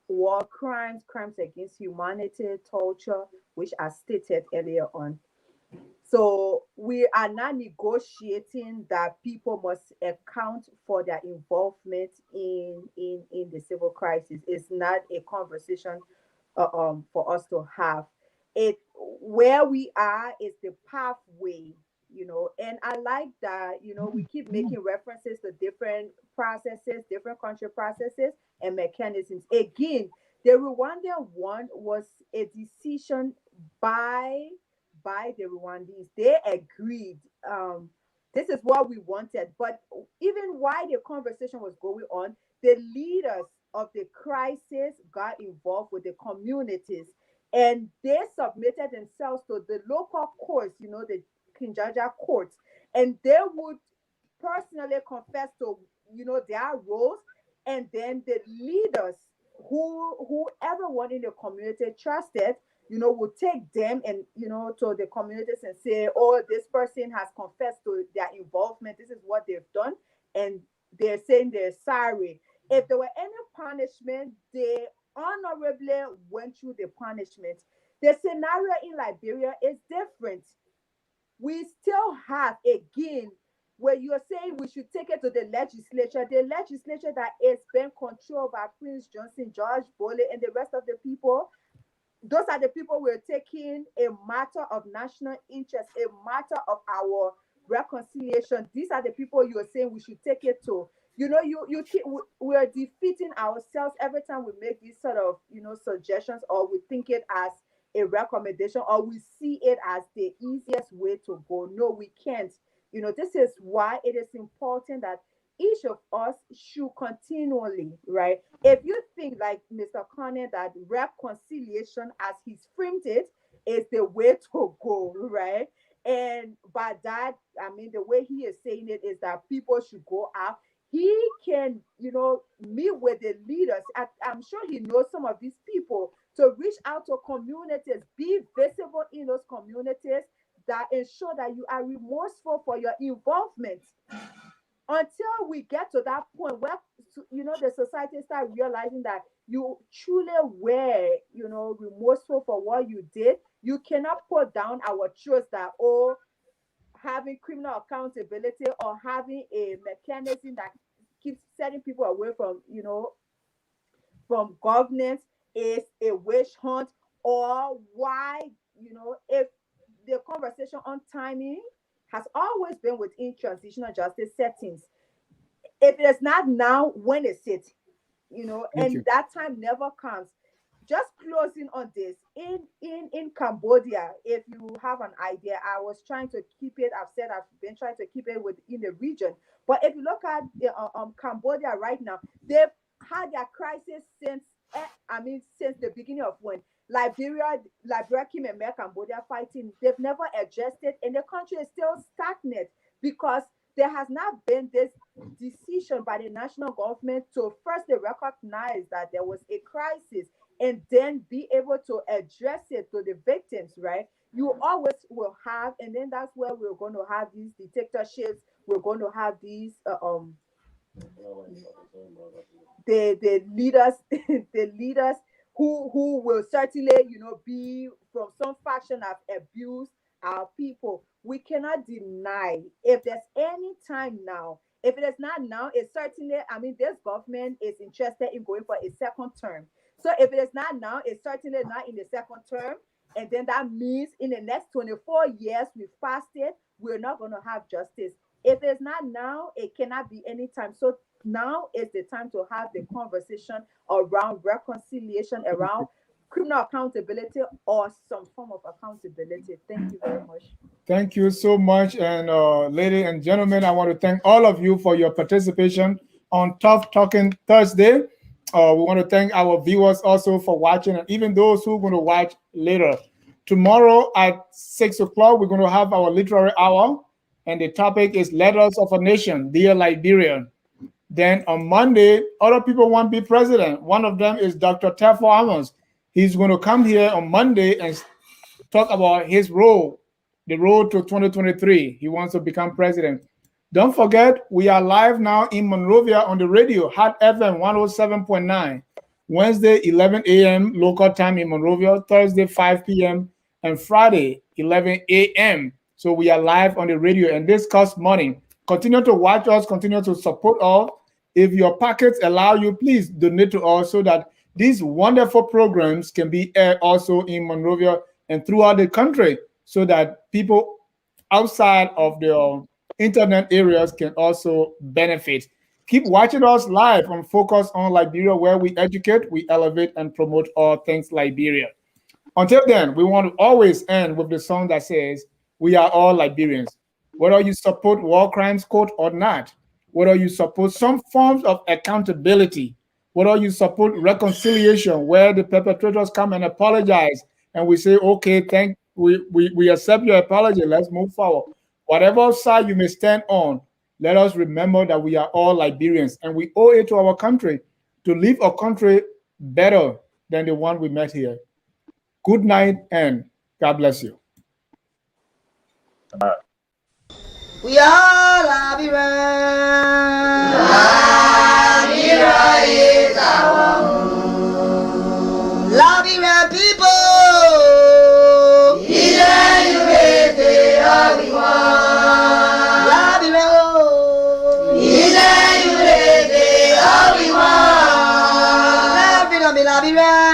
War crimes, crimes against humanity, torture, which are stated earlier on. So we are not negotiating that people must account for their involvement in the civil crisis. It's not a conversation for us to have. It where we are is the pathway, and I like that, we keep making references to different processes, different country processes and mechanisms. Again, the Rwandan one was a decision by the Rwandese. They agreed. This is what we wanted. But even while the conversation was going on, the leaders of the crisis got involved with the communities, and they submitted themselves to the local courts, the Kinjaja courts, and they would personally confess to, their roles, and then the leaders whoever one in the community trusted, would take them and, to the communities and say, oh, this person has confessed to their involvement. This is what they've done. And they're saying they're sorry. If there were any punishment, they honorably went through the punishment. The scenario in Liberia is different. We still have, again, where you're saying we should take it to the legislature that is being controlled by Prince Johnson, George Bole, and the rest of the people. Those are the people we're taking a matter of national interest, a matter of our reconciliation. These are the people you're saying we should take it to. We are defeating ourselves every time we make these sort of, suggestions, or we think it as a recommendation, or we see it as the easiest way to go. No, we can't. This is why it is important that each of us should continually, right? If you think like Mr. Connor that reconciliation, as he's framed it, is the way to go, right? And by that, I mean, the way he is saying it is that people should go out. He can, meet with the leaders. I'm sure he knows some of these people, to reach out to communities, be visible in those communities, that ensure that you are remorseful for your involvement. Until we get to that point where, the society start realizing that you truly were, remorseful for what you did, you cannot put down our trust that, having criminal accountability or having a mechanism that keeps setting people away from, from governance is a witch hunt, or why, if the conversation on timing has always been within transitional justice settings. If it is not now, when is it? That time never comes. Just closing on this, in Cambodia, if you have an idea, I was trying to keep it, I've been trying to keep it within the region. But if you look at Cambodia right now, they've had their crisis since the beginning of when Liberia came and met Cambodia fighting. They've never addressed it, and the country is still stagnant because there has not been this decision by the national government to firstly recognize that there was a crisis and then be able to address it to the victims, right? You always will have, and then that's where we're going to have these dictatorships. We're going to have these the leaders the leaders who will certainly be from some faction have abused our people. We cannot deny, if there's any time now, if it is not now, it's certainly, this government is interested in going for a second term. So if it is not now, it's certainly not in the second term. And then that means in the next 24 years, we fasted, we're not going to have justice. If it's not now, it cannot be anytime. So now is the time to have the conversation around reconciliation, around criminal accountability or some form of accountability. Thank you very much. Thank you so much. And ladies and gentlemen, I want to thank all of you for your participation on Tough Talking Thursday. We want to thank our viewers also for watching, and even those who are going to watch later. Tomorrow at 6 o'clock, we're going to have our literary hour, and the topic is Letters of a Nation, Dear Liberian. Then on Monday, other people want to be president. One of them is Dr. Tefo Amos. He's going to come here on Monday and talk about his role, the road to 2023. He wants to become president. Don't forget, we are live now in Monrovia on the radio, Hot FM 107.9, Wednesday, 11 a.m. local time in Monrovia, Thursday, 5 p.m., and Friday, 11 a.m. So we are live on the radio, and this costs money. Continue to watch us, continue to support us. If your pockets allow you, please donate to us so that these wonderful programs can be aired also in Monrovia and throughout the country, so that people outside of the internet areas can also benefit. Keep watching us live on Focus on Liberia, where we educate, we elevate, and promote all things Liberia. Until then, we want to always end with the song that says, we are all Liberians. Whether you support war crimes court or not, whether you support some forms of accountability, whether you support reconciliation where the perpetrators come and apologize, and we say, okay, we accept your apology, let's move forward. Whatever side you may stand on, let us remember that we are all Liberians, and we owe it to our country to leave a country better than the one we met here. Good night, and God bless you. We are Liberians. Liberia is our home. Liberian people. Liberia.